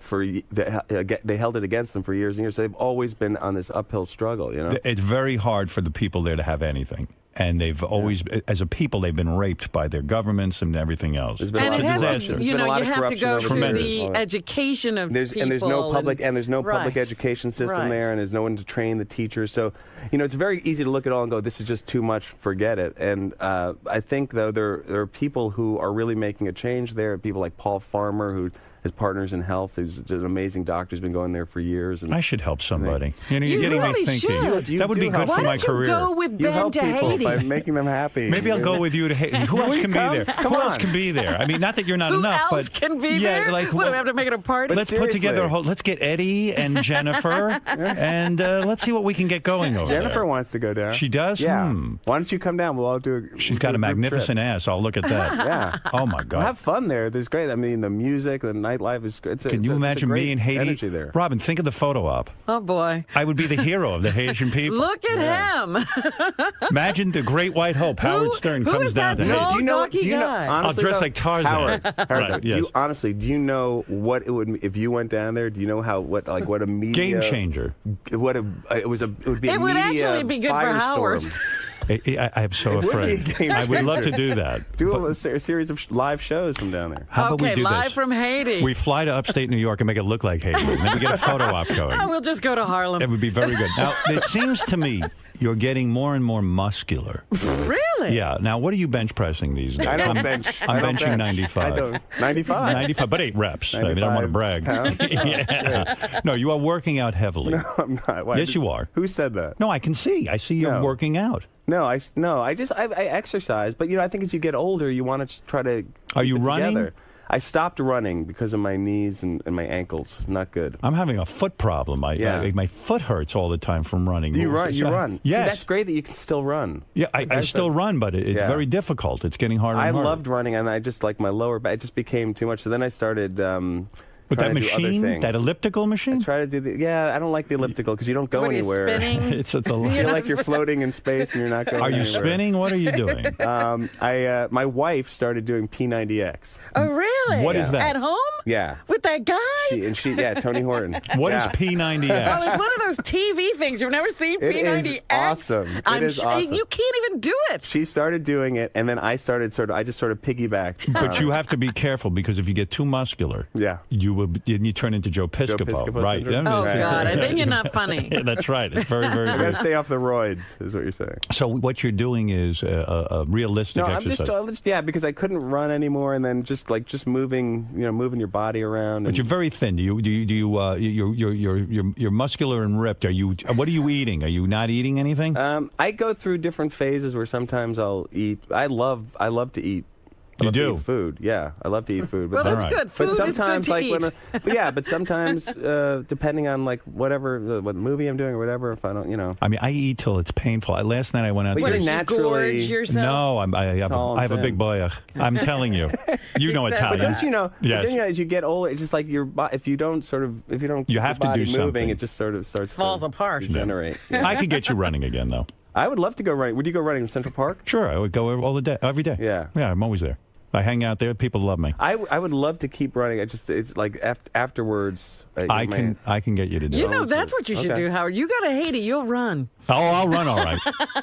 they held it against them for years and years. So they've always been on this uphill struggle. It's very hard for the people there to have anything. And they've always, as a people, they've been raped by their governments and everything else. There's been And a it lot of has disaster. to, you have to go through the education of there's people. no public public Right. education system Right. there, and there's no one to train the teachers. So, it's very easy to look at it all and go, "This is just too much. Forget it." And I think though there are people who are really making a change there. People like Paul Farmer, who his partners in health, who's just an amazing doctor, has been going there for years. And I should help somebody. You're You getting really me thinking. should. You That would do be good help for my Why don't you career. go with You Ben help to people Haiti? by making them happy. Maybe I'll go with you to Haiti. Who else Will you can be come? there? Come Who else on. can be there? I mean, not that you're not Who enough, else but can be yeah, there? like What, do we have to make it a party? let's put together a whole. Let's get Eddie and Jennifer, and let's see what we can get going over Jennifer there. wants to go down. She does? Yeah. Hmm. Why don't you come down? We'll all do. She's got a magnificent ass. I'll look at that. Yeah. Oh my God. Well, have fun there. There's great. I mean, the music, the nightlife is. Can you imagine me in Haiti? Energy there. Robin, think of the photo op. Oh boy! I would be the hero of the Haitian people. Look at him. Imagine the Great White Hope. Howard Stern who comes is down that to tall, Haiti. gawky guy? I'll honestly, dress though, like Tarzan. Howard, Right, do yes. you know what it would if you went down there? Do you know what a media Game changer. It would be a It would media actually be good for firestorm. Howard. I'm so It would be a afraid. game I would love to changer. do that. Do a series of live shows from down there. How about we Okay, do live this? from Haiti. We fly to upstate New York and make it look like Haiti. And then we get a photo op going. We'll just go to Harlem. It would be very good. Now, it seems to me you're getting more and more muscular. Really? Yeah. Now, what are you bench pressing these days? I don't bench. I'm I don't benching bench. 95. I don't. 95? 95, but 8 reps. I mean, I don't want to brag. pounds? Yeah. No, you are working out heavily. No, I'm not. Why? Yes, you are. Who said that? No, I can see. I see you're No. working out. No, I exercise, but I think as you get older, you want to try to. Are keep you it running? Together. I stopped running because of my knees and my ankles. Not good. I'm having a foot problem. My foot hurts all the time from running. You run. You run. Yes. See, that's great that you can still run. Yeah, I still run, but it's Yeah. very difficult. It's getting harder and I harder. loved running, and I just like my lower back. It just became too much. So then I started. With that trying to do other machine, things. that elliptical machine? I try to do the. I don't like the elliptical because you don't go What are you, anywhere. spinning? It's a You feel like you're floating in space and you're not going Are you anywhere. spinning? What are you doing? My wife started doing P90X. Oh, really? What is that? At home? Yeah. With that guy? Tony Horton. What is Yeah. P90X? Oh, it's one of those TV things. You've never seen It P90X? is awesome. It is awesome. You can't even do it. She started doing it, and then I just sort of piggybacked. But you have to be careful because if you get too muscular, Yeah. you you turn into Joe Piscopo. Piscopo Right. syndrome? Oh, God, I think you're not funny. Yeah, that's right. It's very, very You good. gotta stay off the roids, is what you're saying. So what you're doing is a realistic No, exercise. I'm just because I couldn't run anymore, and then just moving, moving your body around. But And you're very thin. You're muscular and ripped. What are you eating? Are you not eating anything? I go through different phases where sometimes I'll eat. I love to eat. I You love do? To eat food. Yeah, I love to eat food. Well, that's Alright. good. Food But sometimes, is good to eat. but sometimes, depending on whatever what movie I'm doing or whatever, if I don't, I mean, I eat till it's painful. Last night I went out. But to you're Did you naturally gorge yourself? No, tall I have a and big thin. boy. I'm telling you, you know said Italian. But don't you know? Yes. Don't you know, as you get older, it's just like your if you don't keep You have your to body do moving, something. it just sort of starts Falls to apart. degenerate. I could get you running again, though. I would love to go running. Would you go running in Central Park? Sure, I would go all the day, every day. Yeah. Yeah, I'm always there. I hang out there. People love me. I would love to keep running. It's like afterwards. I can get you to do You it. know, that's what you should do, Howard. You gotta hate it. You'll run. Oh, I'll run all right.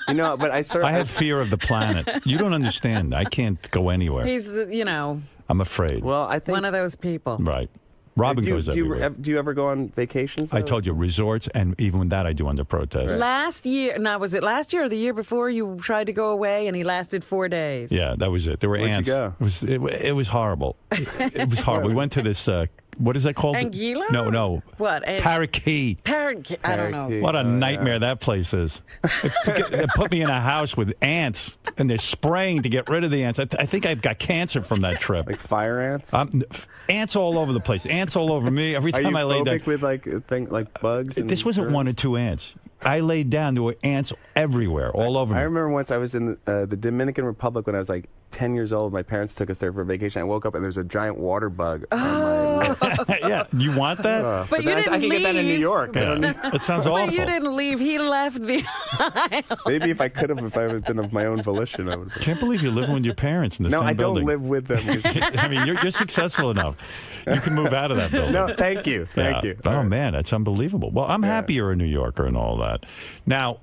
But I have fear of the planet. You don't understand. I can't go anywhere. He's, I'm afraid. Well, I think one of those people. Right. Robin goes do everywhere. you ever go on vacations? I told you, resorts, and even that I do under protest. Last year, now was it last year or the year before you tried to go away and he lasted 4 days? Yeah, that was it. There were Where'd you ants. go? It was horrible. It was horrible. We went to this. What is that called? Anguilla? No. What? Parakeet. Parakeet. I don't know. What a nightmare that place is. They put me in a house with ants, and they're spraying to get rid of the ants. I think I've got cancer from that trip. Like fire ants? Ants all over the place. Ants all over me. Every time I lay down. with like bugs? And This wasn't germs? 1 or 2 ants. I laid down. There were ants everywhere, all over me. I remember once I was in the Dominican Republic when I was like 10 years old. My parents took us there for a vacation. I woke up and there's a giant water bug on my lip. Yeah, you want that? But you then didn't I can get that in New leave. York. I don't need, It sounds awful. But you didn't leave. He left the aisle. maybe if I could have, if I had been of my own volition, I would have. Can't believe you're living with your parents in the No, same I don't building. live with them. I mean, you're successful enough. You can move out of that building. No, thank you. Thank you. Oh, man, that's unbelievable. Well, I'm happy you're a New Yorker and all that. Now,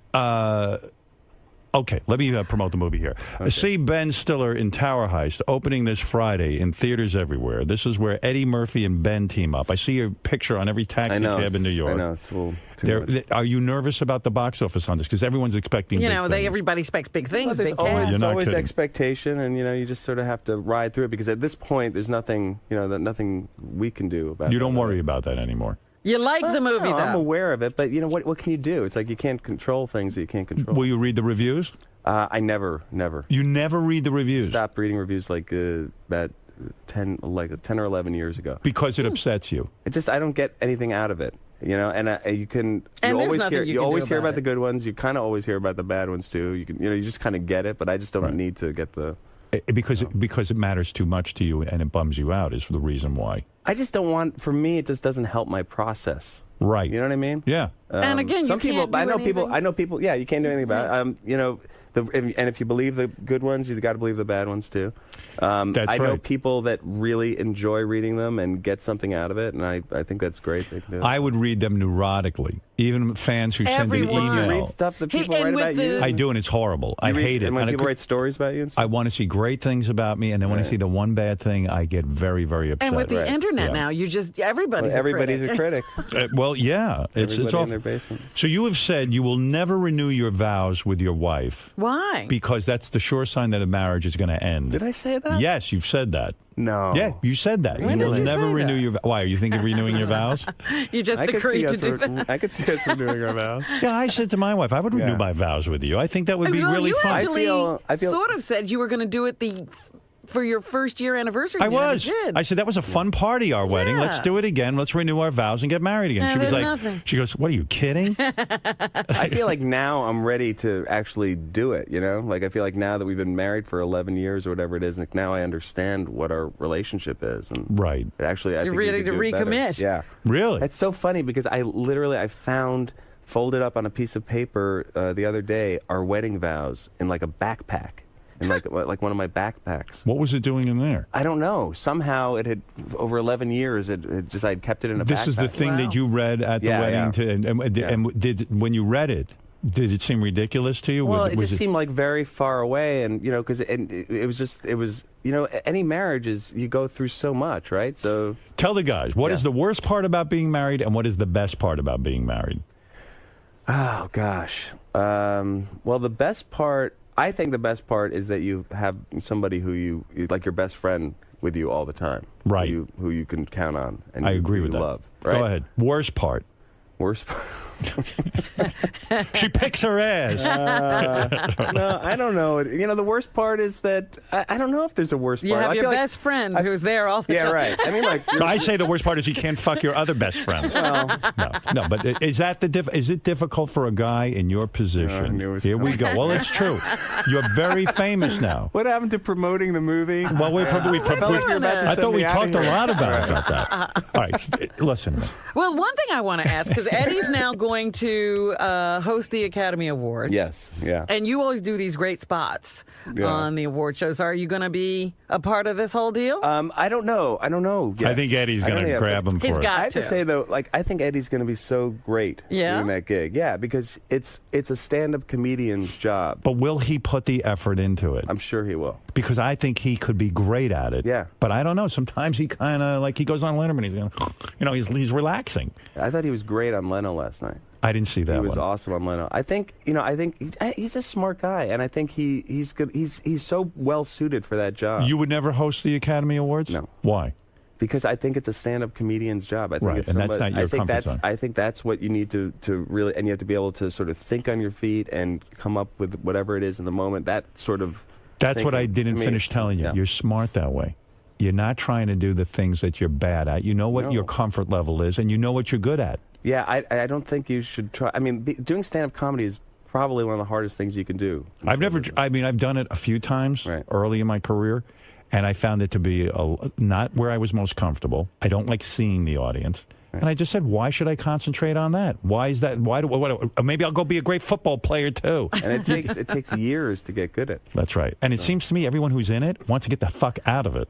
okay, let me promote the movie here. See Ben Stiller in Tower Heist opening this Friday in theaters everywhere. This is where Eddie Murphy and Ben team up. I see your picture on every taxi cab in New York. I know, it's a little too much. Are you nervous about the box office on this? Because everyone's expecting big things. Everybody expects big things, There's big always, cats. You're not always kidding. expectation, and you just sort of have to ride through it because at this point, there's nothing, nothing we can do about it. You don't worry about that anymore. You like the movie, No, though. I'm aware of it, but what can you do? It's like you can't control things that you can't control. Will you read the reviews? I never. You never read the reviews? Stopped reading reviews like about 10 or 11 years ago. Because it upsets you. It just I don't get anything out of it. And you can And there's always nothing hear you can always do hear about about the good ones. You kind of always hear about the bad ones too. You can you just kind of get it, but I just don't need to get the because it matters too much to you and it bums you out is the reason why. I just don't want. For me, it just doesn't help my process. Right. You know what I mean? Yeah. And again, you some people. can't do I know people. anything. I know people. Yeah, you can't do anything about it. And if you believe the good ones, you got to believe the bad ones too. That's I know right. people that really enjoy reading them and get something out of it, and I think that's great. They can do it. I would read them neurotically. Even fans who send an Everyone. email. You read stuff that people and write with about the- you. I do, and it's horrible. I hate it. And when And I people could- write stories about you and stuff. I want to see great things about me, and then when I see the one bad thing, I get very, very upset. And with the internet Yeah. now, everybody's a critic. Well, yeah, it's Everybody awful. in their basement. So you have said you will never renew your vows with your wife Why? because that's the sure sign that a marriage is going to end. Did I say that? Yes, you've said that. No. Yeah, you said that. When you did will you never say renew that? your. Why are you thinking of renewing your vows? You just agreed to do that. I could see us renewing our vows. Yeah, I said to my wife, I would renew Yeah. my vows with you. I think that would be Well, really you fun. actually I feel- sort of said you were going to do it for your first year anniversary. I You never was. did. I said that was a fun party, our wedding. Yeah. Let's do it again. Let's renew our vows and get married again. Yeah, She was there's like, nothing. she goes, "What are you kidding?" I feel like now I'm ready to actually do it, Like I feel like now that we've been married for 11 years or whatever it is, like now I understand what our relationship is. And Right. Actually, I You're think we ready could to do it better. recommit. Yeah. Really? It's so funny because I found folded up on a piece of paper the other day our wedding vows in like a backpack. In like one of my backpacks. What was it doing in there? I don't know. Somehow it had over 11 years. It just I'd kept it in a backpack. This is the thing that you read at the Yeah, wedding. yeah. And did when you read it, Did it seem ridiculous to you? Well, it Was just seemed like very far away, and because it was any marriage is you go through so much, right? So tell the guys what is the worst part about being married, and what is the best part about being married? Oh gosh. Well, the best part, I think, the best part is that you have somebody who you like your best friend with you all the time, right? Who you can count on, and I you agree with that. love. Right? Go ahead. Worst part. Worst part. She picks her ass. No, I don't know. The worst part is that I don't know if there's a worst part. You have I your feel best friend who's there all the time. Yeah, right. I mean, I say the worst part is you can't fuck your other best friends. No, but is that is it difficult for a guy in your position? Here we go. Well, it's true. You're very famous now. What happened to promoting the movie? Well, I thought we talked a lot about that. All right, listen to me. Well, one thing I want to ask, because Eddie's now going to host the Academy Awards. Yes, yeah. And you always do these great spots on the award shows. Are you going to be a part of this whole deal? I don't know. Yet. I think Eddie's going to grab him for it. I have to say, though, I think Eddie's going to be so great doing that gig. Yeah, because it's a stand-up comedian's job. But will he put the effort into it? I'm sure he will. Because I think he could be great at it. Yeah. But I don't know. Sometimes he kind of, he goes on Letterman, he's going, he's relaxing. I thought he was great on Leno last night. I didn't see that. He was one. awesome on Leno. I think he's a smart guy, and I think he's good. He's so well suited for that job. You would never host the Academy Awards? No. Why? Because I think it's a stand-up comedian's job. I think right, it's and that's not your comfort zone. I think that's what you need to really, and you have to be able to sort of think on your feet and come up with whatever it is in the moment. That sort of. That's what I didn't finish telling you. Yeah. You're smart that way. You're not trying to do the things that you're bad at. You know what your comfort level is, and you know what you're good at. Yeah, I don't think you should try. I mean, doing stand-up comedy is probably one of the hardest things you can do. I've done it a few times early in my career, and I found it to be not where I was most comfortable. I don't like seeing the audience. And I just said, why should I concentrate on that? Why is that? Maybe I'll go be a great football player, too. And it takes years to get good at. That's right. And it seems to me everyone who's in it wants to get the fuck out of it.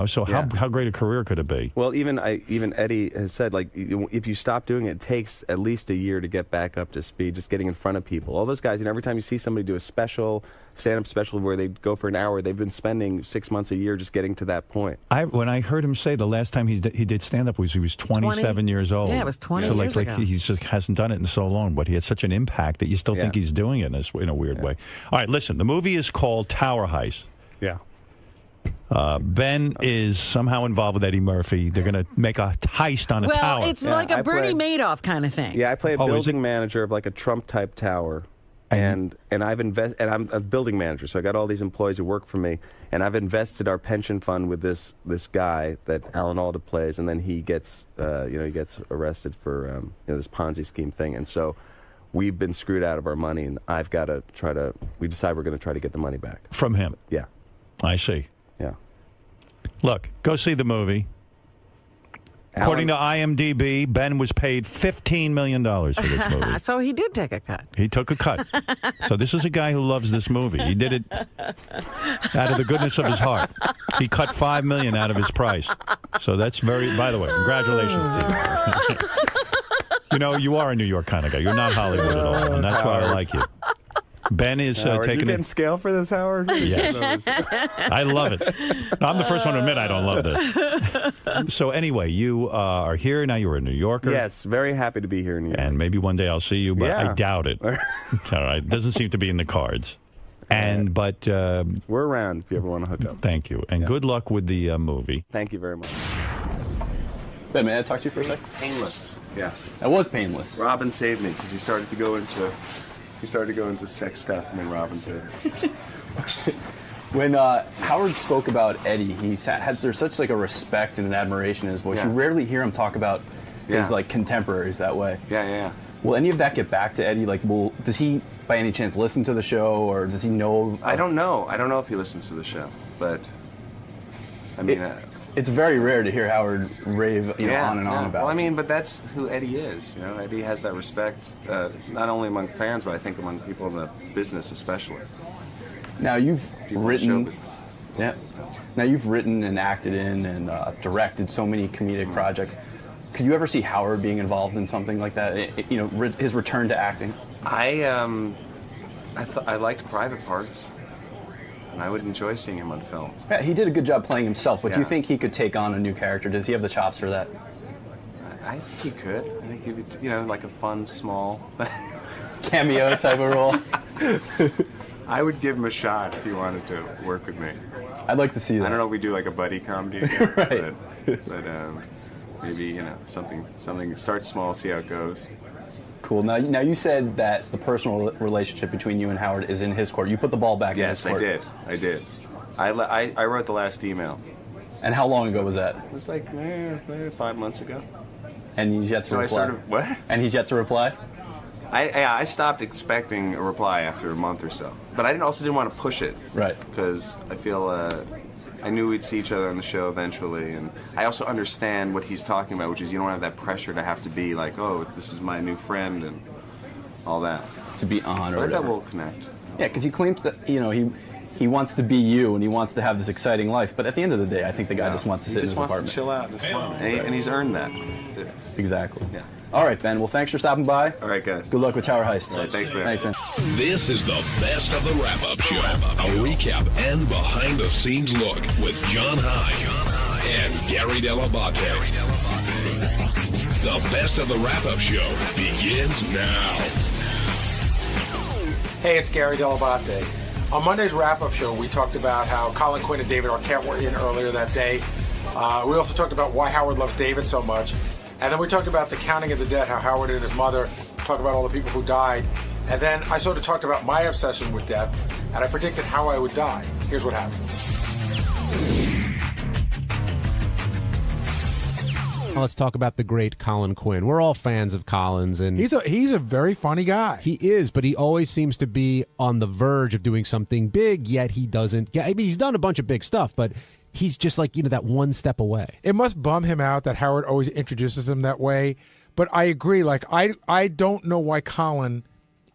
So how great a career could it be? Well, even Eddie has said, if you stop doing it, it takes at least a year to get back up to speed, just getting in front of people. All those guys, every time you see somebody do a stand-up special where they go for an hour, they've been spending 6 months a year just getting to that point. When I heard him say the last time he did stand-up he was 27 years old. Yeah, it was 20 years ago. He just hasn't done it in so long, but he had such an impact that you still think he's doing it in a weird way. All right, listen, the movie is called Tower Heist. Yeah. Ben is somehow involved with Eddie Murphy. They're going to make a heist on a tower. Well, it's like a Bernie Madoff kind of thing. Yeah, I play a building manager of a Trump-type tower. And I'm a building manager, so I got all these employees who work for me, and I've invested our pension fund with this guy that Alan Alda plays, and then he gets arrested for this Ponzi scheme thing, and so we've been screwed out of our money, and I've got to we decide we're going to try to get the money back from him. Yeah, I see. Yeah. Look, go see the movie. According to IMDb, Ben was paid $15 million for this movie. So he did take a cut. He took a cut. So this is a guy who loves this movie. He did it out of the goodness of his heart. He cut $5 million out of his price. So that's by the way, congratulations to you. You are a New York kind of guy. You're not Hollywood at all, and that's why I like you. Ben is taking you getting scale for this, Howard? Yes. I love it. No, I'm the first one to admit I don't love this. So anyway, you are here now. You're a New Yorker. Yes, very happy to be here in New York. And maybe one day I'll see you, but I doubt it. All right, doesn't seem to be in the cards. But we're around if you ever want to hook up. Thank you, and good luck with the movie. Thank you very much. Ben, may I talk to you for a sec? Painless. Yes. That was painless. Robin saved me because he started to go into sex stuff, and then Robin did. When Howard spoke about Eddie, there's such a respect and an admiration in his voice. You rarely hear him talk about his contemporaries that way. Yeah. Will any of that get back to Eddie? Does he by any chance listen to the show, or does he know? I don't know. I don't know if he listens to the show, but I mean, it's very rare to hear Howard rave on and on about. Well, I mean, but that's who Eddie is. Eddie has that respect, not only among fans, but I think among people in the business, especially. Now you've written. Yeah. Now you've written and acted in and directed so many comedic projects. Could you ever see Howard being involved in something like that? His return to acting. I liked Private Parts, and I would enjoy seeing him on film. Yeah, he did a good job playing himself, but do you Yeah. think he could take on a new character? Does he have the chops for that? I think he could. I think he would, like a fun, small cameo type of role. I would give him a shot if he wanted to work with me. I'd like to see that. I don't know if we do like a buddy comedy again, Right. but maybe something. Start small, see how it goes. Cool. Now you said that the personal relationship between you and Howard is in his court. You put the ball back in his Yes, court. I did. I wrote the last email. And how long ago was that? It was like 5 months ago. And he's yet to reply. What? And he's yet to reply? I stopped expecting a reply after a month or so, but I also didn't want to push it. Right. Because I feel I knew we'd see each other on the show eventually, and I also understand what he's talking about, which is you don't have that pressure to have to be like, oh, this is my new friend and all that. To be on or But I bet whatever. we'll connect. Yeah, because he claims that he wants to be you and he wants to have this exciting life, but at the end of the day, I think the guy just wants to He sit just in his wants apartment. to chill out in his apartment, and he's earned that. Too. Exactly. Yeah. All right, Ben. Well, thanks for stopping by. All right, guys. Good luck with Tower Heist. All right, thanks, man. Thanks, man. This is the best of the wrap-up show. A recap and behind-the-scenes look with John High and Gary Dell'Abate. The best of the wrap-up show begins now. Hey, it's Gary Dell'Abate. On Monday's wrap-up show, we talked about how Colin Quinn and David Arquette were in earlier that day. We also talked about why Howard loves David so much. And then we talked about the counting of the dead, how Howard and his mother talk about all the people who died. And then I sort of talked about my obsession with death, and I predicted how I would die. Here's what happened. Now let's talk about the great Colin Quinn. We're all fans of Colin's, and He's a very funny guy. he is, but he always seems to be on the verge of doing something big. Yet he doesn't. I mean, he's done a bunch of big stuff, but he's just like that one step away. It must bum him out that Howard always introduces him that way. But I agree. Like I don't know why Colin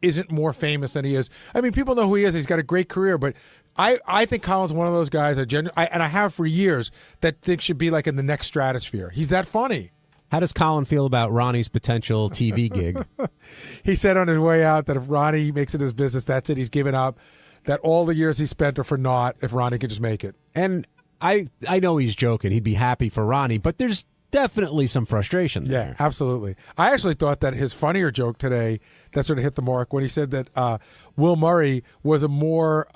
isn't more famous than he is. I mean, people know who he is. He's got a great career, but I think Colin's one of those guys, and I have for years, that think should be like in the next stratosphere. He's that funny. How does Colin feel about Ronnie's potential TV gig? He said on his way out that if Ronnie makes it his business, that's it. He's given up. That all the years he spent are for naught if Ronnie could just make it. And I know he's joking. He'd be happy for Ronnie, but there's definitely some frustration there. Yeah, absolutely. I actually thought that his funnier joke today that sort of hit the mark when he said that Will Murray was a more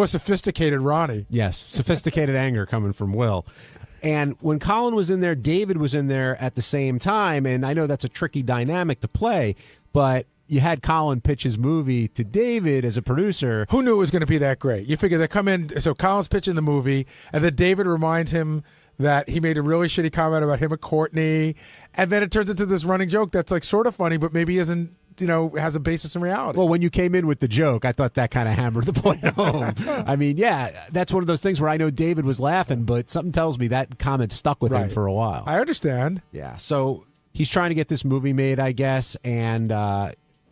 sophisticated Ronnie. Yes, sophisticated anger coming from Will. And when Colin was in there, David was in there at the same time, and I know that's a tricky dynamic to play, but you had Colin pitch his movie to David as a producer. Who knew it was going to be that great? You figure they come in, so Colin's pitching the movie, and then David reminds him that he made a really shitty comment about him and Courtney, and then it turns into this running joke that's like sort of funny, but maybe isn't, has a basis in reality. Well, when you came in with the joke, I thought that kind of hammered the point home. I mean, yeah, that's one of those things where I know David was laughing, but something tells me that comment stuck with him Right. for a while. I understand. Yeah, so he's trying to get this movie made, I guess, and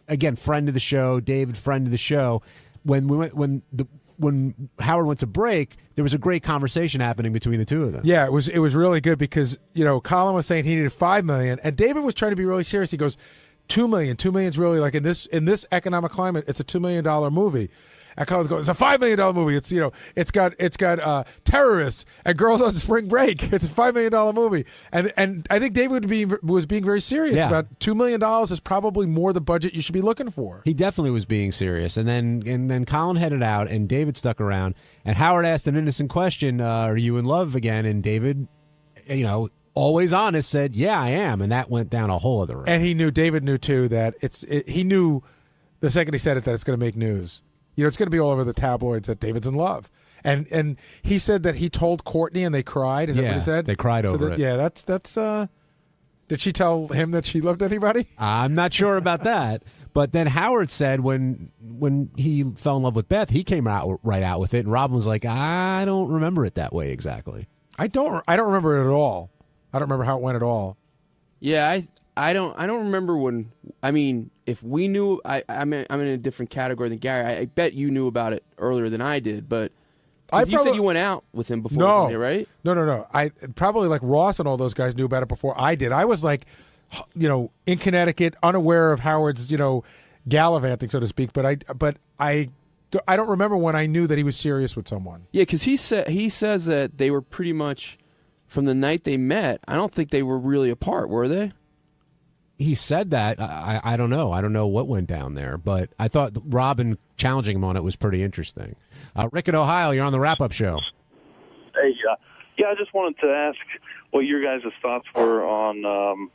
again, friend of the show, David, friend of the show. When Howard went to break, there was a great conversation happening between the two of them. Yeah, it was really good because, Colin was saying he needed $5 million, and David was trying to be really serious. He goes, $2 million. $2 million's really, like, in this economic climate, it's a $2 million movie. And Colin's going, it's a $5 million movie. It's it's got terrorists and girls on spring break. It's a $5 million movie. And I think David was being very serious about $2 million is probably more the budget you should be looking for. He definitely was being serious. And then Colin headed out, and David stuck around. And Howard asked an innocent question, are you in love again? And David, always honest, said, yeah, I am. And that went down a whole other road. And David knew too that he knew the second he said it that it's going to make news. It's going to be all over the tabloids that David's in love. And he said that he told Courtney and they cried. Is that what he said? They cried over it. Yeah, that's did she tell him that she loved anybody? I'm not sure about that. But then Howard said when he fell in love with Beth, he came right out with it. And Robin was like, I don't remember it that way exactly. I don't remember it at all. I don't remember how it went at all. Yeah, I don't remember when. I mean, if we knew, I'm in a different category than Gary. I bet you knew about it earlier than I did. But You said you went out with him before, No, right? No. I probably like Ross and all those guys knew about it before I did. I was like, in Connecticut, unaware of Howard's, gallivanting, so to speak. But I don't remember when I knew that he was serious with someone. Yeah, because he says that they were pretty much from the night they met. I don't think they were really apart, were they? He said that. I don't know. I don't know what went down there, but I thought Robin challenging him on it was pretty interesting. Rick in Ohio, you're on the wrap-up show. Hey, I just wanted to ask what your guys' thoughts were on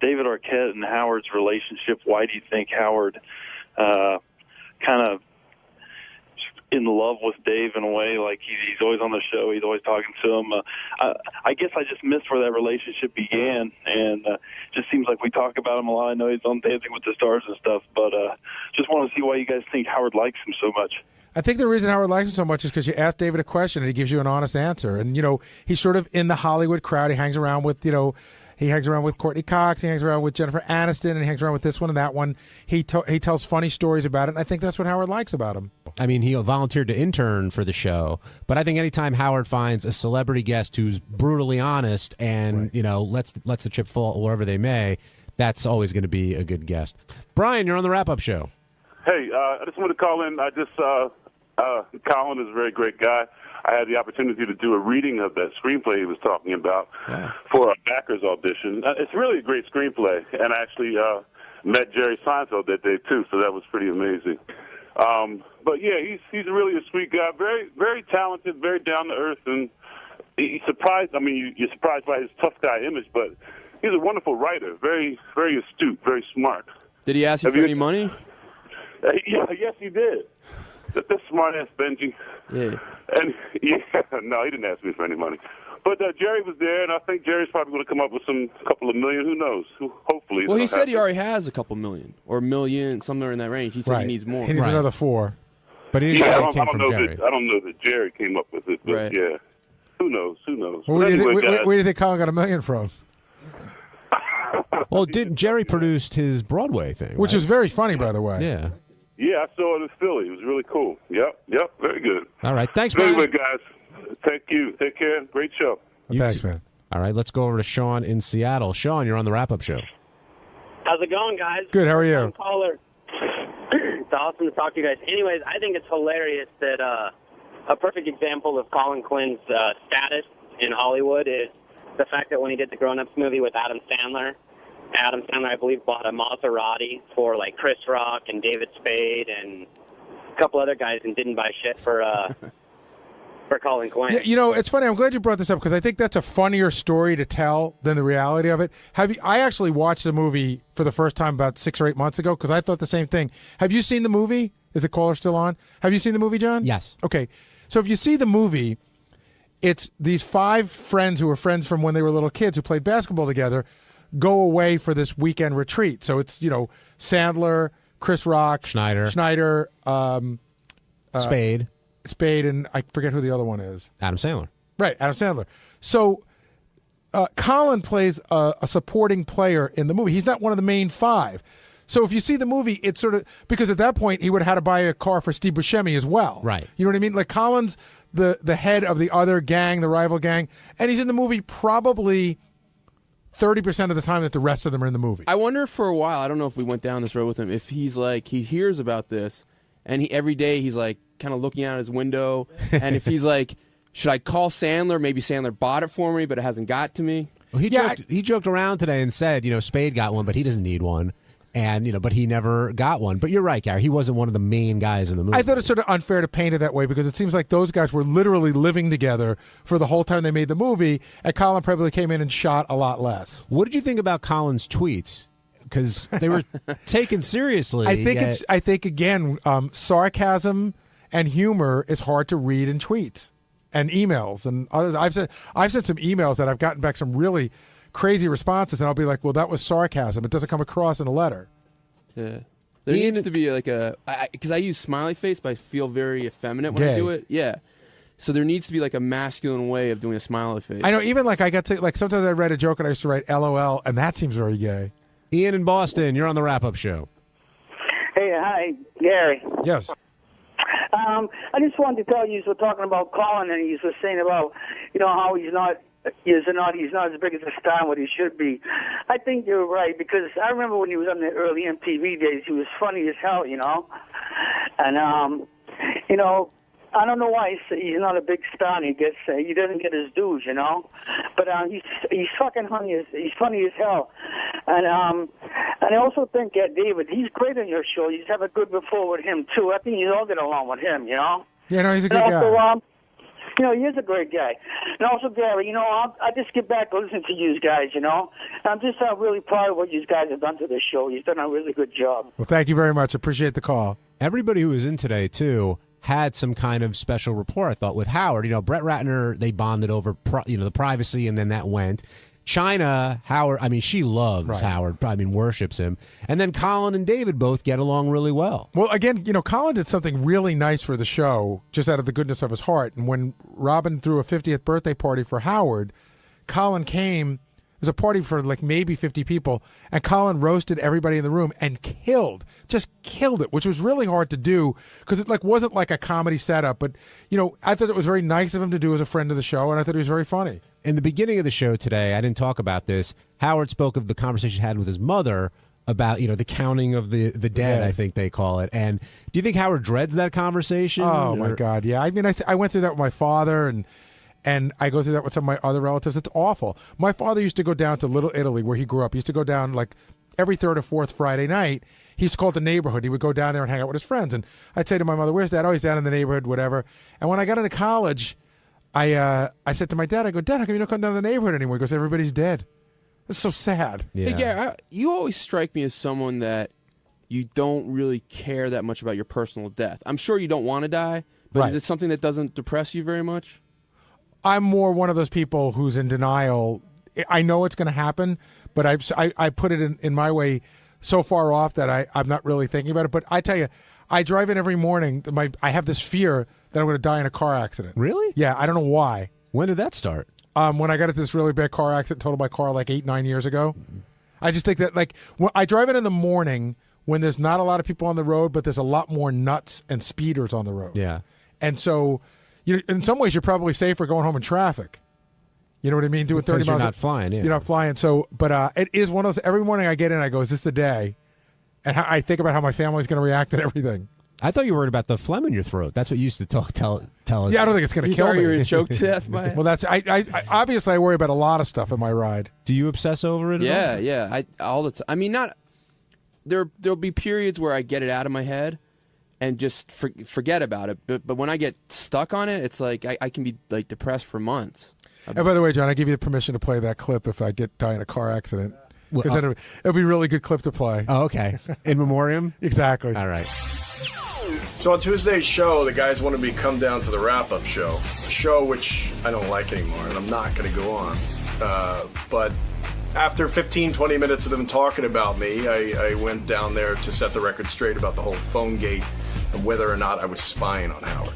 David Arquette and Howard's relationship. Why do you think Howard kind of in love with Dave in a way? Like he's always on the show, he's always talking to him. I guess I just missed where that relationship began, and just seems like we talk about him a lot. I know he's on Dancing with the Stars and stuff, but just want to see why you guys think Howard likes him so much. I think the reason Howard likes him so much is because you ask David a question and he gives you an honest answer. And, he's sort of in the Hollywood crowd. He hangs around with, he hangs around with Courtney Cox. He hangs around with Jennifer Aniston. And he hangs around with this one and that one. He tells funny stories about it. And I think that's what Howard likes about him. I mean, he volunteered to intern for the show, but I think anytime Howard finds a celebrity guest who's brutally honest and, lets the chip fall wherever they may, that's always going to be a good guest. Brian, you're on the wrap-up show. Hey, I just want to call in. Colin is a very great guy. I had the opportunity to do a reading of that screenplay he was talking about for a backers audition. It's really a great screenplay, and I actually met Jerry Seinfeld that day too, so that was pretty amazing. But yeah, he's really a sweet guy, very very talented, very down to earth, and he's surprised. I mean, you're surprised by his tough guy image, but he's a wonderful writer, very very astute, very smart. Did he ask you for any money? Yes, he did. That's smart-ass Benji. Yeah. And no, he didn't ask me for any money. But Jerry was there, and I think Jerry's probably going to come up with couple of million. Who knows? Hopefully. Well, he said he already has a couple million or a million, somewhere in that range. He said he needs more. He needs another 4. But he didn't say it came from Jerry. I don't know that Jerry came up with it, but yeah. Who knows? Well, where do you think Colin got $1 million from? Well, Jerry produced his Broadway thing, which was very funny, by the way. Yeah. Yeah, I saw it in Philly. It was really cool. Yep, very good. All right, thanks, man. Anyway, guys, thank you. Take care. Great show. Thanks, man. All right, let's go over to Sean in Seattle. Sean, you're on the wrap-up show. How's it going, guys? Good, how are you? Caller. It's awesome to talk to you guys. Anyways, I think it's hilarious that a perfect example of Colin Quinn's status in Hollywood is the fact that when he did the Grown Ups movie with Adam Sandler, I believe, bought a Maserati for like Chris Rock and David Spade and a couple other guys, and didn't buy shit for Colin Quinn. Yeah, it's funny. I'm glad you brought this up because I think that's a funnier story to tell than the reality of it. I actually watched the movie for the first time about 6 or 8 months ago because I thought the same thing. Have you seen the movie? Is the caller still on? Have you seen the movie, John? Yes. Okay. So if you see the movie, it's these 5 friends who were friends from when they were little kids who played basketball together go away for this weekend retreat. So it's, Sandler, Chris Rock, Schneider, Spade, and I forget who the other one is. Adam Sandler. Right, Adam Sandler. So Colin plays a supporting player in the movie. He's not one of the main 5. So if you see the movie, it's sort of, because at that point he would have had to buy a car for Steve Buscemi as well. Right. You know what I mean? Like Colin's the head of the other gang, the rival gang, and he's in the movie probably 30% of the time that the rest of them are in the movie. I wonder for a while, I don't know if we went down this road with him, if he's like, he hears about this, and every day he's like kind of looking out his window, and if he's like, should I call Sandler? Maybe Sandler bought it for me, but it hasn't got to me. Well, he joked around today and said, Spade got one, but he doesn't need one. And, but he never got one. But you're right, Gary. He wasn't one of the main guys in the movie. I thought it's sort of unfair to paint it that way because it seems like those guys were literally living together for the whole time they made the movie, and Colin probably came in and shot a lot less. What did you think about Colin's tweets? Because they were taken seriously. I think again, sarcasm and humor is hard to read in tweets and emails and others. I've sent some emails that I've gotten back some really crazy responses, and I'll be like, well, that was sarcasm. It doesn't come across in a letter. Yeah. There needs to be like because I use smiley face, but I feel very effeminate when I do it. Yeah. So there needs to be like a masculine way of doing a smiley face. I know, even like I got to, like sometimes I read a joke and I used to write LOL, and that seems very gay. Ian in Boston, you're on the wrap-up show. Hey, hi, Gary. Yes. I just wanted to tell you, you were talking about Colin, and you were saying about, how he's not as big as a star what he should be. I think you're right, because I remember when he was on the early MTV days, he was funny as hell, and I don't know why he's not a big star. And he doesn't get his dues, but he's fucking funny. He's funny as hell, and I also think that David, he's great on your show. You have a good rapport with him too. I think you all get along with him, Yeah, no, he's a good also, guy. He is a great guy. And also, Gary, I just get back to listen to you guys, I'm just really proud of what you guys have done to this show. You've done a really good job. Well, thank you very much. Appreciate the call. Everybody who was in today, too, had some kind of special rapport, I thought, with Howard. Brett Ratner, they bonded over, the privacy, and then that went. China, Howard, she loves Howard, worships him. And then Colin and David both get along really well. Well, again, Colin did something really nice for the show, just out of the goodness of his heart. And when Robin threw a 50th birthday party for Howard, Colin came. It was a party for maybe 50 people, and Colin roasted everybody in the room and just killed it, which was really hard to do because it wasn't like a comedy setup. But I thought it was very nice of him to do as a friend of the show, and I thought he was very funny. In the beginning of the show today, I didn't talk about this. Howard spoke of the conversation he had with his mother about the counting of the dead, I think they call it. And do you think Howard dreads that conversation? Oh my God, yeah. I went through that with my father and I go through that with some of my other relatives. It's awful. My father used to go down to Little Italy, where he grew up. He used to go down every third or fourth Friday night. He used to call it the neighborhood. He would go down there and hang out with his friends. And I'd say to my mother, "Where's Dad?" "Oh, he's down in the neighborhood, whatever." And when I got into college, I said to my dad, I go, "Dad, how come you don't come down to the neighborhood anymore?" He goes, "Everybody's dead." It's so sad. Hey, Gary, you always strike me as someone that you don't really care that much about your personal death. I'm sure you don't want to die, but is it something that doesn't depress you very much? I'm more one of those people who's in denial. I know it's going to happen, but I put it in my way so far off that I'm not really thinking about it. But I tell you, I drive in every morning. I have this fear that I'm going to die in a car accident. Really? Yeah, I don't know why. When did that start? When I got into this really bad car accident, totaled my car 8-9 years ago. I just think that when I drive in the morning when there's not a lot of people on the road, but there's a lot more nuts and speeders on the road. Yeah. And so, in some ways, you're probably safer going home in traffic. You know what I mean? Doing 30 miles. You're not flying. Yeah. You're not flying. So, but it is one of those. Every morning I get in, I go, "Is this the day?" And I think about how my family's going to react to everything. I thought you were worried about the phlegm in your throat. That's what you used to tell us. Yeah, I don't think it's going to kill me. You were choked to death by it? Well, that's I obviously I worry about a lot of stuff in my ride. Do you obsess over it? Yeah, yeah. All the time. I mean, not there'll be periods where I get it out of my head and just forget about it. But when I get stuck on it, it's like I can be depressed for months. And by the way, John, I give you the permission to play that clip if I die in a car accident. Because it'll be a really good clip to play. Oh, okay. In memoriam? Exactly. All right. So on Tuesday's show, the guys wanted me to come down to the wrap-up show, a show which I don't like anymore, and I'm not going to go on. But after 15, 20 minutes of them talking about me, I went down there to set the record straight about the whole phone gate and whether or not I was spying on Howard.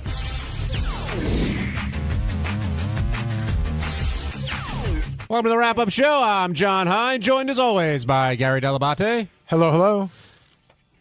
Welcome to the wrap-up show. I'm John Hine, joined as always by Gary Delabate. Hello, hello.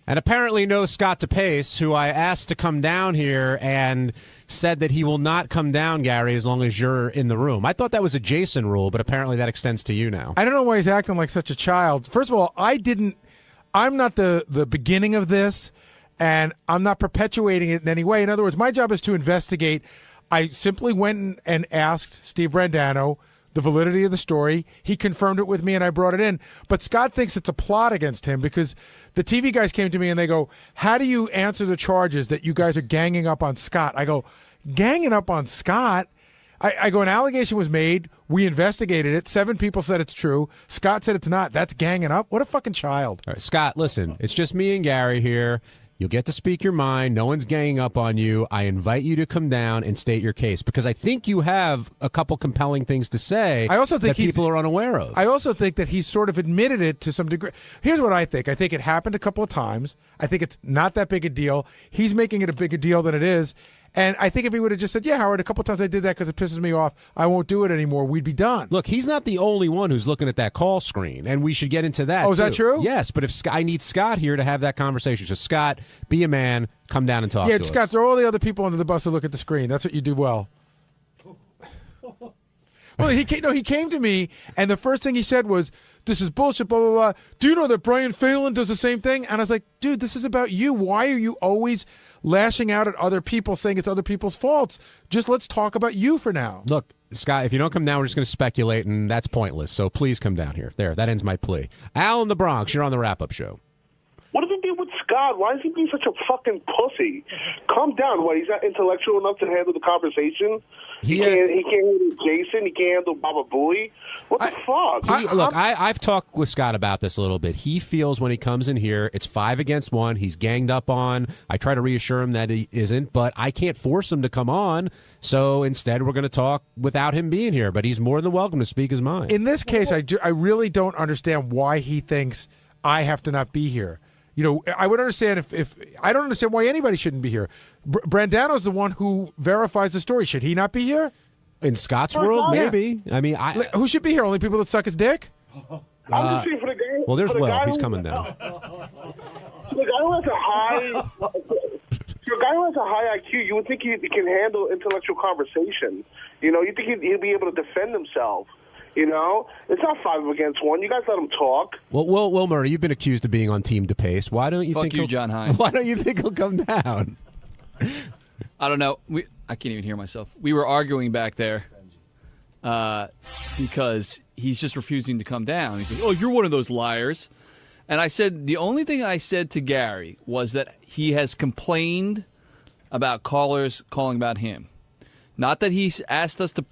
And apparently no Scott DePace, who I asked to come down here and said that he will not come down, Gary, as long as you're in the room. I thought that was a Jason rule, but apparently that extends to you now. I don't know why he's acting like such a child. First of all, I'm not the beginning of this, and I'm not perpetuating it in any way. In other words, my job is to investigate. I simply went and asked Steve Brandano the validity of the story. He confirmed it with me, and I brought it in. But Scott thinks it's a plot against him because the TV guys came to me and they go, "How do you answer the charges that you guys are ganging up on Scott?" I go, "Ganging up on Scott?" I go, "An allegation was made. We investigated it. 7 people said it's true. Scott said it's not. That's ganging up? What a fucking child." All right, Scott, listen, it's just me and Gary here. You'll get to speak your mind. No one's ganging up on you. I invite you to come down and state your case because I think you have a couple compelling things to say. I also think that people are unaware of. I also think that he's sort of admitted it to some degree. Here's what I think. I think it happened a couple of times. I think it's not that big a deal. He's making it a bigger deal than it is. And I think if he would have just said, yeah, Howard, a couple times I did that because it pisses me off, I won't do it anymore, we'd be done. Look, he's not the only one who's looking at that call screen, and we should get into that. Oh, is that too. true? Yes, but if I need Scott here to have that conversation. So, Scott, be a man, come down and talk to us. Scott, throw all the other people under the bus to look at the screen. That's what you do well. Well, he came to me, and the first thing he said was, this is bullshit, blah, blah, blah. Do you know that Brian Phelan does the same thing? And I was like, dude, this is about you. Why are you always lashing out at other people, saying it's other people's faults? Just let's talk about you for now. Look, Scott, if you don't come down, we're just going to speculate, and that's pointless. So please come down here. There, that ends my plea. Al in the Bronx, you're on the wrap-up show. What does it do with Scott? Why is he being such a fucking pussy? Calm down. What, he's not intellectual enough to handle the conversation? He can't handle Jason. He can't handle Baba Booey. What the fuck? I've talked with Scott about this a little bit. He feels when he comes in here, it's 5 against 1. He's ganged up on. I try to reassure him that he isn't, but I can't force him to come on. So instead, we're going to talk without him being here. But he's more than welcome to speak his mind. In this case, I really don't understand why he thinks I have to not be here. You know, I would understand if I don't understand why anybody shouldn't be here. Brandano's the one who verifies the story. Should he not be here? In Scott's world, maybe. I mean, who should be here? Only people that suck his dick? I'm just saying for the guy. Well, there's for the Will. guy He's who- coming down. For the guy who has a high, for a guy who has a high IQ, you would think he can handle intellectual conversation. You know, you think he'd be able to defend himself. You know, it's not 5 against 1. You guys let him talk. Well, Will Murray, you've been accused of being on Team DePace. Why don't you Fuck think you, he'll- John Hine. Why don't you think he'll come down? I don't know. I can't even hear myself. We were arguing back there because he's just refusing to come down. He says, "Oh, you're one of those liars." And I said, the only thing I said to Gary was that he has complained about callers calling about him. Not that he's asked us to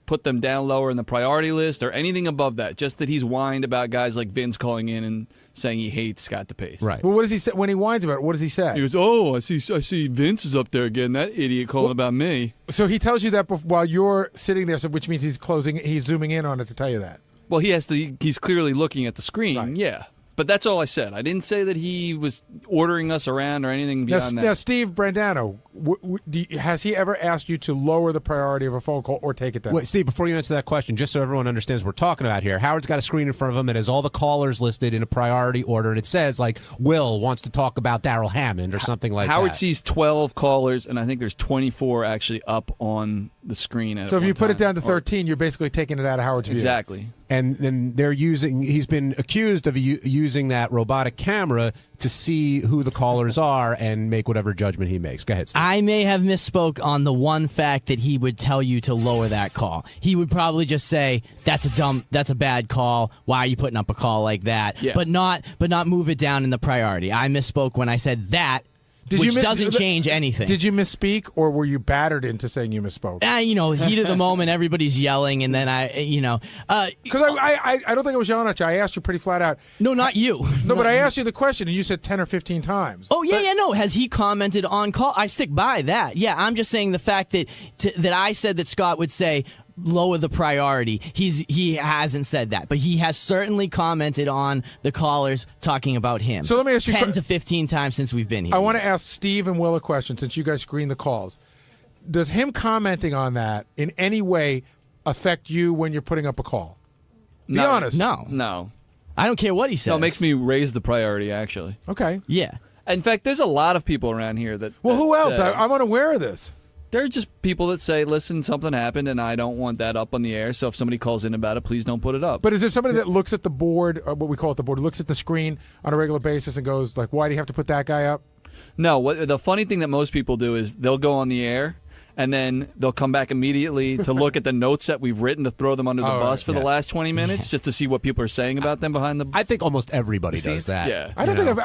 put them down lower in the priority list or anything above that. Just that he's whined about guys like Vince calling in and saying he hates Scott DePace. Right. Well, what does he say when he whines about it? What does he say? He goes, "Oh, I see Vince is up there again. That idiot calling about me." So he tells you that while you're sitting there, so which means he's zooming in on it to tell you that. Well, he's clearly looking at the screen. Yeah. But that's all I said. I didn't say that he was ordering us around or anything beyond that. Now, Steve Brandano, has he ever asked you to lower the priority of a phone call or take it down? Wait, Steve, before you answer that question, just so everyone understands what we're talking about here, Howard's got a screen in front of him that has all the callers listed in a priority order, and it says, like, Will wants to talk about Darrell Hammond or something like Howard that. sees 12 callers, and I think there's 24 actually up on the screen. So if you put it down to 13, you're basically taking it out of Howard's view. Exactly. And then he's been accused of using that robotic camera to see who the callers are and make whatever judgment he makes. Go ahead, Steve. I may have misspoke on the one fact that he would tell you to lower that call. He would probably just say, that's a bad call. Why are you putting up a call like that? Yeah. But not move it down in the priority. I misspoke when I said that, which doesn't change anything. Did you misspeak, or were you battered into saying you misspoke? Heat of the moment, everybody's yelling, and then Because I don't think I was yelling at you. I asked you pretty flat out. No, not you. No, but I asked you the question, and you said 10 or 15 times. Oh, yeah, no. Has he commented on call? I stick by that. Yeah, I'm just saying the fact that I said that Scott would say lower the priority. He hasn't said that, but he has certainly commented on the callers talking about him. So let me ask you 10 to 15 times since we've been here. I want to ask Steve and Will a question, since you guys screen the calls. Does him commenting on that in any way affect you when you're putting up a call? Be honest. No. I don't care what he says. No, it makes me raise the priority, actually. Okay. Yeah. In fact, there's a lot of people around here that... Well, who else? say- I'm unaware of this. They're just people that say, listen, something happened, and I don't want that up on the air, so if somebody calls in about it, please don't put it up. But is there somebody that looks at the board, or what we call it the board, looks at the screen on a regular basis and goes, like, why do you have to put that guy up? No, the funny thing that most people do is they'll go on the air, and then they'll come back immediately to look at the notes that we've written to throw them under the bus for the last 20 minutes, just to see what people are saying about them behind the. I think almost everybody does that. Yeah, I don't think I've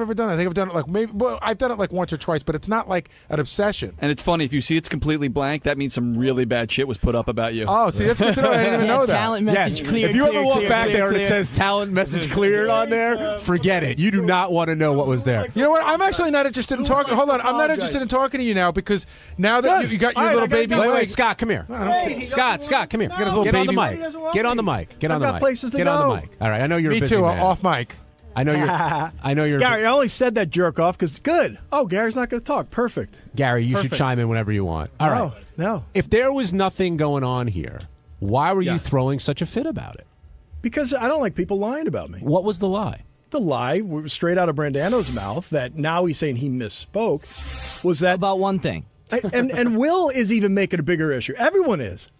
ever done it. I think I've done it like maybe. Well, I've done it like once or twice, but it's not like an obsession. And it's funny if you see it's completely blank, that means some really bad shit was put up about you. Oh, see, that's good to know. I didn't even know that. Talent message cleared. If you ever walk back there and it clear. says talent message cleared on there, forget it. You do not want to know what was there. You know what? I'm actually not interested in talking. Hold on, I'm not interested in talking to you now because now that you got your little baby. Wait, Scott, come here. Hey, Scott, come here. Get his little Get on the baby. mic. Get on the mic. Get on I've the got mic. places to Get on go. the mic. All right, I know you're a Me busy too. man. Off mic. I know you're. Gary, I only said that jerk off because good. Oh, Gary's not going to talk. Perfect. Gary, you Perfect. should chime in whenever you want. All right. No. If there was nothing going on here, why were you throwing such a fit about it? Because I don't like people lying about me. What was the lie? The lie, straight out of Brandano's mouth, that now he's saying he misspoke, was that about one thing. and Will is even making a bigger issue. Everyone is.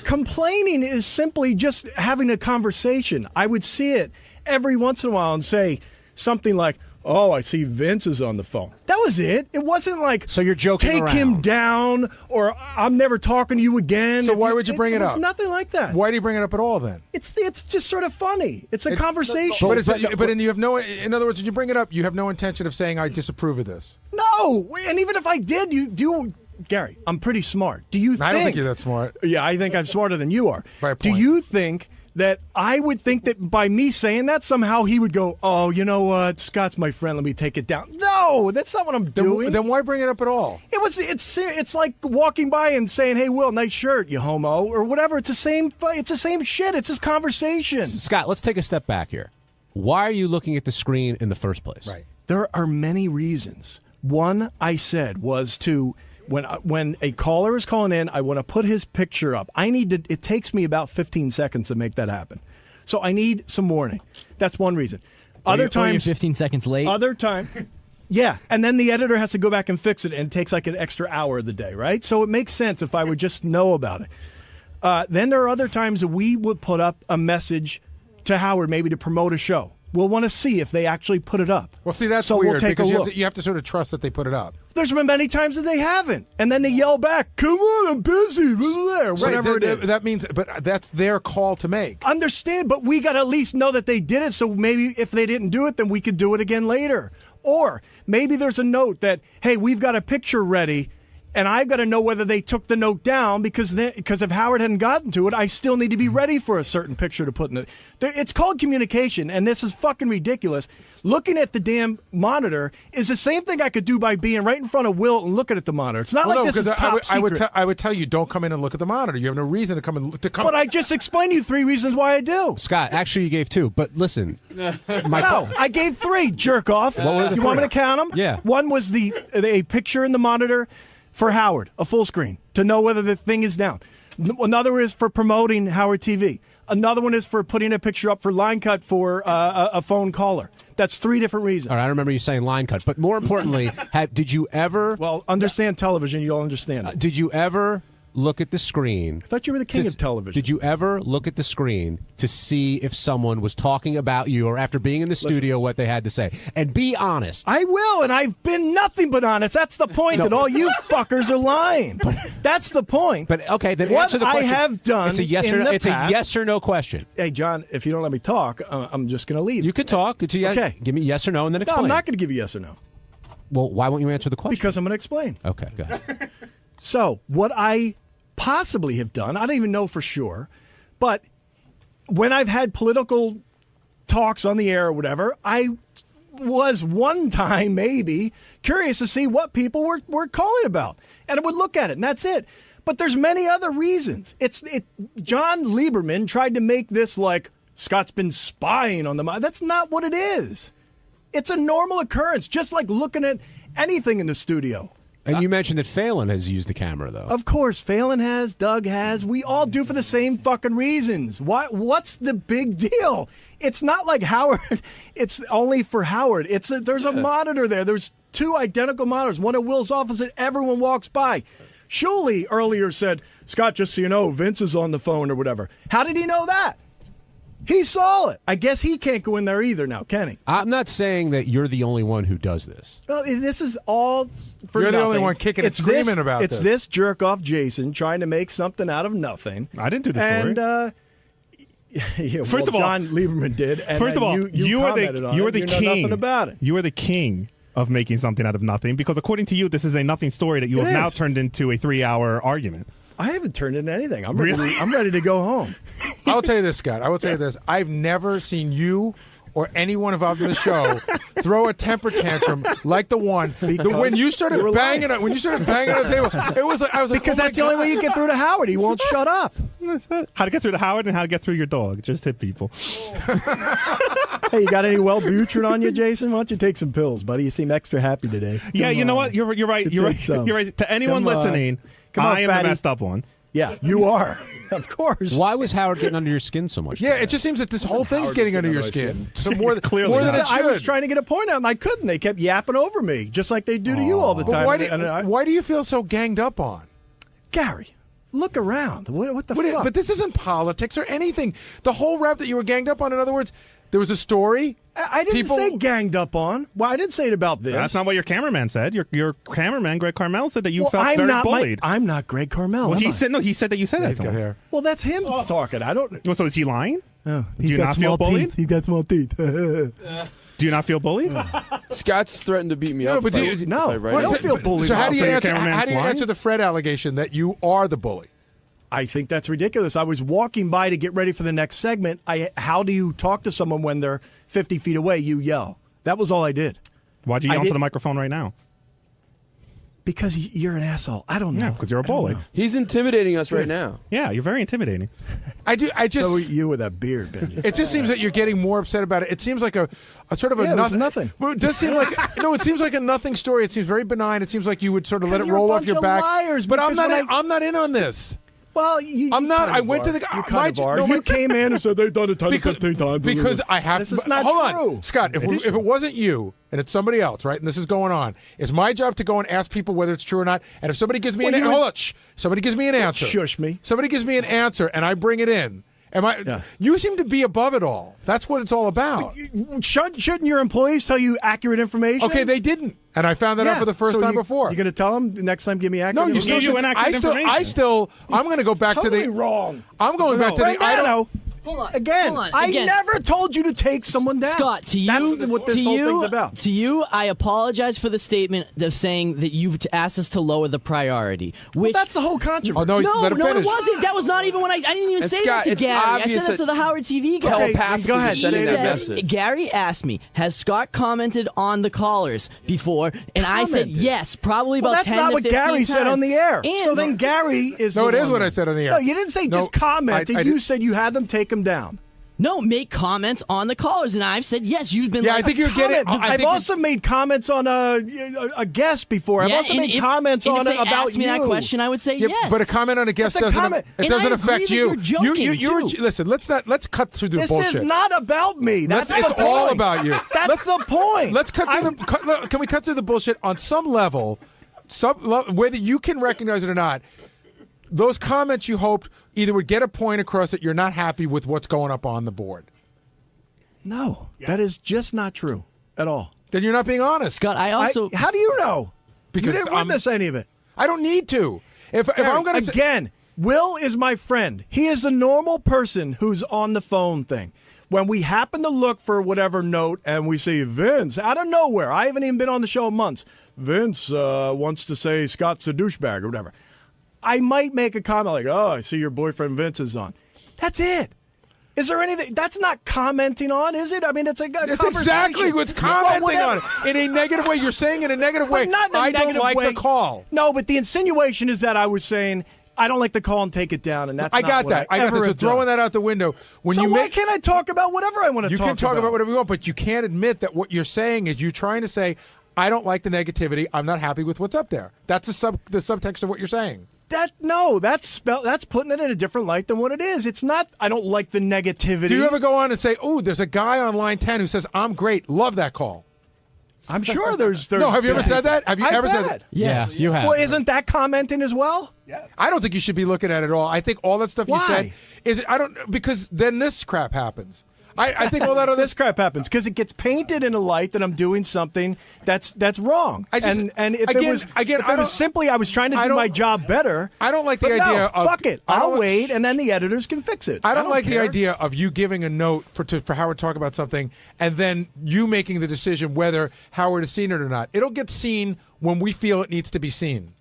Complaining is simply just having a conversation. I would see it every once in a while and say something like, "Oh, I see Vince is on the phone." That was it. It wasn't like, so you're joking take around. him down, or I'm never talking to you again. So why would you bring it up? It's nothing like that. Why do you bring it up at all then? It's just sort of funny. It's a conversation. But you have no. In other words, when you bring it up, you have no intention of saying I disapprove of this. No, and even if I did, Gary, I'm pretty smart. Do you think? I don't think you're that smart. Yeah, I think I'm smarter than you are. By a Do point. you think that I would think that by me saying that, somehow he would go, "Oh, you know what? Scott's my friend. Let me take it down." No, that's not what I'm doing. Then why bring it up at all? It's like walking by and saying, "Hey, Will, nice shirt, you homo," or whatever. It's the same shit. It's just conversation. Scott, let's take a step back here. Why are you looking at the screen in the first place? Right. There are many reasons. One, I said, was to when a caller is calling in, I want to put his picture up. It takes me about 15 seconds to make that happen. So I need some warning. That's one reason. Other times, 15 seconds late. Other time, yeah. And then the editor has to go back and fix it, and it takes like an extra hour of the day, right? So it makes sense if I would just know about it. Then there are other times that we would put up a message to Howard, maybe to promote a show. We'll want to see if they actually put it up. Well, see, that's so weird we'll take because a look. you have to sort of trust that they put it up. There's been many times that they haven't, and then they yell back, "Come on, I'm busy," whatever it is. That means, but that's their call to make. Understand, but we got to at least know that they did it, so maybe if they didn't do it, then we could do it again later. Or maybe there's a note that, "Hey, we've got a picture ready," and I've got to know whether they took the note down because if Howard hadn't gotten to it, I still need to be ready for a certain picture to put in it. It's called communication, and this is fucking ridiculous. Looking at the damn monitor is the same thing I could do by being right in front of Will and looking at the monitor. It's not like this is top secret. I would tell you, don't come in and look at the monitor. You have no reason to come in. But I just explained to you 3 reasons why I do. Scott, actually, you gave 2. But listen, No, I gave 3. Jerk off. What were the you want me 3? to count them? Yeah. One was a picture in the monitor for Howard, a full screen, to know whether the thing is down. Another is for promoting Howard TV. Another one is for putting a picture up for line cut for a phone caller. That's 3 different reasons. All right, I remember you saying line cut. But more importantly, did you ever... Well, understand television, you'll understand it. Did you ever look at the screen? I thought you were the king of television. Did you ever look at the screen to see if someone was talking about you or after being in the studio what they had to say? And be honest. I will, and I've been nothing but honest. That's the point, that all you fuckers are lying. That's the point. But okay, then what answer the question. I have done. It's a yes or no. It's a yes or no question. Hey, John, if you don't let me talk, I'm just going to leave. You could talk. It's a yes. Okay. Give me yes or no, and then No, explain. I'm not going to give you yes or no. Well, why won't you answer the question? Because I'm going to explain. Okay, go ahead. So, what I possibly have done, I don't even know for sure, but when I've had political talks on the air or whatever, I was one time maybe curious to see what people were calling about, and I would look at it, and that's it. But there's many other reasons. John Lieberman tried to make this like Scott's been spying on them. That's not what it is. It's a normal occurrence, just like looking at anything in the studio. And you mentioned that Phelan has used the camera, though. Of course, Phelan has, Doug has. We all do for the same fucking reasons. What's the big deal? It's not like Howard. It's only for Howard. There's a monitor there. There's 2 identical monitors. One at Will's office that everyone walks by. Shuley earlier said, "Scott, just so you know, Vince is on the phone," or whatever. How did he know that? He saw it. I guess he can't go in there either now, can he? I'm not saying that you're the only one who does this. Well, this is all for You're nothing. the only one kicking and screaming about this. It's this jerk off Jason trying to make something out of nothing. I didn't do the story. And First of all, John Lieberman did. And first of all, you are commented on the it. You know king. nothing about it. You are the king of making something out of nothing, because according to you, this is a nothing story that you have now turned into a 3-hour argument. I haven't turned into anything. I'm ready to go home. I will tell you this, Scott. I will tell you this. I've never seen you or anyone involved in the show throw a temper tantrum like the one when you started banging on the table. It was like I was like, because oh my that's the only God. way you get through to Howard. He won't shut up. That's it. How to get through to Howard and how to get through your dog. Just hit people. Hey, you got any Wellbutrin on you, Jason? Why don't you take some pills, buddy? You seem extra happy today. Yeah, you know what? You're right. You're right. You're right. To anyone listening, I am the messed up one. Yeah, you are. Of course. Why was Howard getting under your skin so much? Yeah, it just seems that this whole thing's getting under your skin. So more than Clearly, more than it I was should. trying to get a point out, and I couldn't. They kept yapping over me, just like they do to you all the time. But why do you feel so ganged up on? Gary, look around. What the fuck? But this isn't politics or anything. The whole rap that you were ganged up on, in other words, there was a story. I didn't say ganged up on. Well, I didn't say it about this. That's not what your cameraman said. Your cameraman, Greg Carmel, said that you felt I'm very not bullied. I'm not Greg Carmel. Well, am he I? said no. He said that you said that. He's to got him. hair. Well, that's him talking. I don't. Well, so is he lying? Oh, Do you not feel bullied? He's got small teeth. Do you not feel bullied? Scott's threatened to beat me No, up. but if do I- you- if no. I write I it. don't feel bullied. So how do you So your answer? cameraman's How do you lying? answer the Fred allegation that you are the bully? I think that's ridiculous. I was walking by to get ready for the next segment. How do you talk to someone when they're 50 feet away? You yell. That was all I did. Why'd you yell into the microphone right now? Because you're an asshole. I don't know. Yeah, because you're a bully. He's intimidating us right now. Yeah, you're very intimidating. I just. So you with that beard, Benji. It just seems that you're getting more upset about it. It seems like a sort of a Yeah, it was nothing. nothing. Well, it does seem like it seems like a nothing story. It seems very benign. It seems like you would sort of let it You're a roll off bunch your of back. liars, But I'm because not. when I'm not in on this. Well, I'm not. I went to the. You my- kind of are. no, You my- came in and said they've done it 10 because, 15 times. Because I have This to. is not hold true. on, Scott. If it wasn't you and it's somebody else, right? And this is going on, it's my job to go and ask people whether it's true or not. And if somebody gives me Well, an you hold would- on, shh, somebody gives me an answer. Shush me. Somebody gives me an answer, and I bring it in. Am I? Yeah. You seem to be above it all. That's what it's all about. Shouldn't your employees tell you accurate information? Okay, they didn't, and I found that out for the first time before. You're going to tell them the next time? Give me accurate. No, you information? still should. I still. I'm going to go back to Totally the. wrong. I'm going back to the. I don't. Hold on. Again, hold on. I Again. never told you to take someone down. Scott, to you, That's what this to whole you, thing's about. To you, I apologize for the statement of saying that you've asked us to lower the priority. Which that's the whole controversy. Oh, no, no, let him no, it finish. wasn't. That was not even when I didn't even And say Scott, that to it's Gary. I obvious said it to that the Howard TV guy. telepathically go ahead. sending Say that that. message. Gary asked me, has Scott commented on the callers before? And I said Commented. yes, probably Well, about that's 10 not to what 15 Gary times. said on the air. And So then Gary is. No, the it is one what I that- said on the air. No, you didn't say No, just commented. I You did- said you had them take them down. no, make comments on the callers, and I've said yes. You've been Yeah, like, I think you're getting. Comment. I I've think also made comments on a guest before. I've Yeah, also and made if- comments and on if they about asked me you. that question, I would say yes. But a comment on a guest It's a doesn't. comment. It And doesn't I agree affect that you. you're joking, you too. listen. Let's cut through the This bullshit. is not about me. That's It's the point. all about you. That's the point. Let's cut through can we cut through the bullshit on some level, whether you can recognize it or not? Those comments you hoped either would get a point across that you're not happy with what's going up on the board. No, that is just not true at all. Then you're not being honest. Scott, I also. how do you know? Because you didn't witness any of it. I don't need to. If I'm going to again, Will is my friend. He is a normal person who's on the phone thing. When we happen to look for whatever note and we see Vince out of nowhere, I haven't even been on the show in months. Vince wants to say Scott's a douchebag or whatever. I might make a comment like, "Oh, I see your boyfriend Vince is on." That's it. Is there anything that's not commenting on? Is it? I mean, it's a It's conversation. exactly what's commenting Well, on it in a negative way. You're saying in a negative way. But not in a I negative don't like way. the call. No, but the insinuation is that I was saying I don't like the call and take it down, and that's I not got what that. I got ever that. So have throwing done. that out the window when So you why make. can't I talk about whatever I want to You talk can talk about whatever you want, but you can't admit that what you're saying is you're trying to say, I don't like the negativity. I'm not happy with what's up there. That's the subtext of what you're saying. That's putting it in a different light than what it is. It's not. I don't like the negativity. Do you ever go on and say, "Oh, there's a guy on line 10 who says I'm great, love that call"? I'm sure there's. No, have you ever said that? Have you I ever said bet. that? Yes. Yeah, you have. Well, isn't that commenting as well? I don't think you should be looking at it at all. I think all that stuff Why? you said is I don't because then this crap happens. I think all that other this crap happens because it gets painted in a light that I'm doing something that's wrong. And if it was simply I was trying to do my job better. I don't like the but idea no, of fuck it. I'll wait, and then the editors can fix it. I don't like the care. idea of you giving a note for Howard to talk about something and then you making the decision whether Howard has seen it or not. It'll get seen when we feel it needs to be seen.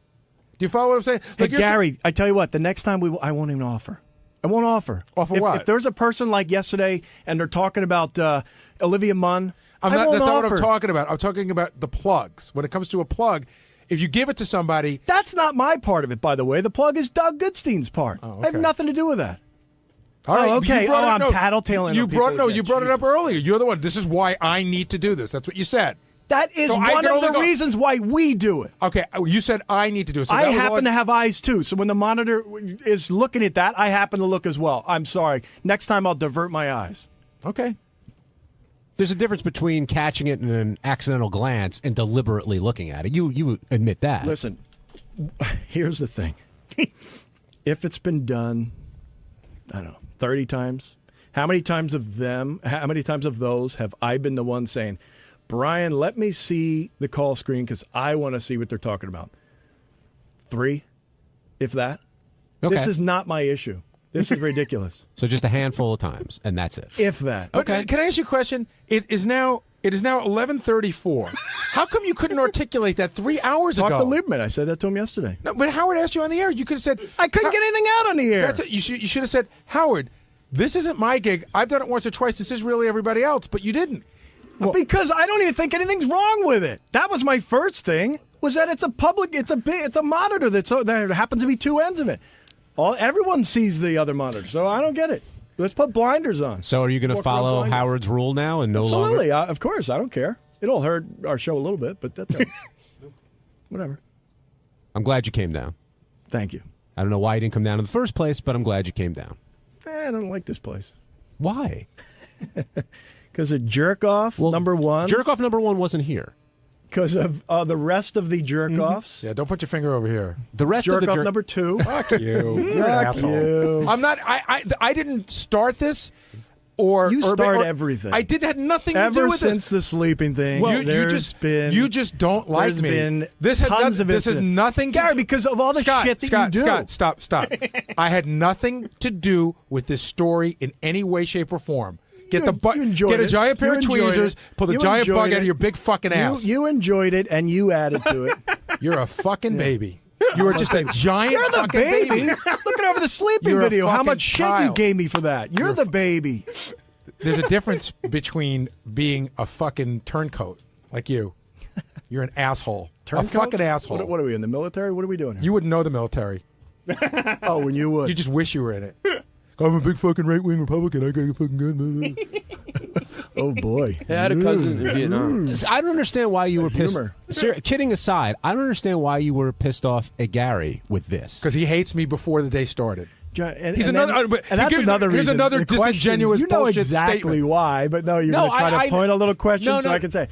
Do you follow what I'm saying? Hey, Gary, I tell you what. The next time I won't even offer. I won't offer. Offer if, what? If there's a person like yesterday and they're talking about Olivia Munn, That's not what I'm offer. talking about. I'm talking about the plugs. When it comes to a plug, if you give it to somebody, That's not my part of it, by the way. The plug is Doug Goodstein's part. I have nothing to do with that. all right, Oh, okay. you brought Oh, it- I'm no, tattletaling You on brought people you again. brought it up earlier. You're the one. This is why I need to do this. That's what you said. That is So I one can of only the go- reasons why we do it. Okay, you said I need to do it. So I that was happen all- to have eyes too, so when the monitor is looking at that, I happen to look as well. I'm sorry. Next time I'll divert my eyes. Okay. There's a difference between catching it in an accidental glance and deliberately looking at it. You admit that. Listen, here's the thing. If it's been done, I don't know, 30 times, how many times of those have I been the one saying, Brian, let me see the call screen because I want to see what they're talking about? 3, if that. Okay. This is not my issue. This is ridiculous. So just a handful of times, and that's it. If that. Okay. Can I ask you a question? It is now 11:34. How come you couldn't articulate that 3 hours Talk ago? to Lieberman. I said that to him yesterday. No, but Howard asked you on the air. You could have said I couldn't get anything out on the air. That's it. You should have said, Howard, this isn't my gig. I've done it once or twice. This is really everybody else, but you didn't. Because I don't even think anything's wrong with it. That was my first thing. Was that it's a monitor there happens to be 2 ends of it. Everyone sees the other monitor, so I don't get it. Let's put blinders on. So are you going to follow Howard's rule now and no Absolutely, longer? of course. I don't care. It'll hurt our show a little bit, but that's it. Whatever. I'm glad you came down. Thank you. I don't know why you didn't come down in the first place, but I'm glad you came down. I don't like this place. Why? Because of jerk-off, number one. Jerk-off number 1 wasn't here. Because of the rest of the jerk-offs. Yeah, don't put your finger over here. The rest of the Jerk-off number 2. Fuck you. You're an Fuck asshole. you. I'm not. I didn't start this. You start everything. I had nothing to do Ever with since this. the sleeping thing, Well, you just don't like there's me. been This had tons of This is incidents. nothing, Gary, because of all the shit that you do. Stop. I had nothing to do with this story in any way, shape, or form. Get You enjoyed a it. giant pair You of enjoyed tweezers, it. pull the You giant enjoyed bug out it. of your big fucking ass. You enjoyed it, and you added to it. You're a fucking baby. You are just a giant You're the fucking baby. Looking over the sleeping You're a video, how fucking much shit you child. gave me for that. You're the baby. There's a difference between being a fucking turncoat like you. You're an asshole. Turncoat? A fucking asshole. What are we in the military? What are we doing here? You wouldn't know the military. Oh, when you would. You just wish you were in it. I'm a big fucking right-wing Republican. I got a fucking gun. Oh, boy. I had a cousin in Vietnam. I don't understand why you were pissed. Humor. Kidding aside, I don't understand why you were pissed off at Gary with this. Because he hates me before the day started. And, He's and another- then- but and that's here's another here's reason. another The questions, disingenuous you know bullshit exactly statement. why, but no, you're No, going to try to I- point a little question no, so no. I can say.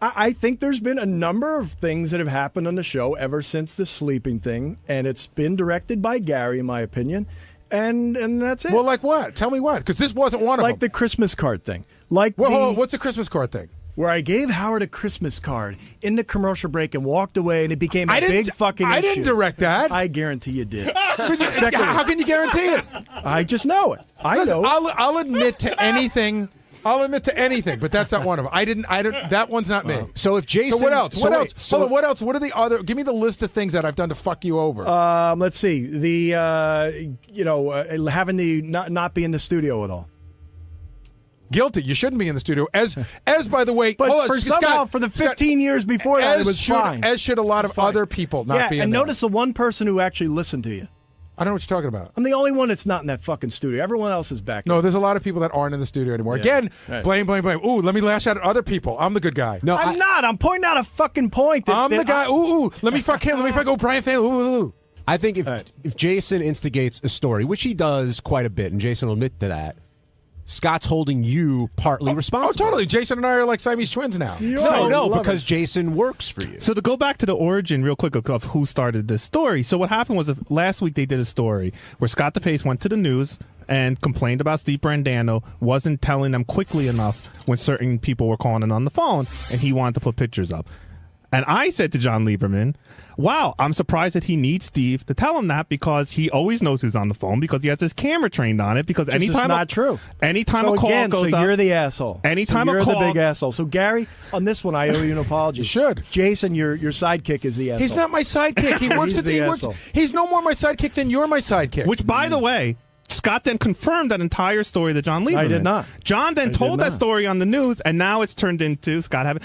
I think there's been a number of things that have happened on the show ever since the sleeping thing, and it's been directed by Gary, in my opinion, and that's it. Well, like what? Tell me what? Because this wasn't one of them. Like the Christmas card thing. Like Well, hold the, on. What's the Christmas card thing? where I gave Howard a Christmas card in the commercial break and walked away, and it became a I didn't- big fucking I issue. didn't direct that. I guarantee you did. Secondly, how can you guarantee it? I just know it. I know. I'll admit to anything. I'll admit to anything, but that's not one of them. I didn't. That one's not me. So if Jason, So what else? What wait, else? so- Hold on, what else? What are the other? Give me the list of things that I've done to fuck you over. Let's see. The having the not be in the studio at all. Guilty. You shouldn't be in the studio. As by the way, But hold on, for Scott, somehow for the 15 years before that, it was fine. As should a lot of It's fine. other people not Yeah, be in and there. notice the one person who actually listened to you. I don't know what you're talking about. I'm the only one that's not in that fucking studio. Everyone else is back. No, there's a lot of people that aren't in the studio anymore. Yeah. Again, Right. blame. Ooh, let me lash out at other people. I'm the good guy. No, I'm not. I'm pointing out a fucking point. That, I'm the guy. Ooh, let me fuck him. Let me fuck Brian Fan. Ooh. I think if Jason instigates a story, which he does quite a bit, and Jason will admit to that, Scott's holding you partly Oh, responsible. totally. Jason and I are like Siamese twins now. No, because Jason works for you. So to go back to the origin real quick of who started this story. So what happened was that last week they did a story where Scott DePace went to the news and complained about Steve Brandano wasn't telling them quickly enough when certain people were calling in on the phone, and he wanted to put pictures up. And I said to John Lieberman, wow, I'm surprised that he needs Steve to tell him that because he always knows who's on the phone because he has his camera trained on it. Because This is anytime not true. Anytime so a call again, goes so up, you're the asshole. Anytime so you're a call, the big asshole. So Gary, on this one, I owe you an apology. You should. Jason, your sidekick is the asshole. He's not my sidekick. He works He's at the he asshole. works. He's no more my sidekick than you're my sidekick. which, by the way, Scott then confirmed that entire story that John Lieberman. I did not. John then told that story on the news, and now it's turned into Scott having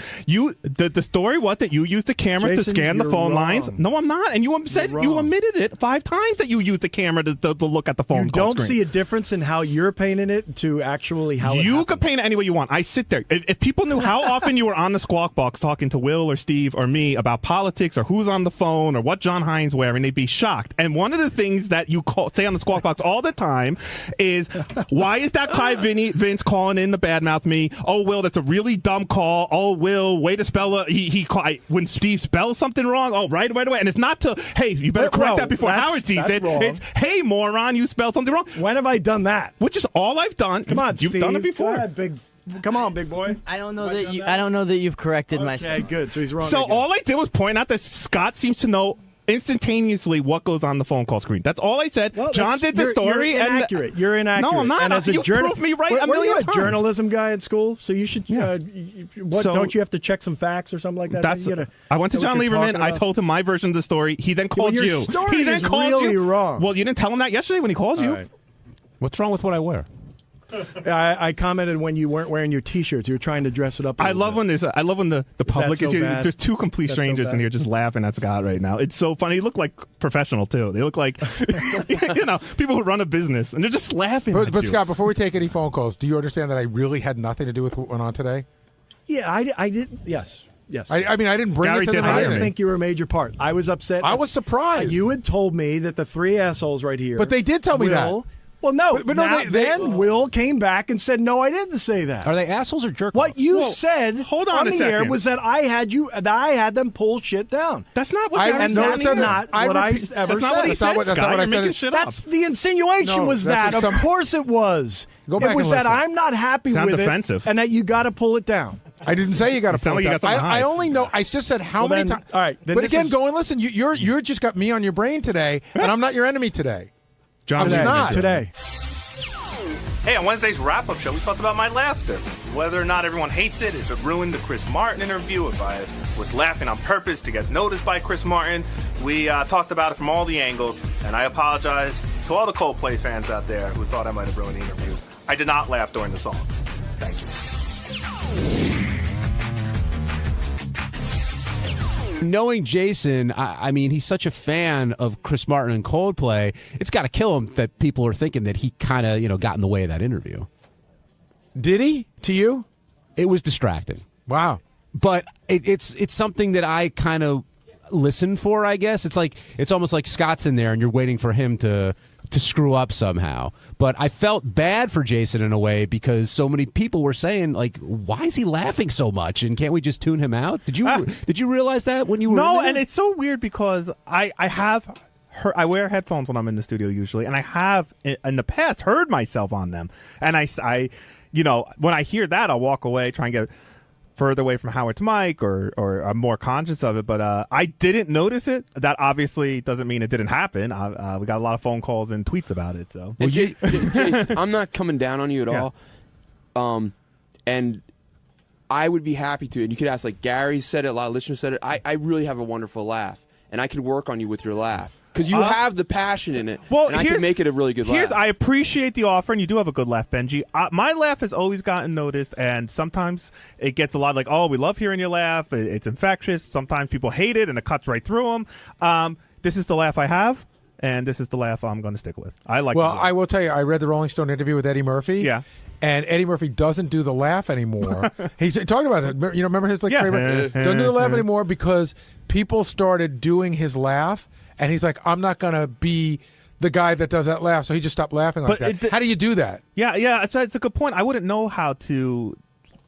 the story. What that you used the camera Jason, to scan the you're phone wrong. lines? No, I'm not. And you said you admitted it 5 times that you used the camera to look at the phone. You call don't screen. see a difference in how you're painting it to actually how You could paint it any way you want. I sit there. If people knew how often you were on the Squawk Box talking to Will or Steve or me about politics or who's on the phone or what John Hines wearing, they'd be shocked. And one of the things that you say on the Squawk Box all the time is, why is that guy Vince calling in to badmouth me? Oh, Will, that's a really dumb call. Oh, Will, way to spell it. When Steve spells something wrong, oh, right away. And it's not to, hey, you better correct that before Howard sees it. Wrong. It's, hey, moron, you spelled something wrong. When have I done that? Which is all I've done. Come on, You've Steve. done it before. Go ahead, come on, big boy. I don't know that I don't know that you've corrected myself. Okay, good. So he's wrong. So again. all I did was point out that Scott seems to know instantaneously what goes on the phone call screen. That's all I said. Well, John did the story. You're inaccurate. You're inaccurate. No, I'm not. And as a you proved me right a were million you a times. journalism guy at school? So you should. Yeah. Don't you have to check some facts or something like that? I went to John Lieberman. I told him my version of the story. He then called your you. story He then is called really you. wrong. Well, you didn't tell him that yesterday when he called you. right. What's wrong with what I wear? I commented when you weren't wearing your T-shirts. You were trying to dress it up. I love when the public so is here. bad? There's 2 complete That's so strangers in bad? here just laughing at Scott right now. It's so funny. They look like professional too. They look like people who run a business, and they're just laughing. But at you. Scott, before we take any phone calls, do you understand that I really had nothing to do with what went on today? Yeah, I did. Yes. Yes. I mean, I didn't bring Gary it to the did I hire meeting. didn't think you were a major part. I was upset. I was surprised. You had told me that the 3 assholes right here. But they did tell me that. Well, no. But no, then Will came back and said, "No, I didn't say that." Are they assholes or jerk? What you said hold on a the air second. was that I had them pull shit down. That's not what and Gary said. that's not what I ever That's not said. what he said, that's not Scott. what I You're making said. shit That's up. the insinuation No, was that's that. what Of course it was. Go back It was and that listen. I'm not happy Sound with defensive. it, and that you got to pull it down. I didn't say you got to sound pull like it you got down. something to I hide. only know. I just said how Well, many then- times. all right, then But this again, is- go and listen. You just got me on your brain today, and I'm not your enemy today. John I'm just Lieberman not did. Today. Hey, on Wednesday's wrap-up show, we talked about my laughter. Whether or not everyone hates it, if it ruined the Chris Martin interview, if I was laughing on purpose to get noticed by Chris Martin. We talked about it from all the angles, and I apologize to all the Coldplay fans out there who thought I might have ruined the interview. I did not laugh during the songs. Thank you. Knowing Jason, I mean, he's such a fan of Chris Martin and Coldplay. It's got to kill him that people are thinking that he kind of, got in the way of that interview. Did he? To you? It was distracting. Wow. But it's something that I kind of listen for, I guess. It's almost like Scott's in there and you're waiting for him to screw up somehow. But I felt bad for Jason in a way because so many people were saying, like, why is he laughing so much? And can't we just tune him out? Did you realize that when you were in there? And it's so weird because I wear headphones when I'm in the studio usually, and I have in the past heard myself on them. And I when I hear that, I'll walk away, try and get further away from Howard's mic, or I'm more conscious of it. But I didn't notice it. That obviously doesn't mean it didn't happen. We got a lot of phone calls and tweets about it. So, And Jace, I'm not coming down on you at all. And I would be happy to. And you could ask, like Gary said it, a lot of listeners said it. I really have a wonderful laugh, and I could work on you with your laugh. Because you have the passion in it, and I can make it a really good laugh. I appreciate the offer, and you do have a good laugh, Benji. My laugh has always gotten noticed, and sometimes it gets a lot like, oh, we love hearing your laugh. It's infectious. Sometimes people hate it, and it cuts right through them. This is the laugh I have, and this is the laugh I'm going to stick with. I like. Well, I will tell you, I read the Rolling Stone interview with Eddie Murphy. Yeah. And Eddie Murphy doesn't do the laugh anymore. He's talking about that. Remember his favorite? Doesn't do the laugh anymore because people started doing his laugh, and he's like, I'm not going to be the guy that does that laugh, so he just stopped laughing like that. How do you do that? Yeah, it's a good point. I wouldn't know how to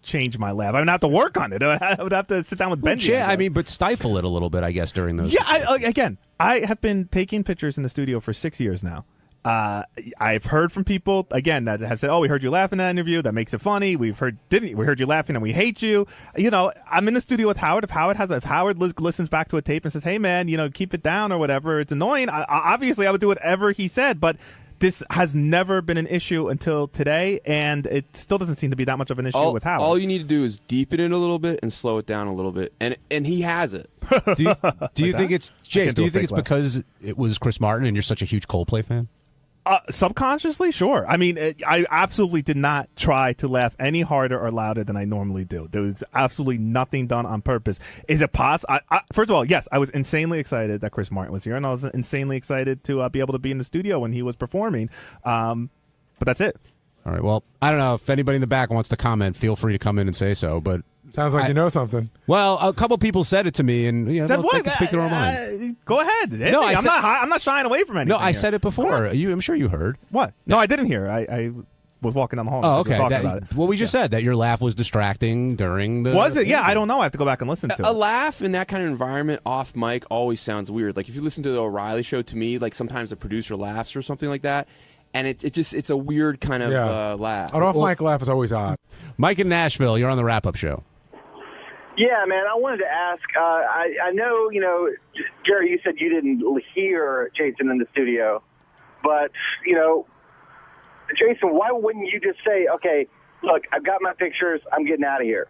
change my laugh. I would have to work on it. I would have to sit down with Benji. Yeah, I mean, but stifle it a little bit, I guess, during those. Yeah, I have been taking pictures in the studio for 6 years now. I've heard from people again that have said, "Oh, we heard you laugh in that interview. That makes it funny. We heard you laughing and we hate you." I'm in the studio with Howard. If Howard listens back to a tape and says, "Hey, man, keep it down" or whatever, it's annoying. Obviously, I would do whatever he said, but this has never been an issue until today, and it still doesn't seem to be that much of an issue with Howard. All you need to do is deepen it a little bit and slow it down a little bit, and he has it. Do you think it's Jace? Do you think it's because it was Chris Martin and you're such a huge Coldplay fan? Subconsciously, sure. I mean, I absolutely did not try to laugh any harder or louder than I normally do. There was absolutely nothing done on purpose. Is it possible? First of all, yes, I was insanely excited that Chris Martin was here, and I was insanely excited to be able to be in the studio when he was performing. But that's it. All right. Well, I don't know if anybody in the back wants to comment. Feel free to come in and say so. But sounds like you know something. Well, a couple people said it to me, and they can speak their own mind. Go ahead. No, I'm not shying away from anything. No, I said it before. I'm sure you heard. What? No, I didn't hear. I was walking down the hall. Oh, okay. About it. Well, we just said that your laugh was distracting during the. Was it? Yeah, I don't know. I have to go back and listen to it. A laugh in that kind of environment off mic always sounds weird. Like if you listen to the O'Reilly show, to me, like sometimes the producer laughs or something like that. And it's a weird kind of laugh. An off-mic laugh is always odd. Mike in Nashville, you're on the wrap-up show. Yeah, man, I wanted to ask, I know, Jerry, you said you didn't hear Jason in the studio, but, Jason, why wouldn't you just say, okay, look, I've got my pictures, I'm getting out of here?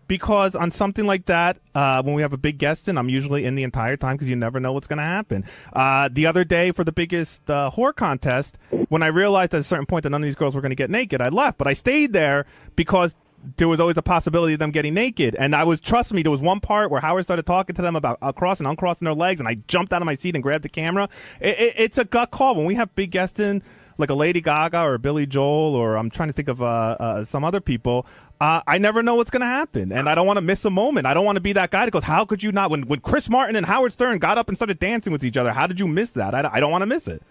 Because on something like that, when we have a big guest in, I'm usually in the entire time because you never know what's going to happen. The other day for the biggest whore contest, when I realized at a certain point that none of these girls were going to get naked, I left. But I stayed there because there was always a possibility of them getting naked. And trust me, there was one part where Howard started talking to them about crossing and uncrossing their legs, and I jumped out of my seat and grabbed the camera. It's a gut call. When we have big guests in, like a Lady Gaga or a Billy Joel, or I'm trying to think of some other people, I never know what's going to happen, and I don't want to miss a moment. I don't want to be that guy that goes, how could you not? When Chris Martin and Howard Stern got up and started dancing with each other, how did you miss that? I don't want to miss it.